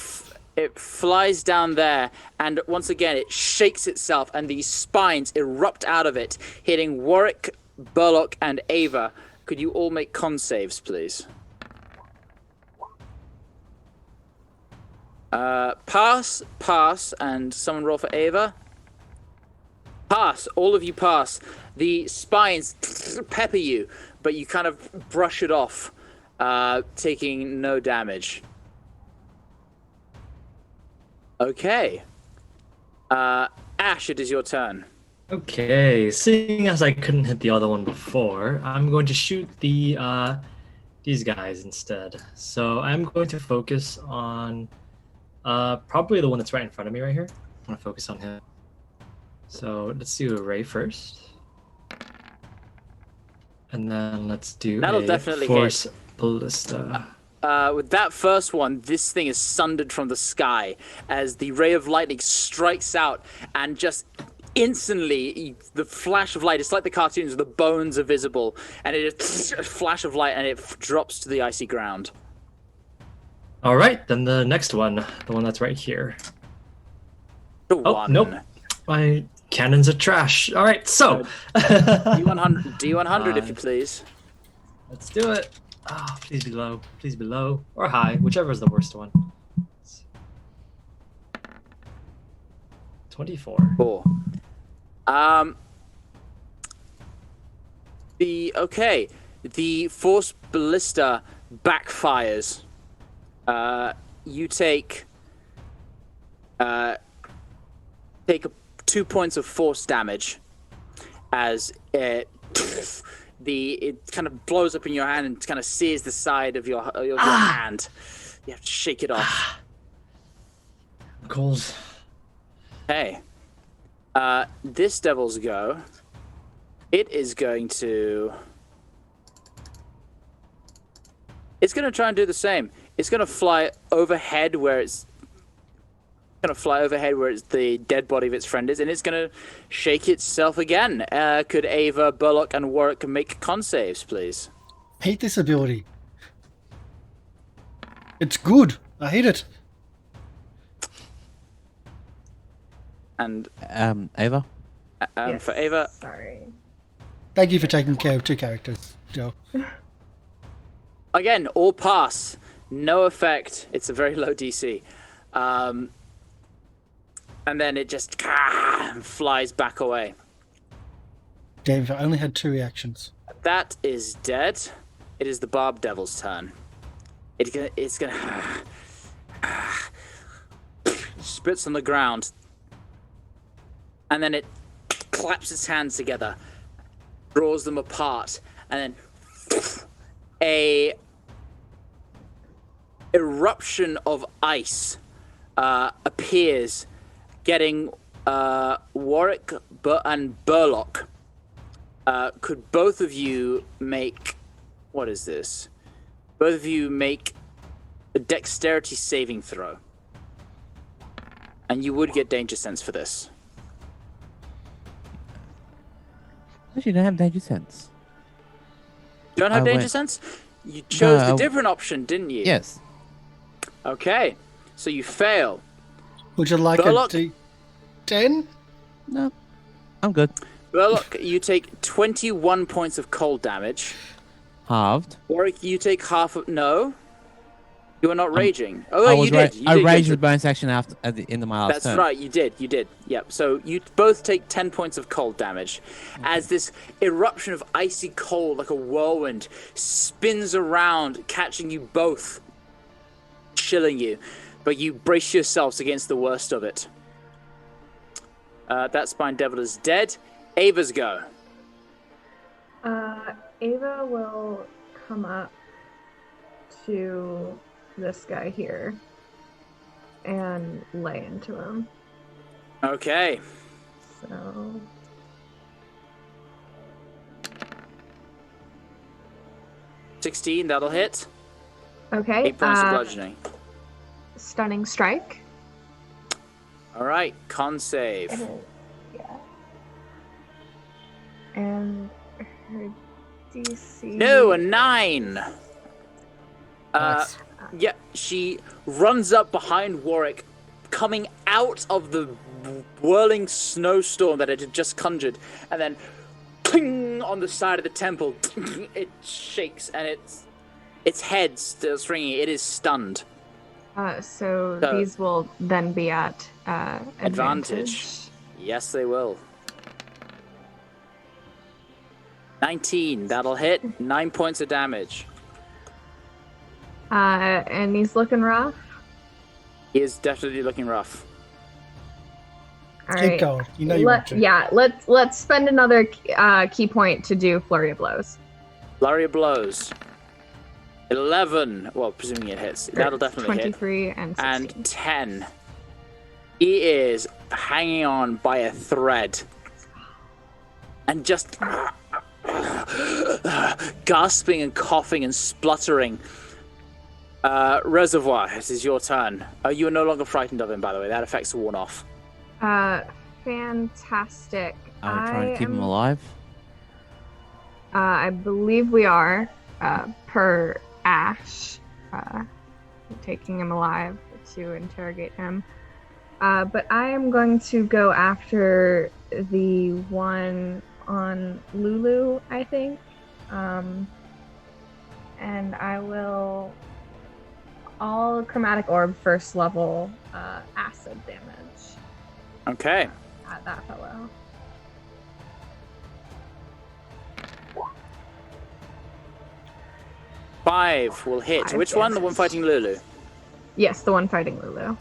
it flies down there, and once again it shakes itself, and these spines erupt out of it, hitting Warwick, Burlock, and Ava. Could you all make con saves, please? Pass, and someone roll for Ava. Pass. All of you pass. The spines pepper you, but you kind of brush it off, taking no damage. Okay. Ash, it is your turn. Okay, seeing as I couldn't hit the other one before, I'm going to shoot the these guys instead. So I'm going to focus on probably the one that's right in front of me right here. I'm going to focus on him. So let's do a ray first. And then let's do That'll a definitely force hit. ballista. With that first one, this thing is sundered from the sky as the ray of lightning strikes out, and just instantly, the flash of light, it's like the cartoons, the bones are visible, and it is a flash of light, and it drops to the icy ground. All right, then the next one, the one that's right here. Oh, one. Nope. My cannons are trash. All right, so. D100, if you please. Let's do it. Oh, please be low. Please be low. Or high, whichever is the worst one. 24. 4. The force ballista backfires. You take 2 points of force damage as it kind of blows up in your hand and kind of sears the side of your hand. You have to shake it off. Cold. Hey, this devil's go. It is going to. It's going to try and do the same. It's going to fly overhead where it's. The dead body of its friend is, and it's going to shake itself again. Could Ava, Burlock, and Warwick make con saves, please? I hate this ability. It's good. I hate it. And Ava? Yes, for Ava. Sorry. Thank you for taking care of 2 characters, Joe. Again, all pass. No effect. It's a very low DC. And then it just flies back away. Damn, if I only had 2 reactions. That is dead. It is the Barb Devil's turn. It's gonna spits on the ground, and then it claps its hands together, draws them apart, and then a eruption of ice appears, getting Warwick and Burlock. Could both of you make... What is this? Both of you make a dexterity saving throw. And you would get danger sense for this. Actually, don't have danger sense. You don't have I danger went- sense? You chose the No, different option, didn't you? Yes. Okay, so you fail. Would you like Burlock. a D10? No, I'm good. Burlock, you take 21 points of cold damage. Halved. Warwick, you take half of... No. You are not raging. Oh, I you was did. You I did raged get with bonus action after at the end of my last That's turn. right, you did. Yep, so you both take 10 points of cold damage as this eruption of icy cold, like a whirlwind, spins around, catching you both, chilling you. But you brace yourselves against the worst of it. That Spine Devil is dead. Ava's go. Ava will come up to this guy here and lay into him. Okay. So 16, that'll hit. okay. 8 points of bludgeoning. Stunning strike. All right, con save. Yeah. And her DC. No, a 9. Nice. Yeah, she runs up behind Warwick, coming out of the whirling snowstorm that it had just conjured, and then ping on the side of the temple. It shakes, and its head still ringing. It is stunned. So So- these will then be at advantage. Yes, they will. 19, that'll hit. 9 points of damage. And he's looking rough. He is definitely looking rough. All Keep right. going. You know you want to. Yeah, let's spend another key point to do flurry of blows. Flurry of blows. 11. Well, presuming it hits. That'll definitely hit. 23 and 16. And 10. He is hanging on by a thread. And just gasping and coughing and spluttering. Reservoir, this is your turn. You are no longer frightened of him, by the way. That effect's worn off. Fantastic. Are we trying to keep him alive? I believe we are, per Ash, taking him alive to interrogate him. But I am going to go after the one on Lulu, I think. And I will all chromatic orb first level acid damage Okay. at that fellow. Five will hit. Five Which one? The one fighting Lulu. Yes, the one fighting Lulu.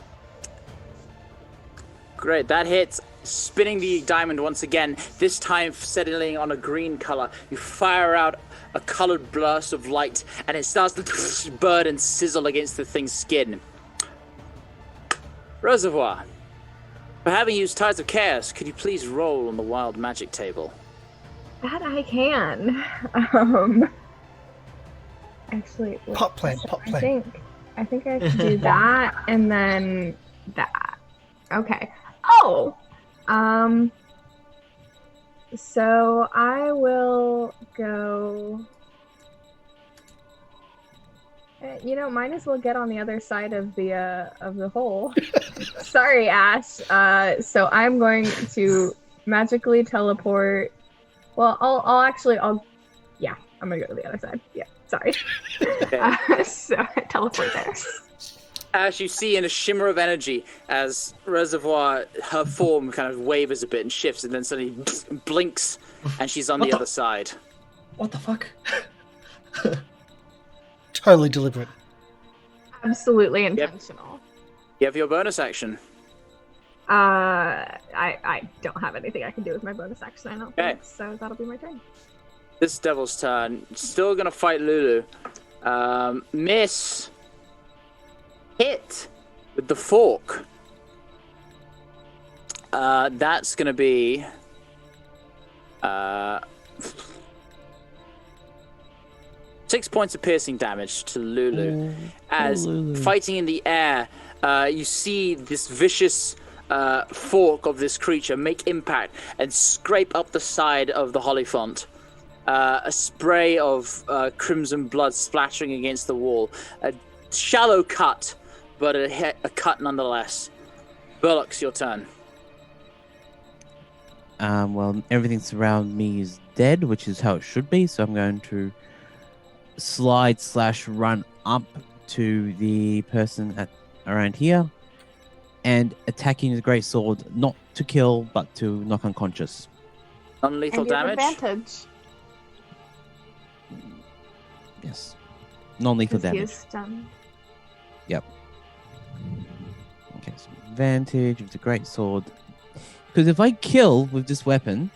Great, that hits. Spinning the diamond once again, this time settling on a green color. You fire out a colored burst of light, and it starts to burn and sizzle against the thing's skin. Reservoir, for having used Tides of Chaos, could you please roll on the wild magic table? That I can. Actually, wait, Pop plan. I think I can do that and then that. Okay. Oh. So I will go. Might as well get on the other side of the hole. Sorry, Ash. So I'm going to magically teleport. Well, I'm gonna go to the other side. Yeah, sorry. Okay. So I teleport there. As you see in a shimmer of energy, as Reservoir, her form kind of wavers a bit and shifts, and then suddenly blinks, and she's on the other side. What the fuck? Totally deliberate. Absolutely intentional. You have your bonus action. I don't have anything I can do with my bonus action, I don't Okay. think, so that'll be my turn. This devil's turn. Still gonna fight Lulu. Miss. Hit with the fork. That's gonna be 6 points of piercing damage to Lulu. As Lulu. fighting in the air, you see this vicious fork of this creature make impact and scrape up the side of the Hollyphant. A spray of crimson blood splattering against the wall. A shallow cut, but a cut nonetheless. Burlock's your turn. Well, everything around me is dead, which is how it should be. So I'm going to slide/run up to the person around here and attacking the great sword, not to kill, but to knock unconscious. Non-lethal And you have damage. advantage. Yes. Non-lethal 'cause he damage. is stunned. Yep. Okay, so advantage with the great sword. Because if I kill with this weapon,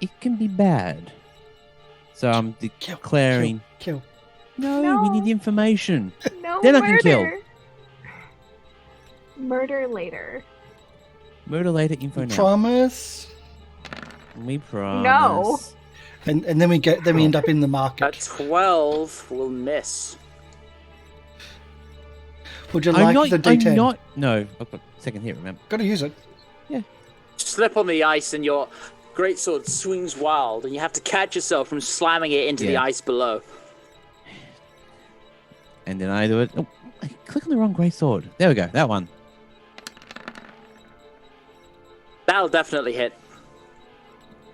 it can be bad. So I'm declaring... Kill. No, we No. need the information. No Then I murder. can kill. Murder later. Murder later, info now. Promise. We promise. No. And then we end up in the market. A 12 will miss. Would you I'm like not, the D10? I'm not... No, I've got second hit, remember. Got to use it. Slip on the ice and your greatsword swings wild, and you have to catch yourself from slamming it into the Yeah. ice below. And then I do it... Oh, I click on the wrong great sword. There we go, that one. That'll definitely hit.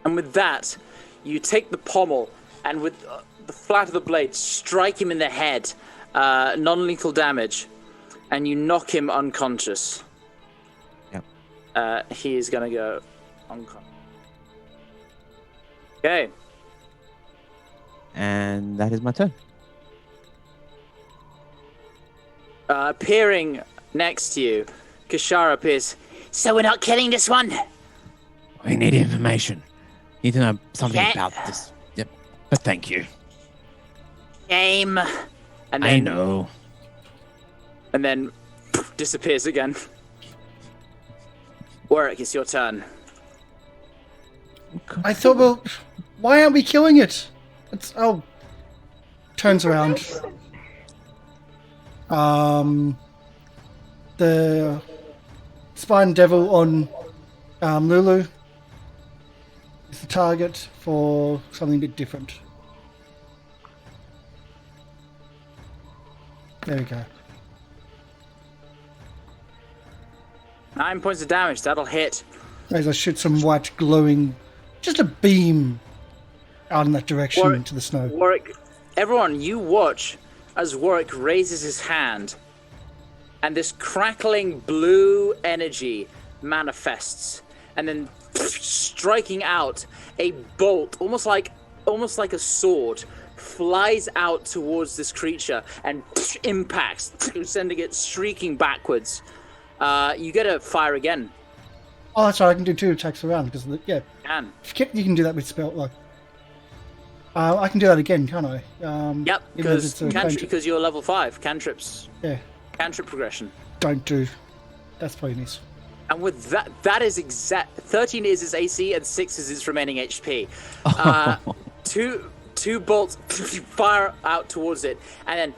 And with that, you take the pommel and with the flat of the blade strike him in the head, non-lethal damage, and you knock him unconscious. Yep. He is going to go unconscious. Okay. And that is my turn. Appearing next to you, Kishara appears. So we're not killing this one? We need information. Need to know something Yeah. about this. Yep. But thank you. Shame. And I then, know. And then disappears again. Warwick, it's your turn. I thought, well, why aren't we killing it? It's turns around. The Spine Devil on Lulu is the target for something a bit different. There we go. 9 points of damage. That'll hit. As I shoot some white glowing, just a beam out in that direction Warwick- into the snow. Warwick, everyone, you watch as Warwick raises his hand, and this crackling blue energy manifests, and then striking out a bolt, almost like a sword, flies out towards this creature and impacts, sending it streaking backwards. You get to fire again. Oh, that's right. I can do 2 attacks around because yeah, Can. you can do that with spell. Like, I can do that again, can't I? Yep, even if it's a cantrip. because you're level 5. Cantrips. Yeah, Cantrip progression. don't do. That's pointless. And with that is exact. 13 is his AC and 6 is his remaining HP. Two bolts fire out towards it and then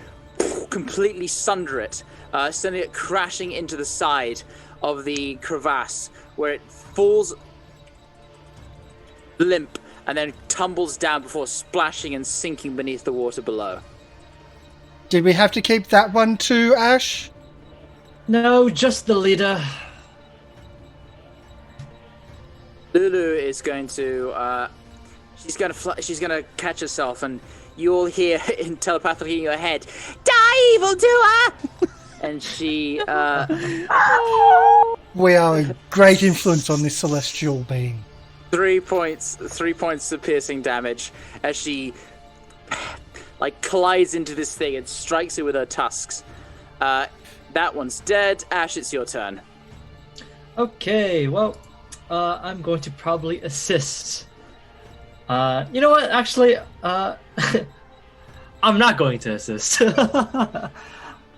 completely sunder it, sending it crashing into the side of the crevasse, where it falls limp and then tumbles down before splashing and sinking beneath the water below. Did we have to keep that one too, Ash? No, just the leader. Lulu is going to she's gonna catch herself, and you all hear in telepathically in your head, "Die, evildoer!" And she We are a great influence on this celestial being. 3 points of piercing damage as she collides into this thing and strikes it with her tusks. That one's dead. Ash, it's your turn. Okay, well, I'm going to probably assist. You know what? Actually, I'm not going to assist.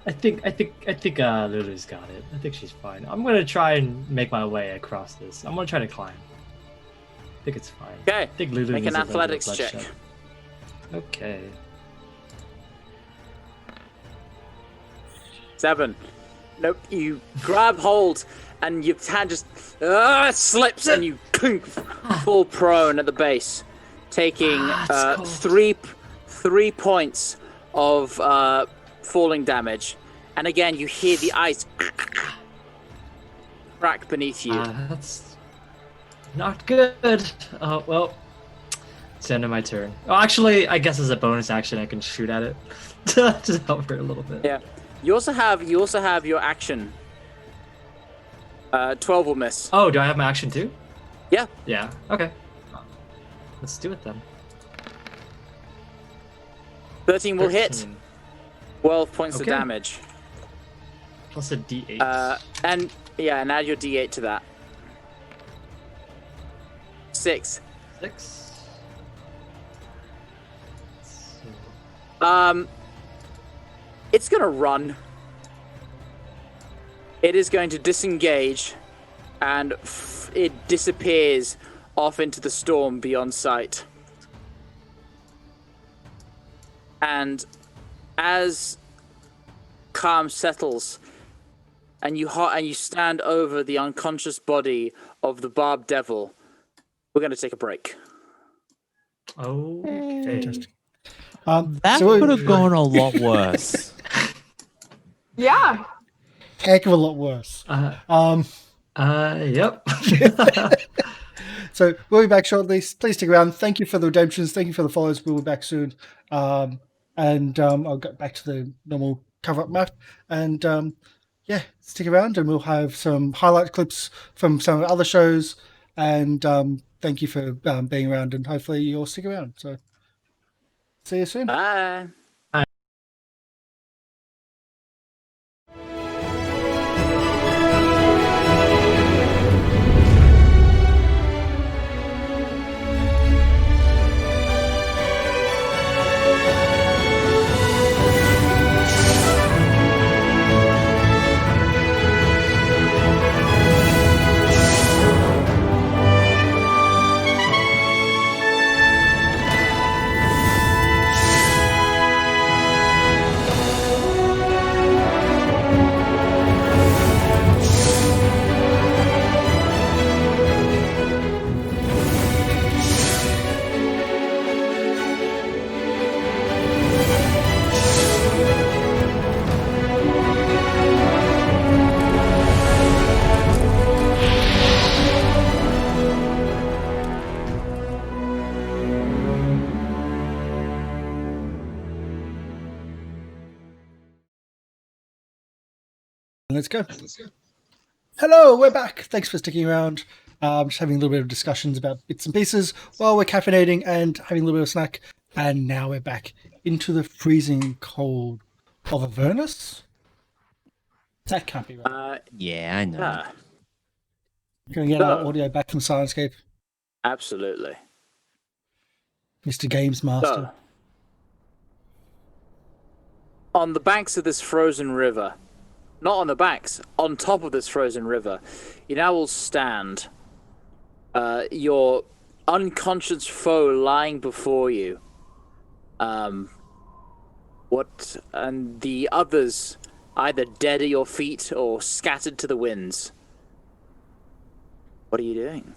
I think Lulu's got it. I think she's fine. I'm gonna try and make my way across this. I'm gonna try to climb. I think it's fine. Okay, I think Lulu make needs an a little bit of athletics check. bloodshed. Okay. 7. Nope. You grab hold and your hand just slips, and you fall prone at the base, taking 3 points of falling damage. And again, you hear the ice crack beneath you. That's not good. Oh, well, it's the end of my turn. Oh, actually, I guess as a bonus action, I can shoot at it to help her a little bit. Yeah. You also have your action. 12 will miss. Oh, do I have my action too? Yeah. Yeah. Okay. Let's do it then. 13 will hit. 12 points of Okay. damage. Plus a D8. And add your D8 to that. 6. 6. It's gonna run. It is going to disengage, and it disappears off into the storm beyond sight. And as calm settles, and you stand over the unconscious body of the barbed devil, we're going to take a break. Okay. That So- could have gone a lot worse. Yeah. Heck of a lot worse. Yep. So we'll be back shortly. Please stick around. Thank you for the redemptions. Thank you for the follows. We'll be back soon. And I'll get back to the normal cover-up map. And stick around, and we'll have some highlight clips from some of the other shows. And thank you for being around, and hopefully you'll stick around. So see you soon. Bye. Let's go. Hello, we're back. Thanks for sticking around. Just having a little bit of discussions about bits and pieces while we're caffeinating and having a little bit of snack. And now we're back into the freezing cold of Avernus. That can't be right. Yeah, I know. Can we get our audio back from Syrinscape? Absolutely. Mr. Games Master. So, on the banks of this frozen river, not on the banks, on top of this frozen river, you now will stand. Your unconscious foe lying before you. And the others either dead at your feet or scattered to the winds. What are you doing?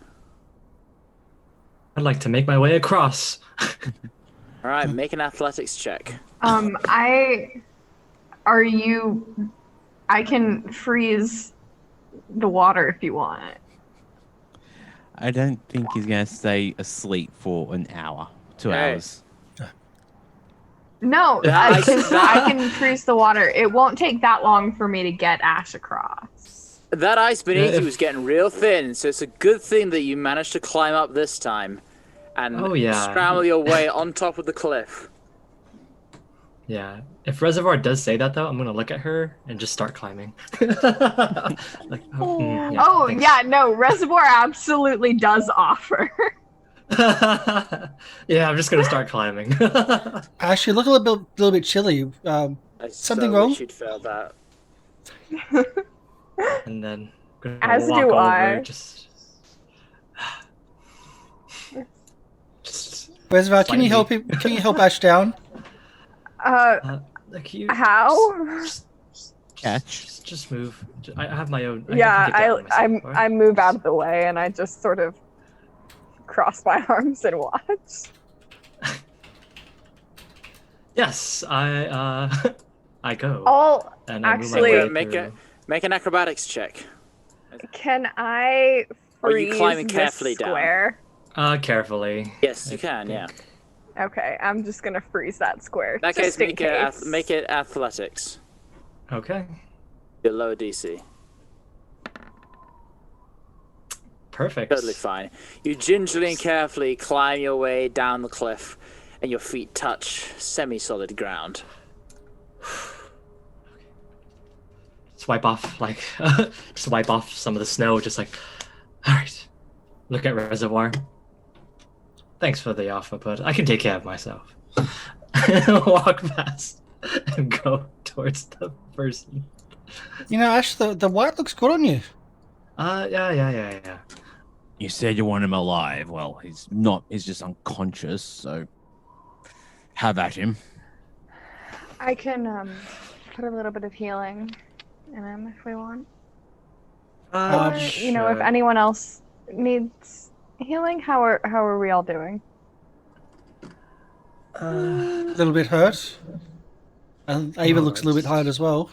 I'd like to make my way across. All right, make an athletics check. I can freeze the water if you want. I don't think he's going to stay asleep for an hour, 2 Hey. hours. No, I- I can freeze the water. It won't take that long for me to get Ash across. That ice beneath Yeah, you is getting real thin, so it's a good thing that you managed to climb up this time and Oh, yeah. scramble your way on top of the cliff. Yeah. If Reservoir does say that, though, I'm going to look at her and just start climbing. Yeah, thanks. Yeah, no, Reservoir absolutely does offer. Yeah, I'm just going to start climbing. Ash, you look a little bit chilly. I Something so wrong? wish you'd failed that. And then gonna As walk do over, I. just Reservoir, can you help him? Can you help Ash down? like you How? Catch. Just move. I have my own. Yeah, can get down myself, right? I move out of the way and I just sort of cross my arms and watch. Yes, I go. I'll and I move my actually way Make through. make an acrobatics check. Can I Are you freeze climbing this carefully down? square? Carefully. Yes, you I can. Yeah. think. Okay, I'm just gonna freeze that square. In that just case, in case. make it athletics. Okay. Your lower DC. Perfect. Totally fine. You gingerly and carefully climb your way down the cliff, and your feet touch semi-solid ground. Just wipe off some of the snow. Just like, all right. Look at reservoir. Thanks for the offer, but I can take care of myself. Walk past and go towards the person. You know, Ash, the white looks good on you. Yeah. You said you want him alive. Well, he's not. He's just unconscious. So have at him. I can put a little bit of healing in him if we want. Or, you know, if anyone else needs healing, how are we all doing? A little bit hurt. And Ava looks a little bit hurt as well.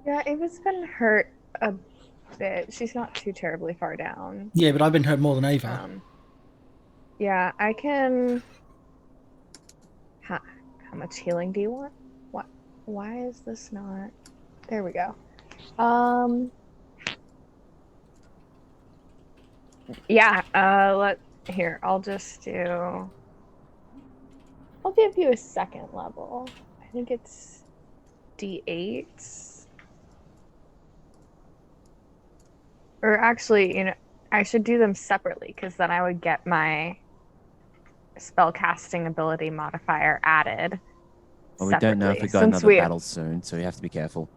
Yeah, Ava's been hurt a bit. She's not too terribly far down. Yeah, but I've been hurt more than Ava. Yeah, I can. How much healing do you want? What? Why is this not? There we go. Yeah. Here. I'll just do. I'll give you a second level. I think it's D8s. Or actually, you know, I should do them separately because then I would get my spellcasting ability modifier added. Well, we don't know if we got Since another battle soon, so we have to be careful.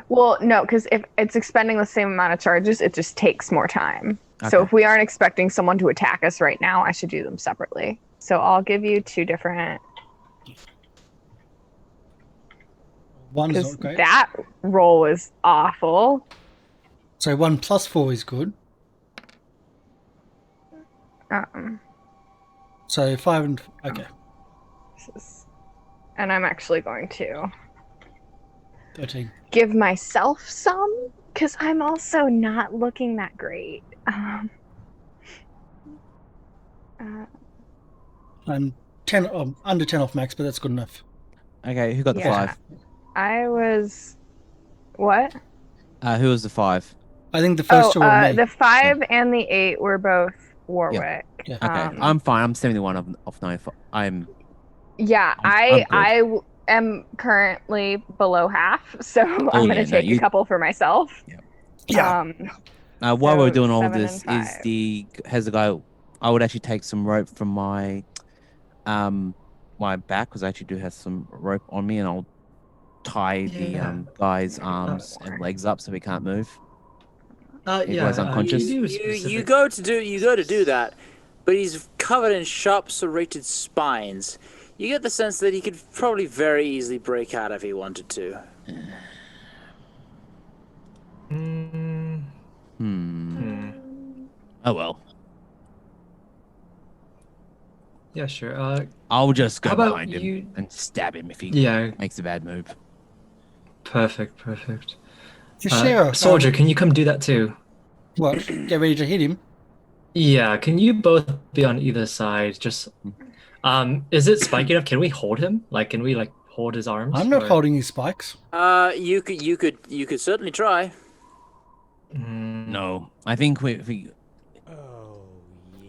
Well, no, because if it's expending the same amount of charges, it just takes more time. So Okay. if we aren't expecting someone to attack us right now, I should do them separately. So I'll give you two different. One is Because not great. that roll was awful. So 1 plus 4 is good. So 5 and... Okay. And I'm actually going to 13. give myself some, because I'm also not looking that great. I'm 10, under 10 off max, but that's good enough. Okay, who got the Yeah. 5? I was... What? Who was the 5? I think the first two were me. The 5 and the 8 were both Warwick. Yeah. Okay, I'm fine. I'm 71 of 95. Yeah, I'm I am currently below half, so I'm yeah, gonna take a couple for myself. Yeah. While we're So doing all 7 this, and 5. has the guy? I would actually take some rope from my my back because I actually do have some rope on me, and I'll tie the guy's arms and legs up so he can't move. He was unconscious. You go to do that, but he's covered in sharp serrated spines. You get the sense that he could probably very easily break out if he wanted to. Oh well. Yeah, sure. I'll just go How about behind him you- and stab him if he Yeah, makes a bad move. perfect. Shira, Soldier, can you come do that too? what? Get ready to hit him. Yeah, can you both be on either side? Just, is it spiky enough? Can we hold him? Like, can we hold his arms? I'm not or- holding his spikes. You could certainly try. No, I think we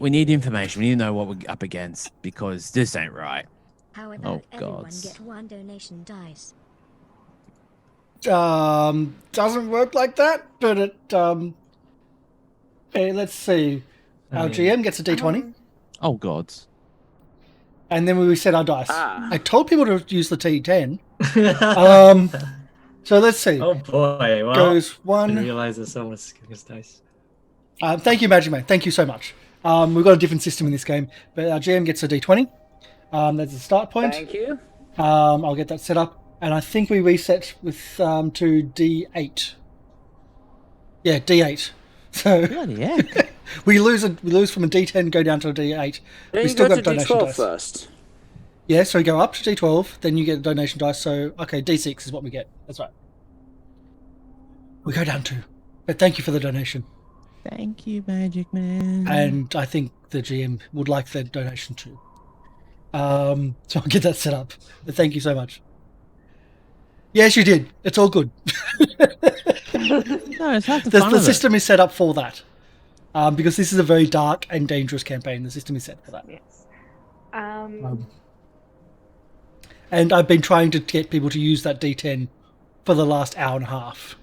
need information. We need to know what we're up against because this ain't right. How Oh, about everyone gods. get one donation dice? Doesn't work like that, but it hey, let's see. Our GM gets a D20, Oh gods. and then we set our dice. Ah. I told people to use the T10. So let's see. Oh boy! Well, Goes I one. didn't realize that someone was giving us dice. Thank you, Magic Man. Thank you so much. We've got a different system in this game, but our GM gets a D20. That's the start point. Thank you. I'll get that set up. and I think we reset with to D8. Yeah, D8. So Bloody heck. we lose from a D10, go down to a D8. Then We you still go got to donation D12 dice. first. Yeah, so we go up to D12, then you get a donation dice. So okay, D6 is what we get. That's right. We go down to. But thank you for the donation. Thank you, Magic Man. And I think the GM would like the donation too. So I'll get that set up. But thank you so much. Yes, you did. It's all good. No, it's half the The fun of system is set up for that. Because this is a very dark and dangerous campaign. The system is set for that. Yes. And I've been trying to get people to use that D10 for the last hour and a half.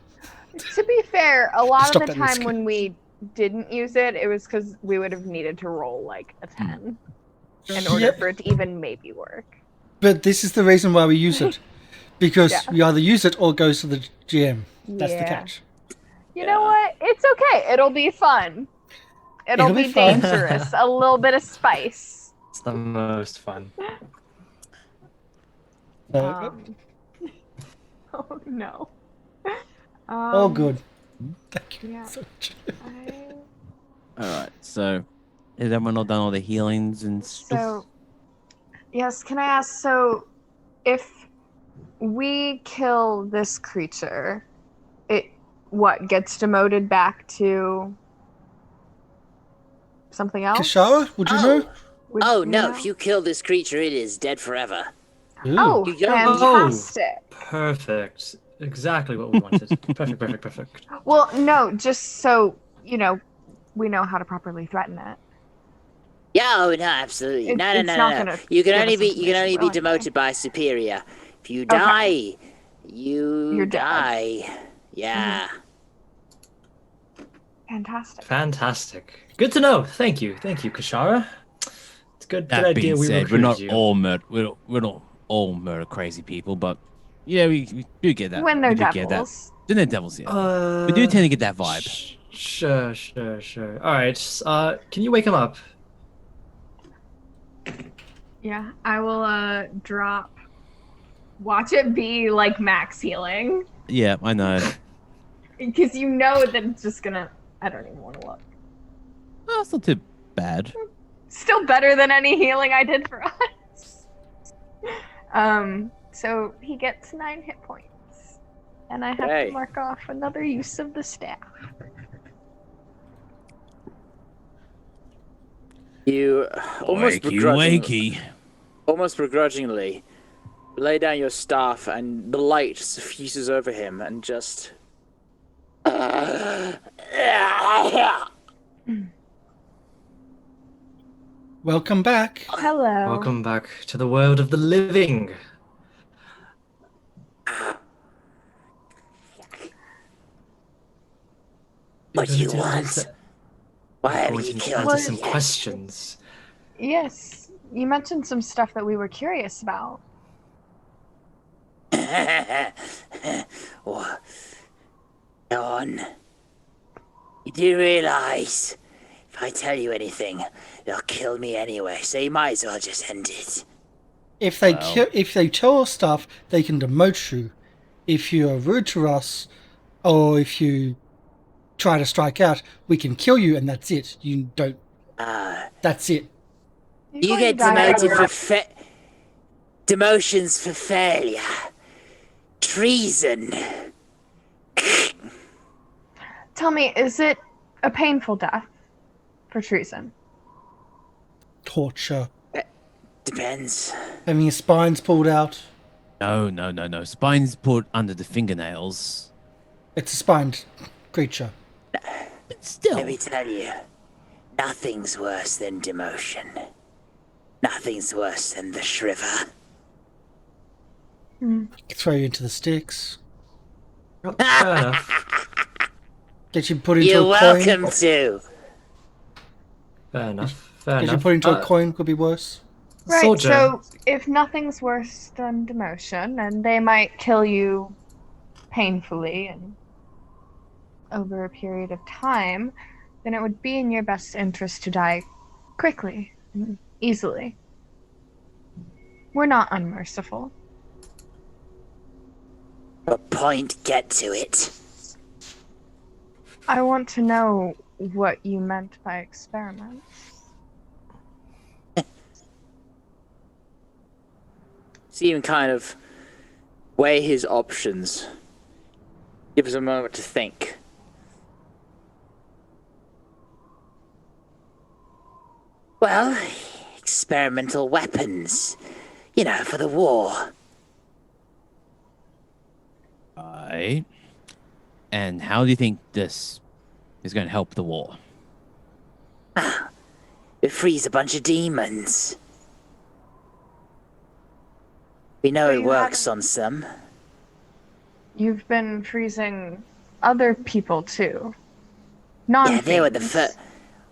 To be fair, a lot Stop of the that time risk. when we didn't use it, it was because we would have needed to roll like a 10 in order Yep. for it to even maybe work. But this is the reason why we use it. Because Yeah. we either use it or it goes to the GM. That's the Yeah. catch. You know what? It's okay. It'll be fun. It'll It'll be be fun. dangerous. A little bit of spice. It's the most fun. Oh no. All good. Thank you yeah. so much. Alright, so has everyone all done all the healings and stuff? So, yes, can I ask, so if we kill this creature, it gets demoted back to something else? Kashara, would you know? Would Oh you no, know? if you kill this creature, it is dead forever. Ooh. Oh, You don't- fantastic. Perfect. Exactly what we wanted. Perfect. Well, no, just so, we know how to properly threaten it. Yeah, oh no, absolutely. It's No. not gonna You can give only us be information willingly. demoted by superior. If you Okay. die, you You're dead. die. Yeah. Fantastic. Fantastic. Good to know. Thank you, Kashara. It's good. That Good being idea. We said, we're not recruited you. all we're not all murder crazy people, but yeah, we do get that. When they're we do get that. devils. Then they're devils, yeah. We do tend to get that vibe. Sure. All right. Can you wake him up? Yeah, I will drop. Watch it be like max healing. Yeah, I know. Because you know that it's just gonna. I don't even want to look. Oh, it's not too bad. Still better than any healing I did for us. So he gets 9 hit points. And I have Okay. to mark off another use of the staff. You Wakey. almost begrudgingly lay down your staff, and the light suffuses over him, and just. Welcome back. Hello. Welcome back to the world of the living. What do you want? Why I'm have going you to killed answer me? some questions. Yes, you mentioned some stuff that we were curious about. What? Dawn, you do realize if I tell you anything, they'll kill me anyway, so you might as well just end it. If they tell us stuff, they can demote you. If you are rude to us, or if you try to strike out, we can kill you, and that's it. You don't. That's it. You get demoted for demotions for failure, treason. Tell me, is it a painful death for treason? Torture. Depends. Having your spines pulled out. No. Spines put under the fingernails. It's a spined creature. But still. Let me tell you, nothing's worse than demotion. Nothing's worse than the shriver. Throw you into the sticks. Fair enough. Get you put into You're a coin. welcome to. Fair enough. Get you put into a coin could be worse. Right, Soldier. so if nothing's worse than demotion, and they might kill you painfully and over a period of time, then it would be in your best interest to die quickly and easily. We're not unmerciful. But point, get to it. I want to know what you meant by experiments. See him kind of weigh his options. Give us a moment to think. Well, experimental weapons. You know, for the war. Right. And how do you think this is going to help the war? It frees a bunch of demons. We know But it you works haven't- on some. You've been freezing other people too. Yeah, they were the Non-fiends. first.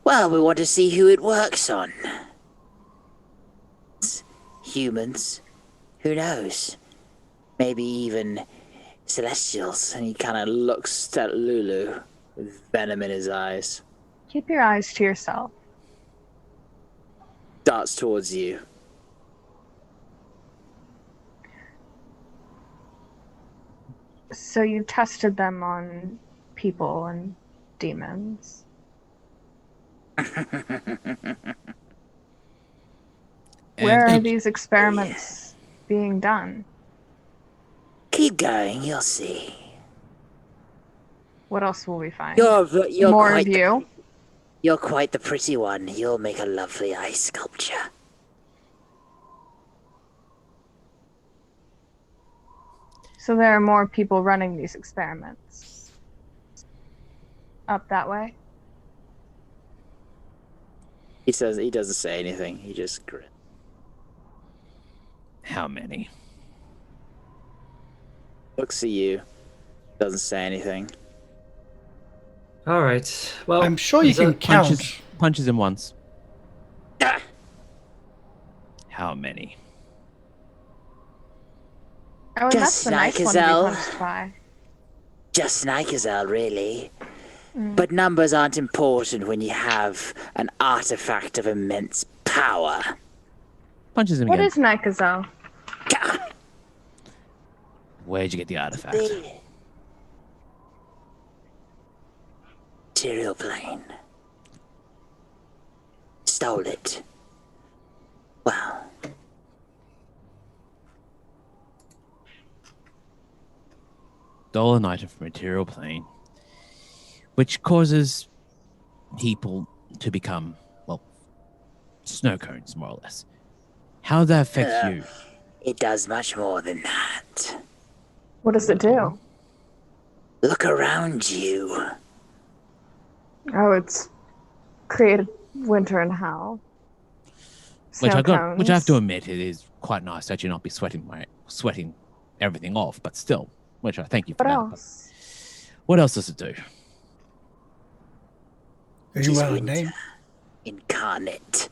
Well, we want to see who it works on. Humans. Who knows? Maybe even Celestials. And he kind of looks at Lulu with venom in his eyes. Keep your eyes to yourself. Darts towards you. So you tested them on people and demons. Where are these experiments being done? Keep going, you'll see. What else will we find? You're More quite of you? You're quite the pretty one. You'll make a lovely ice sculpture. So there are more people running these experiments. Up that way? He doesn't say anything. He just grins. How many? Looks at you. Doesn't say anything. All right. Well, I'm sure you can count. Punches him once. How many? Oh, and Just that's the nice one to be Nykazel. punched by. Just Nykazel, really. But numbers aren't important when you have an artifact of immense power. Punches him What again. is Nykazel? Where'd you get the artifact? Material plane. Stole it. Well, Stolen item from material plane, which causes people to become, well, snow cones, more or less. How does that affect you? it does much more than that. What does it do? Look around you. Oh, it's created winter and hell. Which Snow which I have to cones. admit, it is quite nice that you not be sweating everything off, but still, which I thank you for What that. else? What else does it do? Are you Is well a winter name? incarnate.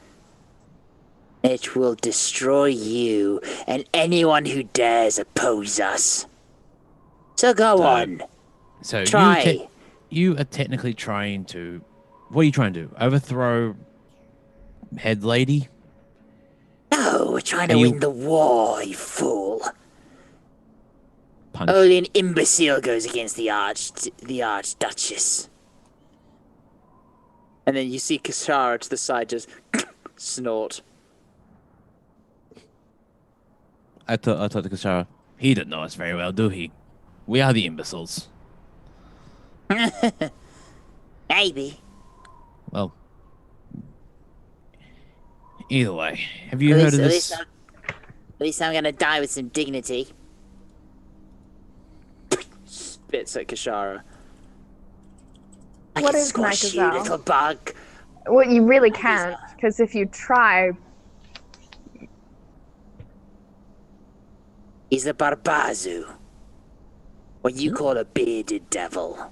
It will destroy you and anyone who dares oppose us. So go on. So Try. you are technically trying to, what are you trying to do? Overthrow head lady? No, we're trying to Are you- win the war, you fool. Punch. Only an imbecile goes against the Archduchess. And then you see Kashara to the side just snort. I thought to Kashara, he didn't know us very well, do he? We are the imbeciles. Maybe. Well, either way, have you heard of this? At least I'm gonna die with some dignity. Spits at Kashara. I What can is squash you, Nykazel? little bug. Well, you really can't, because if you try, He's a barbazu. What you call a bearded devil.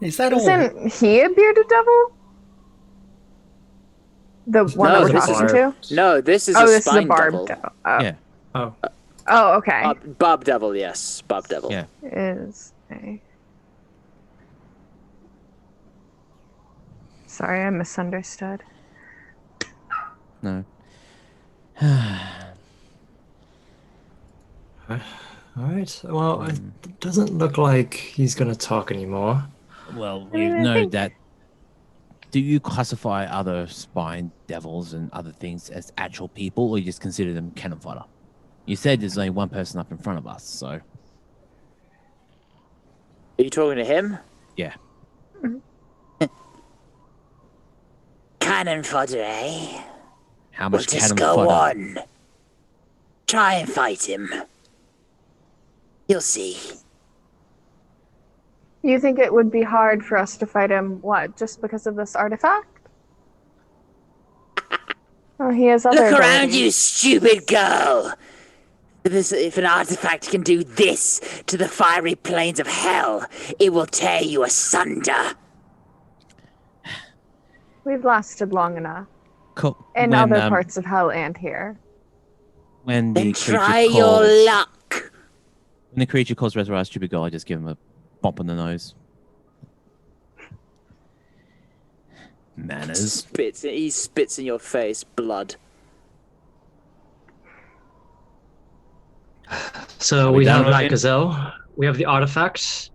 Is that all? isn't he a bearded devil? The one No, that we're this talking is- to? No, this is Oh, a this is a spine barb devil. devil. Oh. Yeah, Oh, Oh, okay. Bob Devil, yes. Bob Devil. yeah. Is a... Sorry, I misunderstood. No. right. Well, it doesn't look like he's gonna talk anymore. Well, I mean, you I know think- that. Do you classify other spine devils and other things as actual people, or you just consider them cannon fodder? You said there's only one person up in front of us, so Are you talking to him? yeah. Cannon fodder, eh? How We'll much just cannon go fodder? on. Try and fight him. You'll see. You think it would be hard for us to fight him, what, just because of this artifact? Oh, he has other Look around abilities. you, stupid girl! If an artifact can do this to the fiery plains of hell, it will tear you asunder. We've lasted long enough. Co- In when, other parts of hell and here. when the Then creature try your calls, luck. when the creature calls Resurrect stupid girl, I just give him a bump in the nose. Manners. He spits in your face, blood. So Are we we done have already? Night Gazelle, we have the artifact,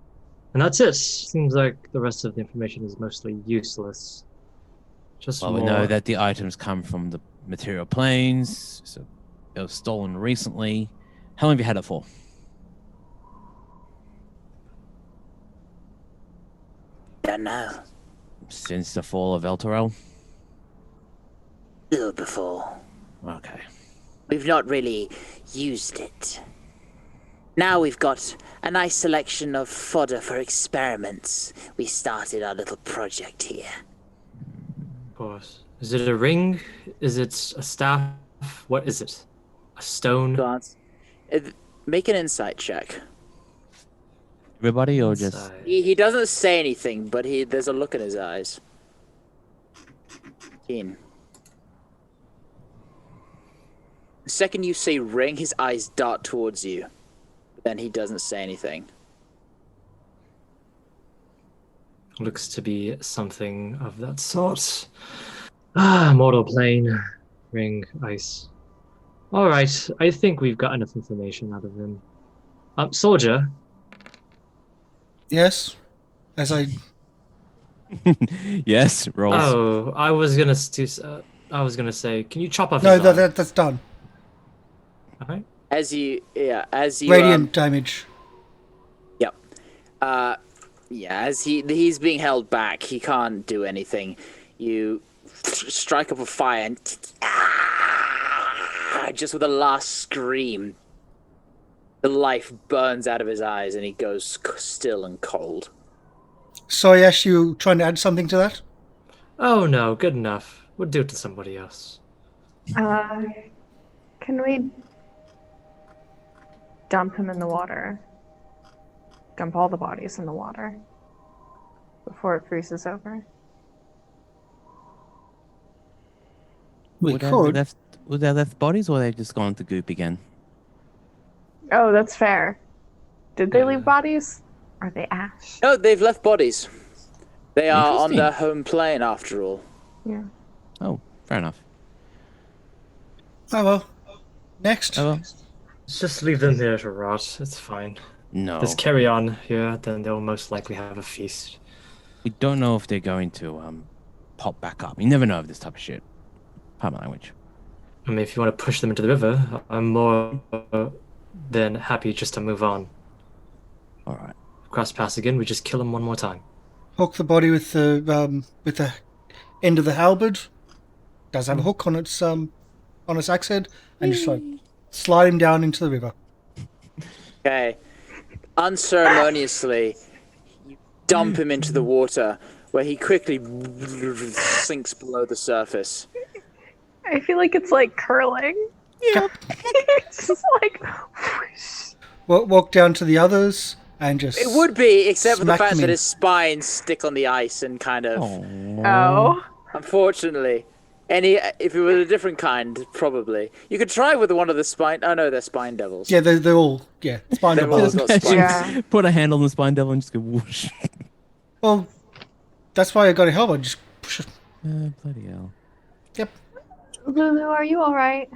and that's it. Seems like the rest of the information is mostly useless. Just Well, more. we know that the items come from the material planes, so it was stolen recently. How long have you had it for? Don't know. Since the fall of Elturel? Little before. Okay. We've not really used it. Now we've got a nice selection of fodder for experiments. We started our little project here. Of course. Is it a ring? Is it a staff? What is it? A stone? Glance. Make an insight check. Everybody, or just Inside. He doesn't say anything, but there's a look in his eyes. Keen. The second you say ring, his eyes dart towards you. But then he doesn't say anything. Looks to be something of that sort. Ah, mortal plane, ring, ice. All right, I think we've got enough information out of him. Soldier, Yes. As I yes, rolls. oh, I was gonna say, can you chop off no, his arm? that's done. All right. As you Radiant damage. Yep. As he's being held back, he can't do anything. You strike up a fire and just with a last scream, the life burns out of his eyes and he goes still and cold. Sorry, Ash, you trying to add something to that? Oh no, good enough. We'll do it to somebody else. Can we dump him in the water? Dump all the bodies in the water before it freezes over? We Would could. they left bodies, or they just gone to goop again? Oh, that's fair. Did they Yeah. leave bodies? Are they ash? No, they've left bodies. They are on Interesting. their home plane after all. Yeah. Oh, fair enough. Oh well. Next. Oh well. Let's just leave them there to rot. It's fine. No, Just carry on here, then they'll most likely have a feast. we don't know if they're going to pop back up. You never know of this type of shit. Pardon my language. I mean, if you want to push them into the river, I'm more than happy just to move on. All right. Cross paths again, we just kill them one more time. Hook the body with the end of the halberd. Does have a hook on its axe head, and just like slide him down into the river. Okay. Unceremoniously, you dump him into the water, where he quickly sinks below the surface. I feel like it's like curling. Yeah. It's just like whoosh. Walk down to the others and just. It would be, except for the Smack fact him that in. his spines stick on the ice and kind of. Oh. Unfortunately, if it was a different kind, probably you could try with one of the spine. Oh no, they're spine devils. Yeah, they're all spine They're all devils. got spines. Yeah. Put a hand on the spine devil and just go whoosh. Well, that's why I got a halberd. Just push it. Bloody hell. Yep. Lulu, are you alright?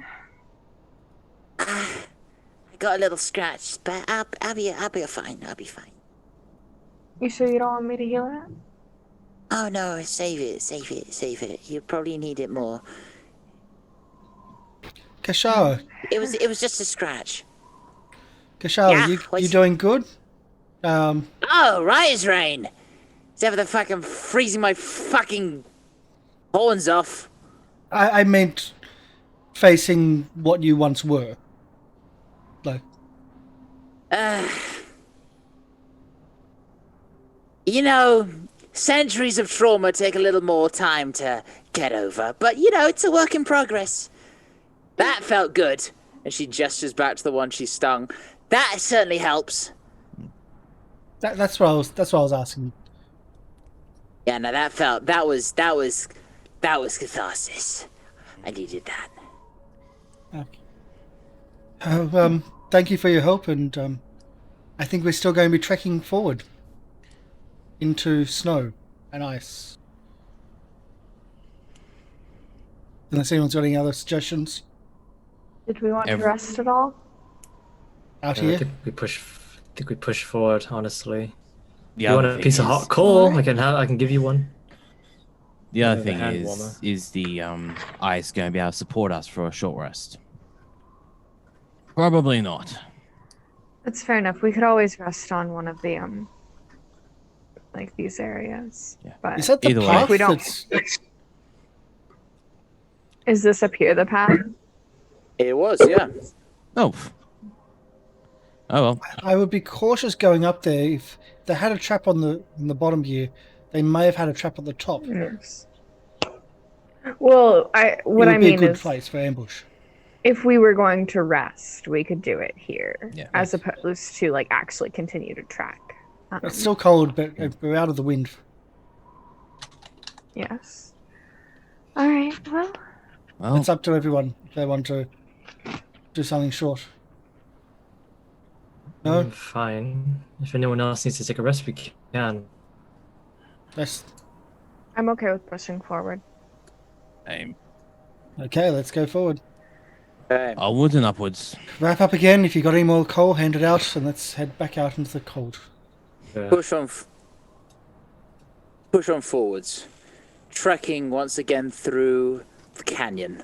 I got a little scratch, but I'll be fine. I'll be fine. You sure you don't want me to heal it? Oh no, save it. You probably need it more. Kashara, It was just a scratch. Kashara, you what's- doing good? Oh, right as rain. Except for the fucking freezing my fucking horns off. I meant facing what you once were. Like, You know, centuries of trauma take a little more time to get over, but you know, it's a work in progress. That felt good. And she gestures back to the one she stung. That certainly helps. that's what I was asking. Yeah, no, that was catharsis. I needed that. Thank you for your help, and I think we're still going to be trekking forward into snow and ice. Unless anyone's got any other suggestions Did we want to rest at all? out I here? think we push forward. Honestly, The you other want a thing piece of is- hot coal? I can give you one. The other the thing hand warmer. is the ice going to be able to support us for a short rest? Probably not. That's fair enough. We could always rest on one of the like these areas. Yeah. But Is that the Either way. path We don't- that's... is this up here the path? It was, yeah. Oh. Oh well. I would be cautious going up there. If they had a trap on the bottom here, they may have had a trap at the top. Yes. Well, It what would I be a mean good is, place for ambush. if we were going to rest, we could do it here, Yeah. as opposed to like actually continue to track. It's still cold, but we're out of the wind. Yes. All right. Well, Well, It's up to everyone if they want to do something short. No, Fine. If anyone else needs to take a rest, we can. that's I'm okay with pushing forward. aim. okay. Let's go forward. Okay. Onwards and upwards. Wrap up again. If you got any more coal, hand it out, and let's head back out into the cold. Yeah. Push on forwards, trekking once again through the canyon.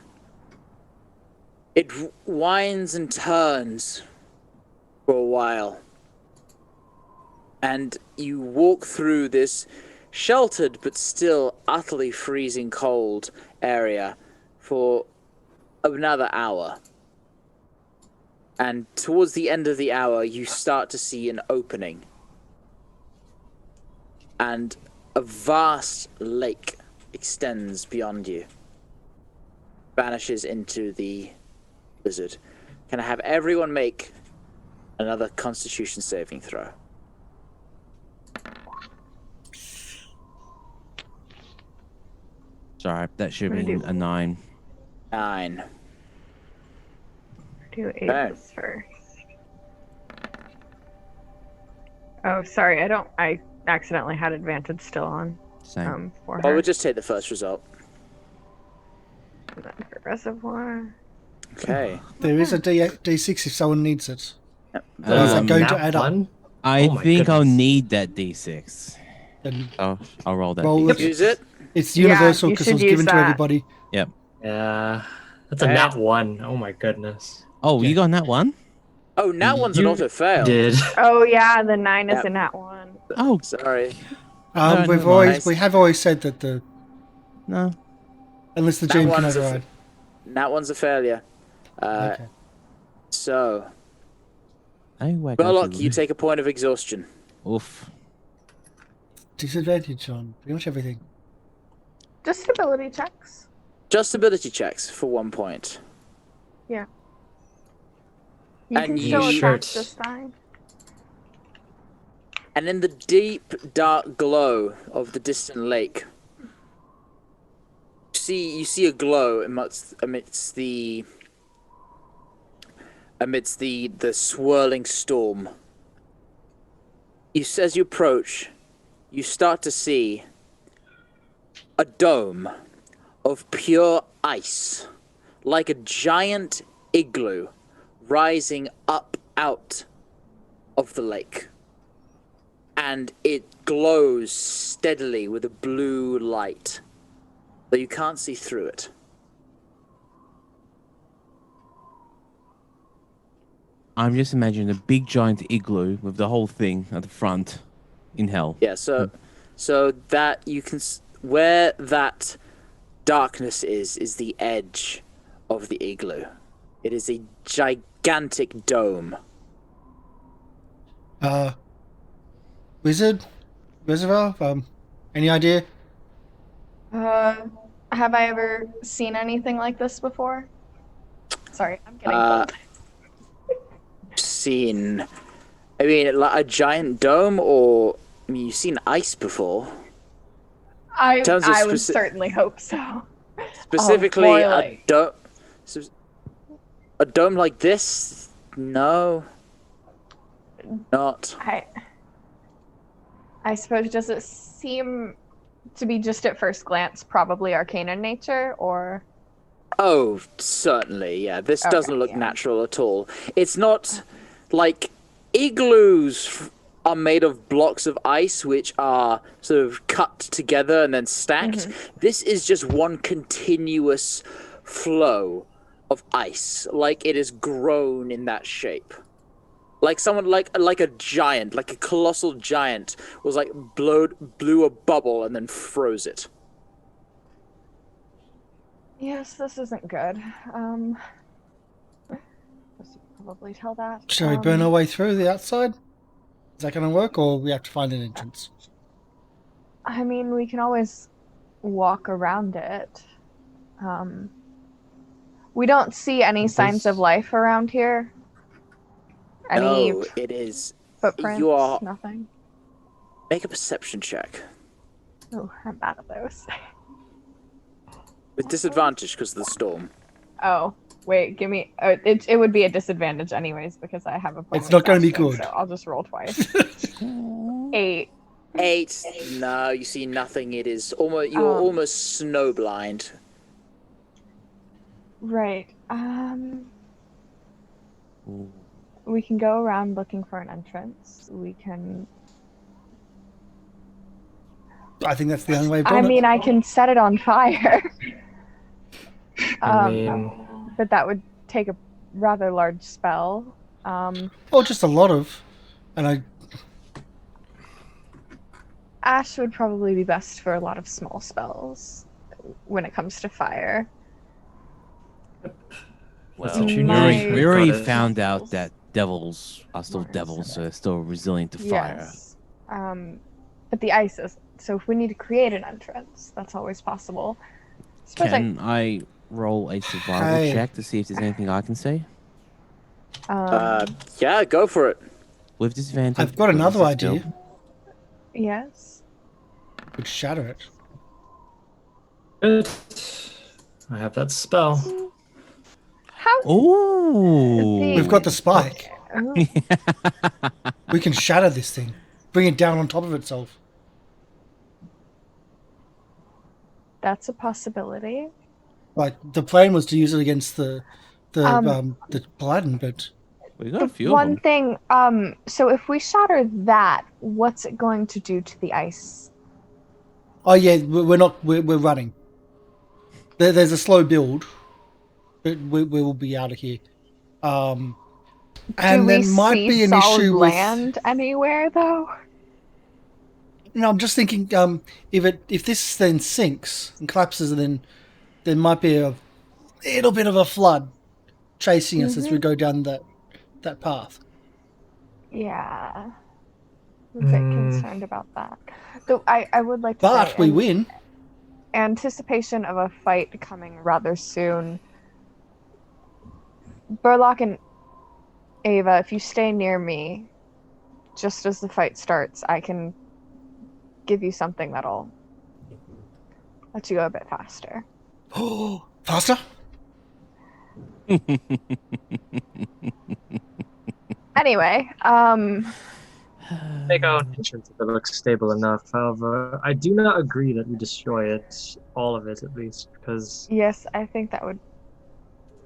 It winds and turns for a while, and you walk through this sheltered but still utterly freezing cold area for another hour. And towards the end of the hour, you start to see an opening. And a vast lake extends beyond you. Vanishes into the blizzard. Can I have everyone make another Constitution saving throw? Sorry, that should Gonna be do- a 9. 9. Do Okay. Avis first. Oh, sorry. I accidentally had advantage still on. Same. For Well, her. we'll just take the first result. And then for reservoir. Okay. There is a D6 if someone needs it. Is that Um, going to Nat add up? one? I Oh my think I'll goodness. need that D6. Then I'll roll that Roll D6. it. Use it. it's Yeah, universal you because it should was use given to that. everybody. Yeah. That's a Hey. nat 1. Oh my goodness. Oh, you got that one? Oh, now one's an You auto fail. Did. Oh yeah, the 9 is Yep. a nat 1. Oh, Sorry. No, We've never always mind. we have always said that no. unless the That GM can one's a override. That one's a failure. Okay. So, I whack Burlock, you take a point of exhaustion. Oof. Disadvantage on pretty much everything. Just ability checks. Just ability checks for 1 point. You And can you- still attack Shirt. this time. And in the deep, dark glow of the distant lake, you see a glow amidst the swirling storm. As you approach, you start to see a dome of pure ice, like a giant igloo, rising up out of the lake. And it glows steadily with a blue light, though you can't see through it. I'm just imagining a big giant igloo with the whole thing at the front in hell. Yeah, so that you can where that darkness is the edge of the igloo. It is a gigantic dome. Wizard, Reservoir, any idea? Have I ever seen anything like this before? Sorry, I'm getting cold. Seen, I mean, like a giant dome, or I mean, you've seen ice before. I terms of would certainly hope so. Specifically, boiling. a dome like this? No, not. I suppose, does it seem to be just at first glance probably arcane in nature, or? Oh, certainly, yeah. This doesn't look natural at all. It's not like igloos are made of blocks of ice which are sort of cut together and then stacked. This is just one continuous flow of ice, like it is grown in that shape. Like someone, like a giant, like a colossal giant, was like blew a bubble and then froze it. Yes, this isn't good. I should probably tell that. Shall we burn our way through the outside? Is that going to work, or we have to find an entrance? I mean, we can always walk around it. We don't see any signs of life around here. Any No, it is. footprints? You are. Nothing. Make a perception check Oh, I'm bad at those. with disadvantage because of the storm. Oh, wait, give me. It would be a disadvantage anyways because I have a. It's not going to be bonus good. action, so I'll just roll twice. 8. 8. No, you see nothing. It is almost. You're almost snowblind. Right. We can go around looking for an entrance. We can. I think that's the only way of doing I mean, it. I can set it on fire. I mean, But that would take a rather large spell. Or just a lot of. And Ash would probably be best for a lot of small spells when it comes to fire. That's Well, what you My- we already Got it. found out that devils are still devils, so they're still resilient to fire. Yes. But the ice is. So if we need to create an entrance, that's always possible. Suppose Can I roll a survival Hey. check to see if there's anything I can see? Yeah, go for it. With disadvantage. I've got because another it's a idea. skill. yes. Could shatter it. good. I have that spell. How? Ooh. We've got the spike. Ooh. We can shatter this thing. Bring it down on top of itself. That's a possibility. Like, the plan was to use it against the Paladin, but We got a few One of them. thing, so if we shatter that, what's it going to do to the ice? oh yeah, we're running. There's a slow build, but we will be out of here. And Do there we might see be an solid issue land anywhere, though? No, I'm just thinking, if this then sinks and collapses, then there might be a little bit of a flood chasing us as we go down that path. Yeah. I'm a bit concerned about that. Though I would like to But say, we in win. anticipation of a fight coming rather soon, Burlock and Ava, if you stay near me, just as the fight starts, I can give you something that'll let you go a bit faster. Oh, faster? Anyway, Make out an entrance if it looks stable enough. However, I do not agree that we destroy it, all of it at least, because yes, I think that would.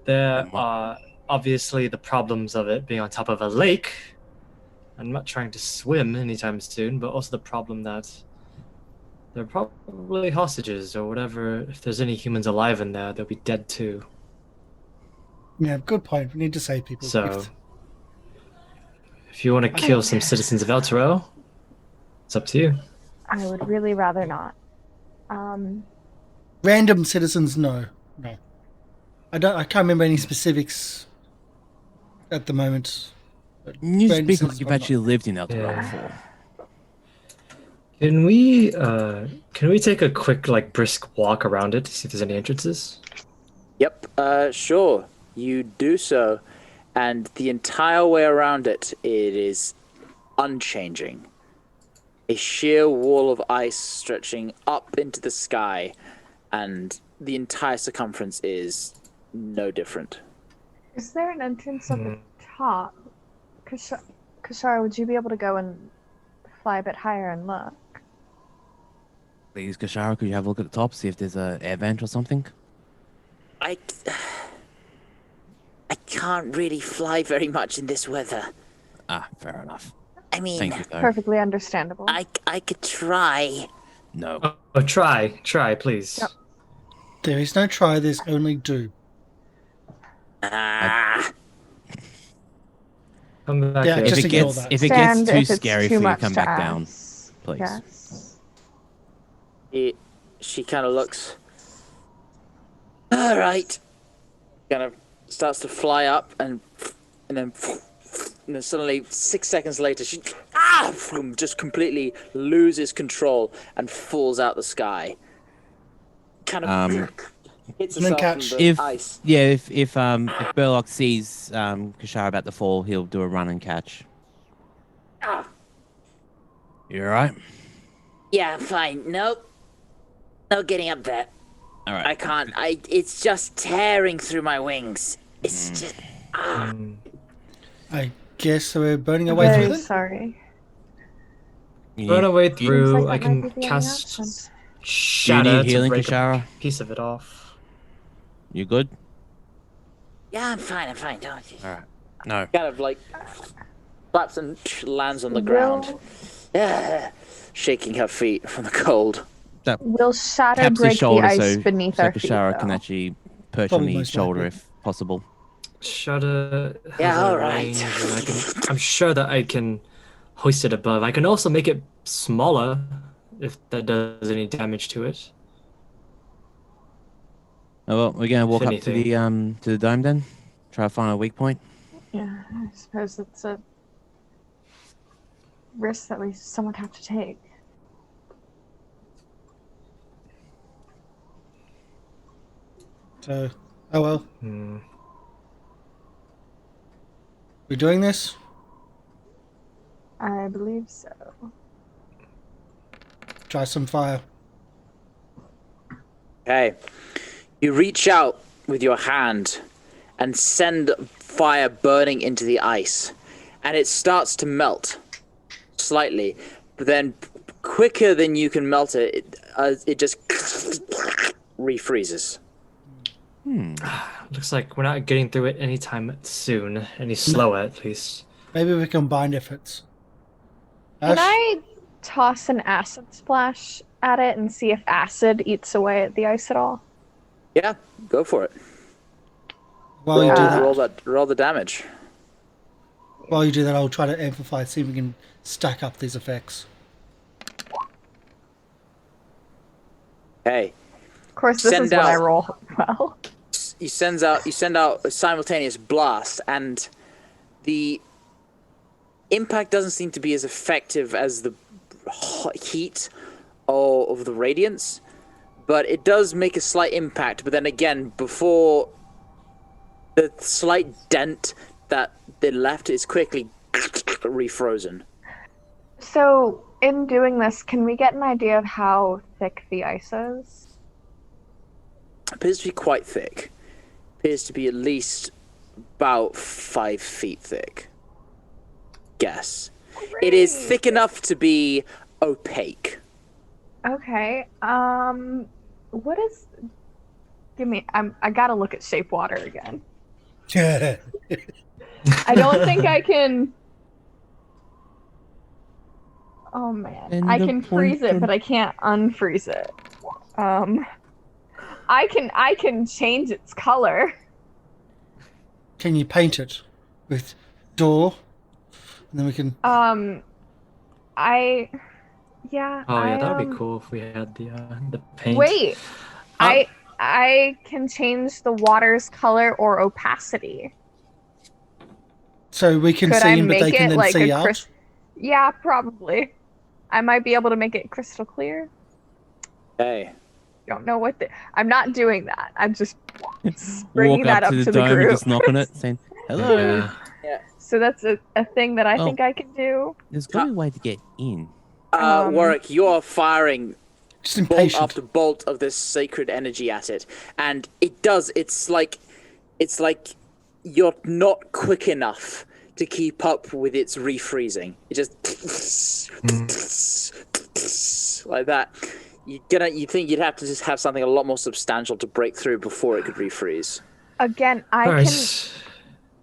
there are obviously the problems of it being on top of a lake. I'm not trying to swim anytime soon, but also the problem that they're probably hostages or whatever. If there's any humans alive in there, they'll be dead too. Yeah, good point. We need to save people. So, if you want to kill some citizens of El Toro, it's up to you. I would really rather not. Random citizens, no. I can't remember any specifics at the moment. You Random speak like citizens, you've why actually lived in El Toro Yeah. before. Can we take a quick brisk walk around it to see if there's any entrances? Yep, sure. You do so, and the entire way around it, it is unchanging. A sheer wall of ice stretching up into the sky, and the entire circumference is no different. Is there an entrance at the top? Kashara, would you be able to go and fly a bit higher and look? Please, Kashara, could you have a look at the top, see if there's a air vent or something? I can't really fly very much in this weather. Ah, fair enough. I mean, Thank you, though. Perfectly understandable. I could try. No. Oh, try, please. Yep. There is no try, there's only do. Ah, Come back Yeah, here. just If it ignore gets that. if it Stand gets too if it's scary too for you, much come to back down, ask. please. Yes. She kind of looks, all right. kind of starts to fly up, and then suddenly 6 seconds later, she just completely loses control and falls out the sky. Kind of hits And then herself catch. in the If ice. if Burlock sees Kashara about to fall, he'll do a run and catch. Ah, You alright? Yeah, fine. Nope. No getting up there. Alright. I can't. It's just tearing through my wings. It's just. I guess we're burning our way Very through it. sorry. Run away Seems through. like I that might can be the only cast option. Shatter to healing, break Kashara? a piece of it off. You good? Yeah, I'm fine. Don't. Alright. No. kind of flaps and lands on the ground, shaking her feet from the cold. That We'll shatter taps his break the shoulder ice so, beneath so our feet, Kashara can though. actually perch Probably on the most shoulder likely. if possible. Shatter has Yeah, a all right. range, and I'm sure that I can hoist it above. I can also make it smaller if that does any damage to it. Oh well, we're gonna walk up to anything. the dome then. Try to find a weak point. Yeah, I suppose it's a risk that we somewhat have to take. So, oh well. Hmm. We're doing this? I believe so. Try some fire. Okay. You reach out with your hand and send fire burning into the ice, and it starts to melt slightly, but then quicker than you can melt it, it just refreezes. Looks like we're not getting through it anytime soon. Any slower, at least. Maybe we combine efforts. Can Ash? I toss an acid splash at it and see if acid eats away at the ice at all? Yeah, go for it. While you do Roll the damage. that, I'll try to amplify, see if we can stack up these effects. Okay. Of course, this Send is when I out- roll well. You send out a simultaneous blast, and the impact doesn't seem to be as effective as the heat of the radiance, but it does make a slight impact. But then again, before the slight dent that they left is quickly refrozen. So, in doing this, can we get an idea of how thick the ice is? Appears to be quite thick. Appears to be at least about 5 feet thick. Guess. It is thick enough to be opaque. Okay. What is? Give me. I gotta look at shape water again. I don't think I can. Oh man, And I the can freeze it, point- but I can't unfreeze it. I can change its color. Can you paint it with door? And then we can. Yeah. Oh yeah, that would I be cool if we had the paint. Wait, Uh, I can change the water's color or opacity. So we can Could see I in, but make they can it then like see a out. Yeah, probably. I might be able to make it crystal clear. Hey. Don't know what I'm not doing that. I'm just bringing Walk that up up to the to the dome and group. just knock on it, saying, hello. Yeah. So that's a thing that I Oh. think I can do. There's got to be a way to get in. Warwick, you are firing Just bolt impatient. after bolt of this sacred energy at it, and it's like you're not quick enough to keep up with its refreezing. It just like that. You think you'd have to just have something a lot more substantial to break through before it could refreeze. Again, All I right.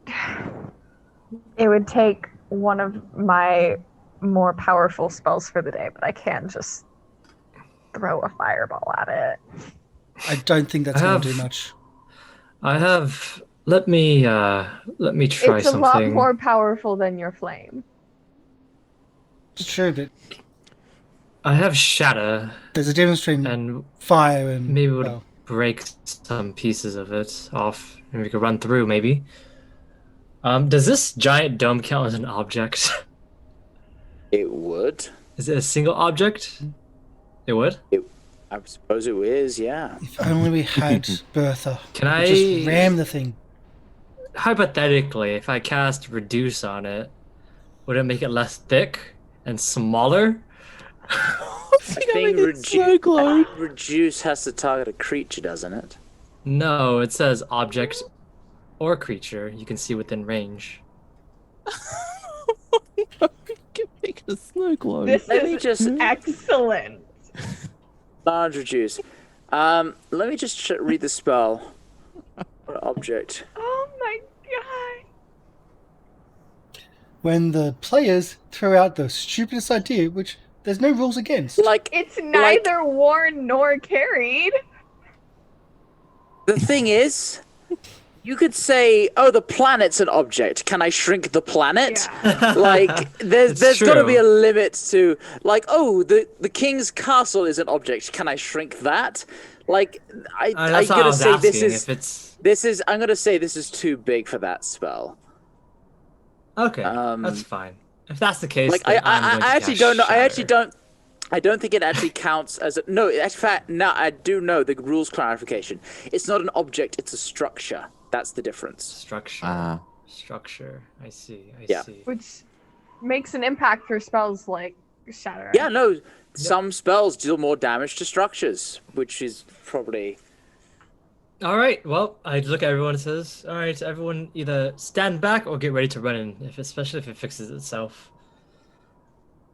can. It would take one of my more powerful spells for the day, but I can just throw a fireball at it. I don't think that's going to do much. I have. Let me try It's a something. lot more powerful than your flame. It's true, but I have shatter, there's a difference between and fire and. maybe we'll well, break some pieces of it off, and we could run through. Maybe. Does this giant dome count as an object? It would. Is it a single object? It would. I suppose it is. Yeah. if only we had Bertha. Can We'd I just ram the thing? hypothetically, if I cast reduce on it, would it make it less thick and smaller? I think reduce has to target a creature, doesn't it? No, it says object or creature you can see within range. You can make a snow globe. This Let me is just excellent. large reduce. Let me just read the spell. Or object. Oh my god. When the players throw out the stupidest idea, which there's no rules against. Like It's neither worn nor carried. the thing is, you could say, "Oh, the planet's an object. Can I shrink the planet?" Yeah. Like there's It's got to be a true. limit to like, "Oh, the king's castle is an object. Can I shrink that?" Like I'm That's what I gonna was say asking. If it's I'm gonna say this is too big for that spell. okay, that's fine. If that's the case, Like then I'm going to I actually cast don't know. Shatter. I don't think it actually counts as a no. In fact, now I do know the rules clarification. It's not an object; it's a structure. That's the difference. Structure. Structure. I see. I Yeah. see. Which makes an impact for spells like Shatter. Yeah, no. Some spells deal more damage to structures, which is probably All right. Well, I look at everyone and says, "All right, everyone, either stand back or get ready to run in. Especially if it fixes itself."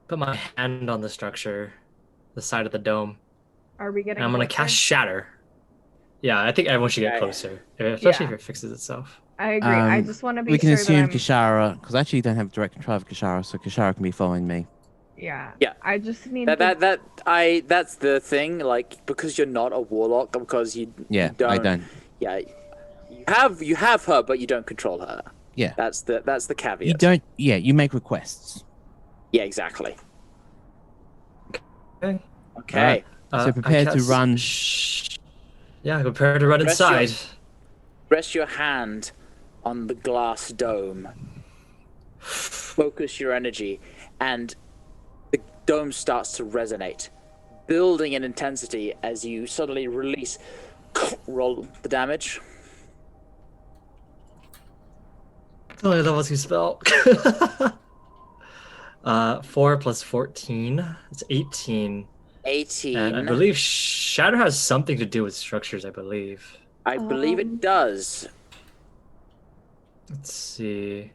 Put my hand on the structure, the side of the dome, Are we getting and I'm gonna closer? cast Shatter. Yeah, I think everyone should get Okay. closer, especially Yeah. if it fixes itself. I agree. I just want to be We can sure that assume I'm... Kishara, because I actually don't have direct control of Kishara, so Kishara can be following me. Yeah. Yeah. I just need that's the thing. Like because you're not a warlock, because you Yeah, don't, I don't. Yeah, you have her, but you don't control her. Yeah. That's the caveat. You don't. Yeah, you make requests. Yeah, exactly. Okay. Okay. So prepare to run. Yeah, prepare to run Rest your- inside. Rest your hand on the glass dome. Focus your energy, and the dome starts to resonate, building in intensity as you suddenly release. Roll the damage. It's only a level 2 spell. 4 plus 14. It's 18. 18. And I believe Shatter has something to do with structures, I believe. I believe it does. Let's see.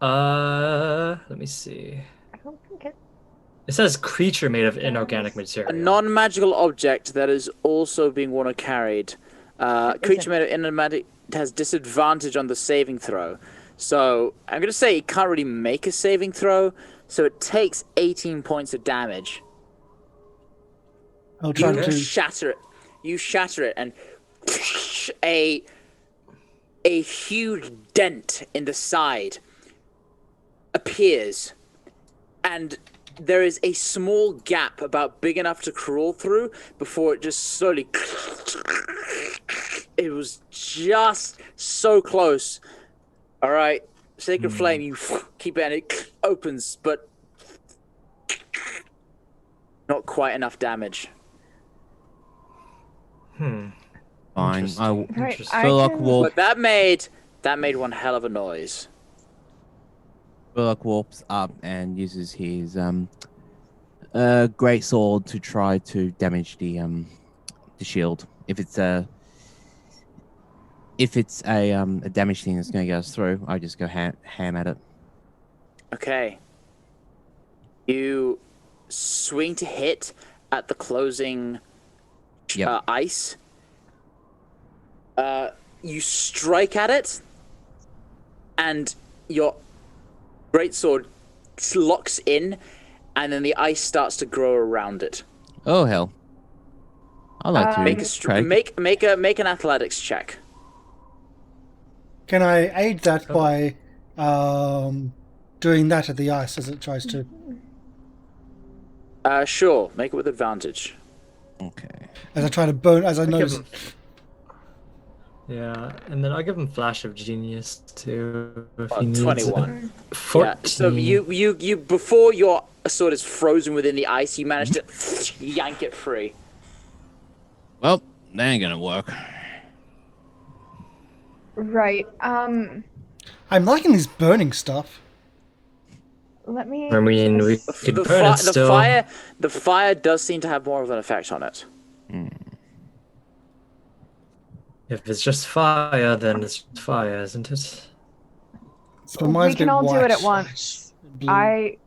Let me see. I don't think it... It says creature made of inorganic A material. non-magical object that is also being worn or carried. Creature made of has disadvantage on the saving throw. So I'm going to say it can't really make a saving throw, so it takes 18 points of damage. I'll try You to. shatter it. You shatter it, and a huge dent in the side appears, and there is a small gap about big enough to crawl through before it just slowly. It was just so close. All right, Sacred Flame, you keep it, and it opens, but not quite enough damage. Fine. Interesting. Right, Interesting. Spurlock warp. But that made one hell of a noise. Spurlock warps up and uses his great sword to try to damage the shield. If it's a damage thing that's going to get us through, I just go ham at it. Okay. You swing to hit at the closing Yep. ice. You strike at it, and your greatsword locks in, and then the ice starts to grow around it. Oh hell! I like to Make an athletics check. Can I aid that by doing that at the ice as it tries to? Sure. Make it with advantage. Okay. As I try to burn, as I notice. Yeah, and then I'll give him Flash of Genius too if he needs 21. it. 14. Yeah. So you before your sword is frozen within the ice, you manage to yank it free. Well, that ain't gonna work. Right. I'm liking this burning stuff. Let me. I mean, we could The, burn it still. the fire does seem to have more of an effect on it. If it's just fire, then it's just fire, isn't it? So mine's We can a bit all do it at white. once. Blue.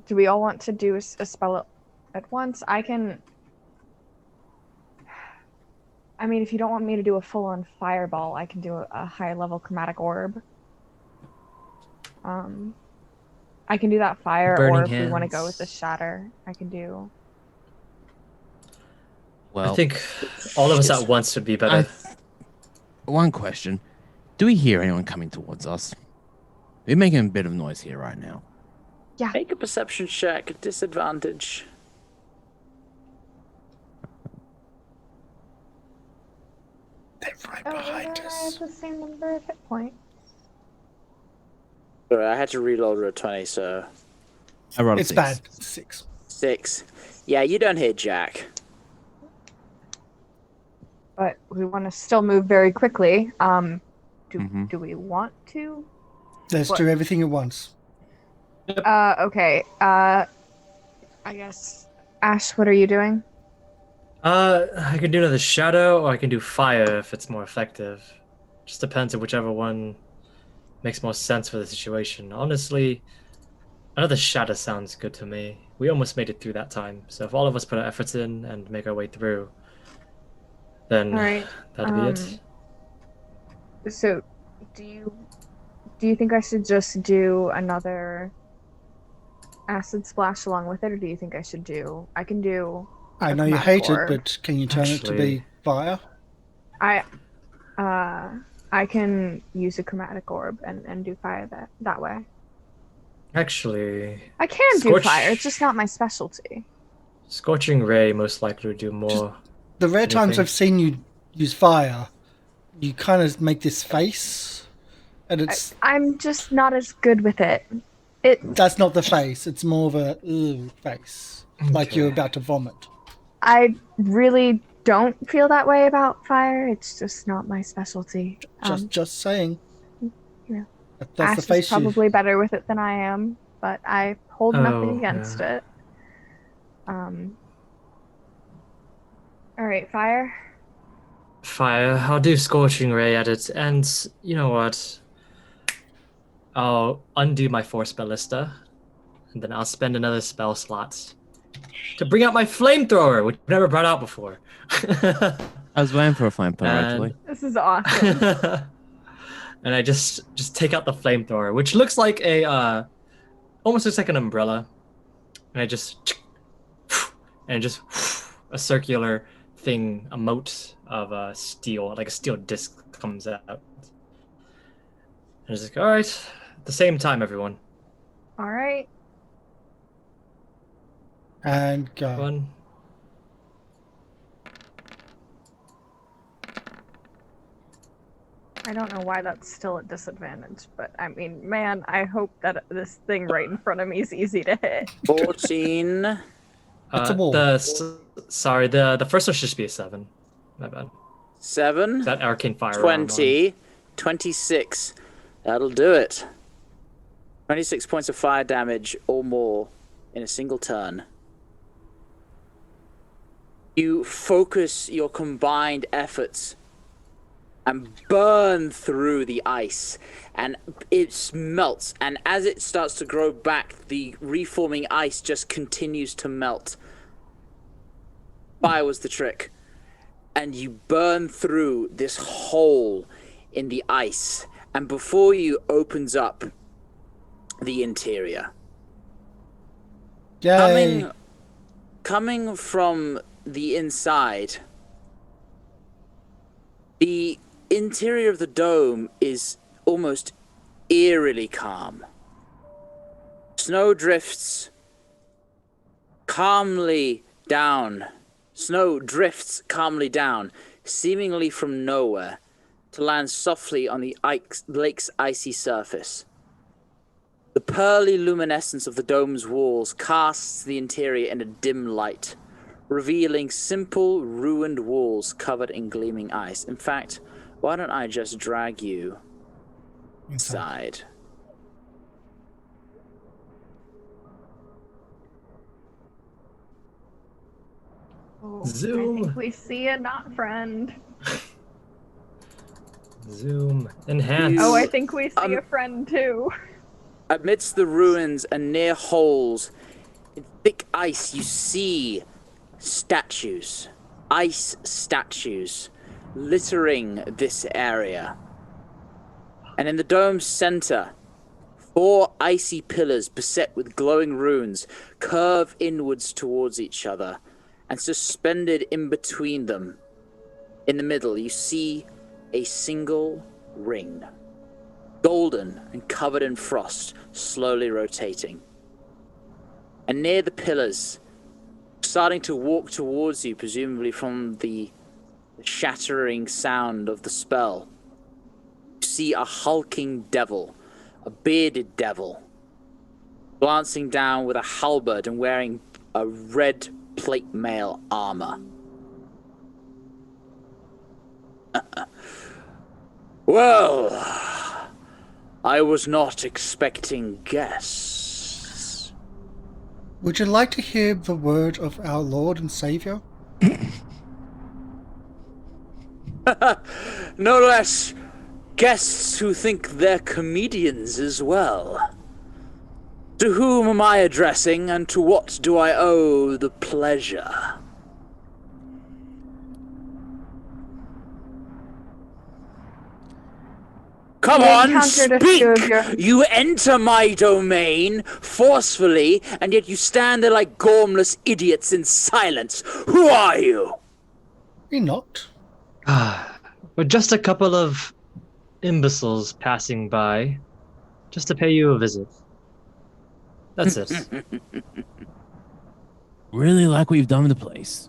Do we all want to do a spell at once? I can. I mean, if you don't want me to do a full-on fireball, I can do a high-level chromatic orb. I can do that fire, Burning or if we want to go hands. with the shatter, I can do. Well, I think all of us at once would be better. one question: do we hear anyone coming towards us? We're making a bit of noise here right now. Yeah. Make a perception check at disadvantage. They're right Oh, behind I us. have the same number of hit points. Sorry, I had to reload a 20, so I rolled a It's 6. bad. 6. 6. Yeah, you don't hit Jack. But we want to still move very quickly. Mhm. Do we want to? Let's What? do everything at once. Okay. I guess. Ash, what are you doing? I can do another shadow, or I can do fire if it's more effective. Just depends on whichever one makes more sense for the situation. Honestly, another shadow sounds good to me. We almost made it through that time, so if all of us put our efforts in and make our way through, then All right. that'd be it. So, do you think I should just do another acid splash along with it, or do you think I should do? I can do. I a know you chromatic hate it, orb. but can you turn it to Actually- be fire? I can use a chromatic orb and do fire that way. Actually, I can do Scorch- fire. It's just not my specialty. Scorching Ray most likely would do more. The rare times Anything. I've seen you use fire, you kind of make this face, and it's I'm just not as good with it. that's not the face. It's more of a ugh face, like you're Okay. about to vomit. I really don't feel that way about fire. It's just not my specialty. Just saying. yeah. That's the Ash is face you. probably better with it than I am, but I hold nothing Oh, against yeah. it. All right, fire. Fire. I'll do Scorching Ray at it, and you know what? I'll undo my Force Ballista, and then I'll spend another spell slot to bring out my Flamethrower, which I've never brought out before. I was waiting for a flamethrower, And- actually. This is awesome. and I just take out the flamethrower, which looks like almost looks like an umbrella, and I just a circular thing, a moat of steel, like a steel disc comes out. And it's like, all right, at the same time, everyone. All right. And go. One. I don't know why that's still a disadvantage, but I mean, man, I hope that this thing right in front of me is easy to hit. 14. It's a wall. Sorry, the first one should just be a 7. My bad. 7. That arcane fire. 20. 26. That'll do it. 26 points of fire damage or more in a single turn. You focus your combined efforts and burn through the ice, and it melts, and as it starts to grow back, the reforming ice just continues to melt. Fire was the trick. And you burn through this hole in the ice, and before you opens up the interior. Yay. Coming from the inside, the interior of the dome is almost eerily calm. Snow drifts calmly down. Snow drifts calmly down, seemingly from nowhere, to land softly on the lake's icy surface. The pearly luminescence of the dome's walls casts the interior in a dim light, revealing simple, ruined walls covered in gleaming ice. In fact, why don't I just drag you inside? Oh, Zoom. I think we see a not friend. Zoom. Enhance. Oh, I think we see a friend too. Amidst the ruins and near holes in thick ice, you see statues, ice statues, littering this area. And in the dome's center, 4 icy pillars beset with glowing runes curve inwards towards each other, and suspended in between them, in the middle, you see a single ring, golden and covered in frost, slowly rotating. And near the pillars, starting to walk towards you, presumably from the shattering sound of the spell, you see a hulking devil, a bearded devil, glancing down with a halberd and wearing a red plate mail armor. Well, I was not expecting guests. Would you like to hear the word of our Lord and Savior? No less guests who think they're comedians as well. To whom am I addressing, and to what do I owe the pleasure? Come on, speak! You enter my domain forcefully, and yet you stand there like gormless idiots in silence. Who are you? We're not. We're just a couple of imbeciles passing by, just to pay you a visit. That's it. Really like what you've done with the place.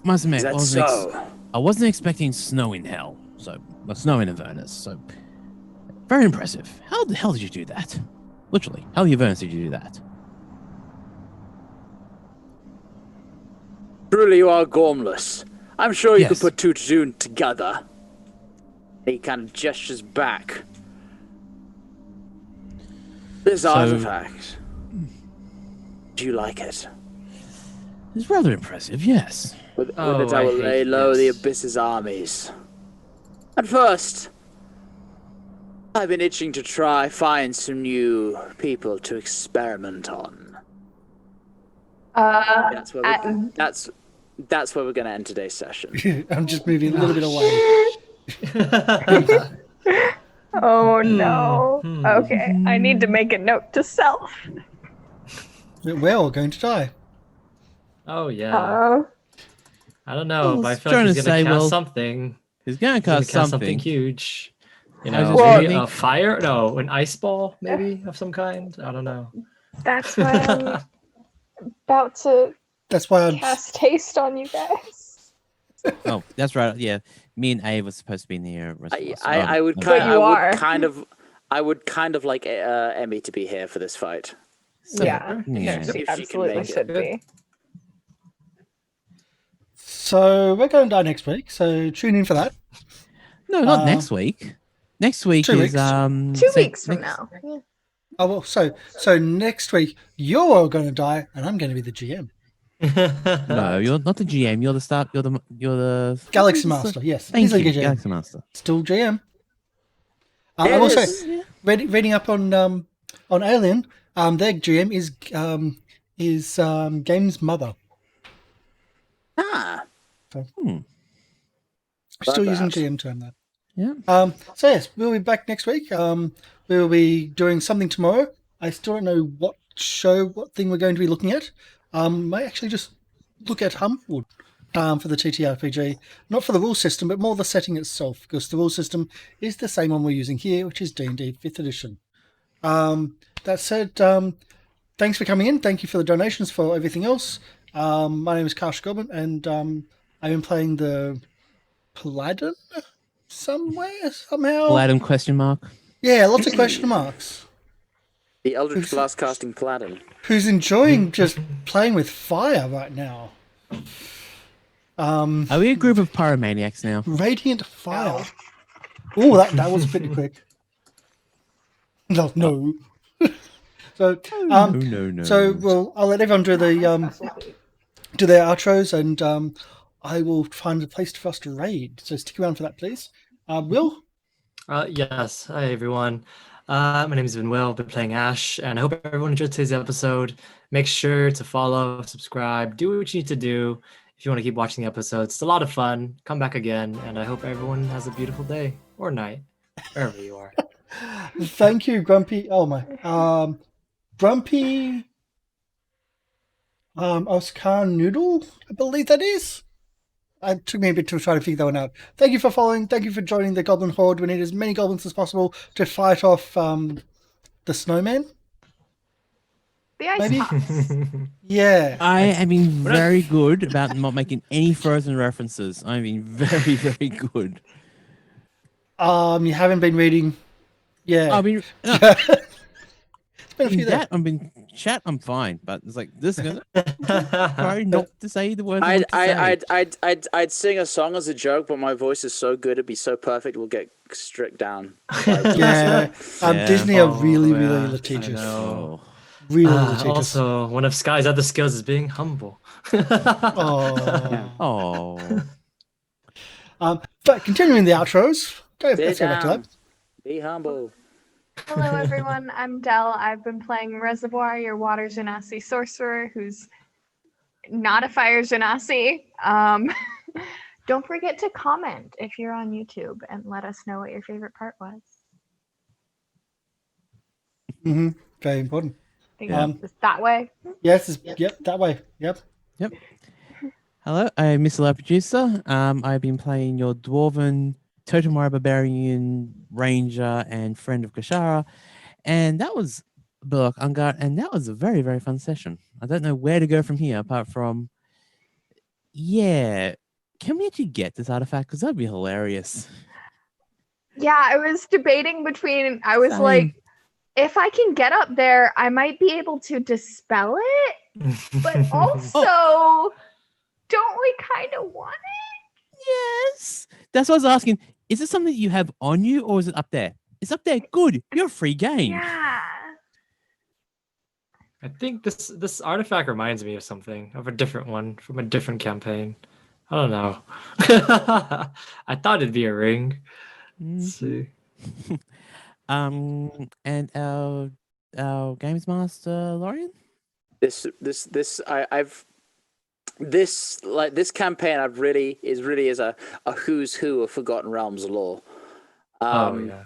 Must admit, Is that so? I wasn't expecting snow in hell, snow in Avernus, so very impressive. How the hell did you do that? Literally, how the Avernus did you do that? Truly, you are gormless. I'm sure you Yes. could put 2 to 2 together. He kind of gestures back. This artifact. Do you like it? It's rather impressive, yes. With it, I will lay low the Abyss's armies. At first, I've been itching to find some new people to experiment on. That's where we're going to end today's session. I'm just moving a little bit away. Oh no. Hmm. Okay, I need to make a note to self. We're all going to die. Oh yeah. I don't know, I but I was feel like trying he's to gonna say, cast well, something. he's going to He's gonna cast cast something something. huge. You I was know, just maybe thinking- a fire? No, an ice ball, maybe of some kind. I don't know. That's why I'm about to That's why I'm. cast haste on you guys. Oh, that's right. Yeah, me and Ava was supposed to be in the reservoir. So, I would But kind. you are. I would kind of like Emmy to be here for this fight. Yeah, Yeah. she If she can absolutely make it. should be. So we're going to die next week. So tune in for that. No, not next week. Next week 2 is weeks. 2 weeks from next- now. Oh well. So next week you're all going to die, and I'm going to be the GM. No, you're not the GM. You're the start. You're the Galaxy Master. Yes. Thank Easily you, GM. Galaxy Master. Still GM. There I will it say, is. reading up on Alien, their GM is Game's mother. Ah. Still Like using that. GM term though. Yeah. So yes, we'll be back next week. We will be doing something tomorrow. I still don't know what thing we're going to be looking at. Might actually just look at Humpwood for the TTRPG, not for the rule system, but more the setting itself, because the rule system is the same one we're using here, which is D&D 5th edition. That said, thanks for coming in. Thank you for the donations for everything else. My name is Karsh Goblin, and I've been playing the Paladin somehow. Aladdin question mark. Yeah, lots of question marks. The Eldritch Blast casting Paladin. Who's enjoying just playing with fire right now. Are we a group of pyromaniacs now? Radiant fire. Oh, that was pretty quick. No. So, No. so well, I'll let everyone do do their outros, and I will find a place for us to raid. So stick around for that, please. Will? Yes. Hi, everyone. My name is Will. I've been playing Ash, and I hope everyone enjoyed today's episode. Make sure to follow, subscribe, do what you need to do if you want to keep watching the episodes. It's a lot of fun. Come back again, and I hope everyone has a beautiful day or night, wherever you are. Thank you, Grumpy. Oh my. Grumpy. Oscar Noodle, I believe that is. It took me a bit to try to figure that one out. Thank you for following. Thank you for joining the Goblin Horde. We need as many goblins as possible to fight off the snowman. The ice Maybe? pops. Yeah. I am being very good about not making any Frozen references. I'm being very, very good. You haven't been reading. Yeah. I mean, no, It's been a few in there. that I'm being chat. I'm fine, but it's like this. Sorry, not to say the words. I want to say. I'd sing a song as a joke, but my voice is so good, it'd be so perfect, we'll get stripped down. Yeah. Yeah. Disney are really, Oh, really yeah, litigious. I know. Oh. Really litigious. Also, one of Sky's other skills is being humble. Oh. Oh. But continuing the outros. Sit Let's go back to down. that. Be humble. Hello, everyone. I'm Dell. I've been playing Reservoir, your Water Genasi sorcerer, who's not a Fire Genasi. Don't forget to comment if you're on YouTube and let us know what your favorite part was. Very important. Think it's that way. Yes. Yep. That way. Yep. Hello, I'm Mr. Lab Producer. I've been playing your Dwarven Totemire Barbarian Ranger and friend of Kashara, and that was Bullock Ungar, and that was a very, very fun session. I don't know where to go from here apart from, can we actually get this artifact? Because that'd be hilarious. Yeah, I was debating between, I was Same. like, if I can get up there, I might be able to dispel it, but also, don't we kind of want it? Yes, that's what I was asking. Is it something that you have on you, or is it up there? It's up there. Good. You're a free game. Yeah. I think this artifact reminds me of something, of a different one from a different campaign. I don't know. I thought it'd be a ring. Let's see. And our games master Lorian. This campaign is a who's who of Forgotten Realms lore. Oh yeah.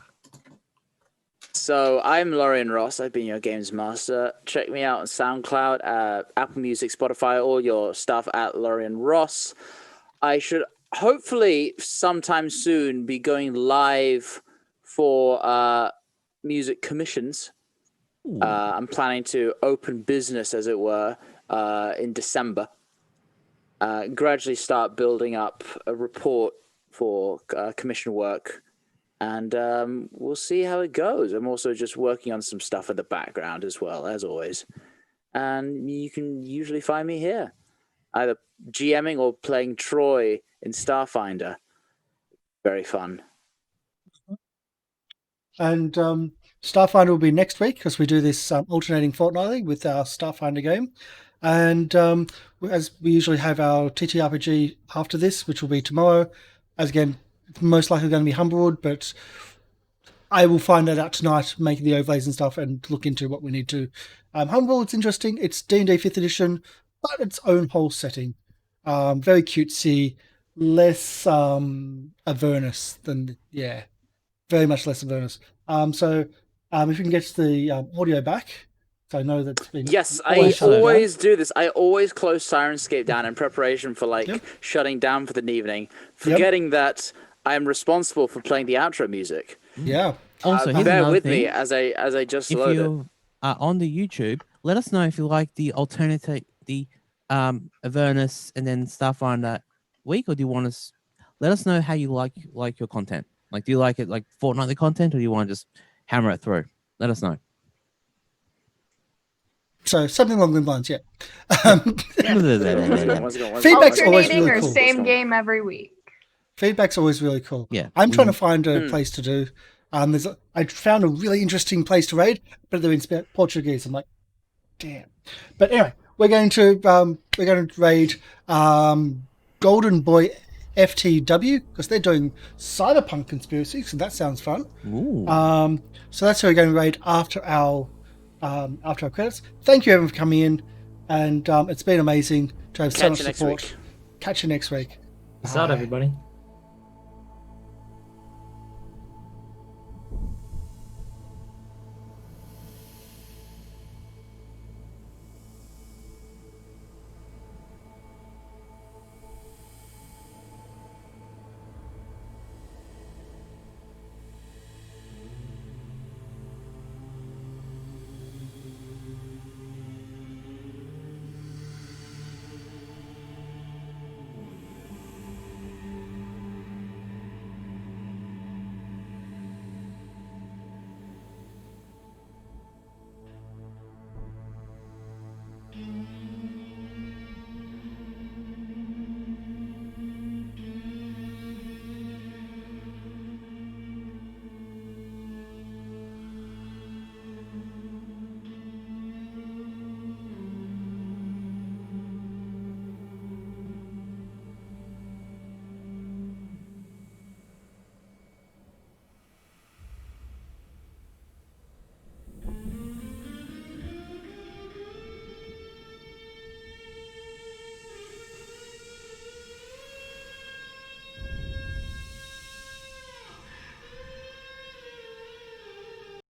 So I'm Lorian Ross. I've been your games master. Check me out on SoundCloud, Apple Music, Spotify, all your stuff at Lorian Ross. I should hopefully sometime soon be going live for music commissions. I'm planning to open business, as it were, in December. Gradually start building up a report for commission work. And we'll see how it goes. I'm also just working on some stuff in the background as well, as always. And you can usually find me here, either GMing or playing Troy in Starfinder. Very fun. And Starfinder will be next week because we do this alternating fortnightly with our Starfinder game. And as we usually have our TTRPG after this, which will be tomorrow. As again, most likely going to be Humblewood, but I will find that out tonight, making the overlays and stuff, and look into what we need to. Humblewood's interesting. It's D&D 5th edition, but its own whole setting. Very cutesy, less Avernus than, very much less Avernus. So if we can get the audio back, so I know that's been... Yes, I always do this. I always close Syrinscape down in preparation for shutting down for the evening, forgetting that I'm responsible for playing the outro music. Yeah. Also, here's bear another with thing. me as I just If load it. you are on the YouTube, let us know if you like the alternative, the Avernus and then Starfinder week, or do you want us? Let us know how you like your content. Like, do you like it like fortnightly content, or do you want to just hammer it through? Let us know. So something along those lines, Feedback's always Alternating really or cool. same game every week. Feedback's always really cool. Yeah. I'm trying to find a place to do. I found a really interesting place to raid, but they're in Portuguese. I'm like, damn. But anyway, we're going to raid Golden Boy FTW because they're doing cyberpunk conspiracy, so that sounds fun. Ooh. So that's who we're going to raid after our credits. Thank you everyone for coming in, and it's been amazing to have so much support. Catch you next week. Peace out, everybody.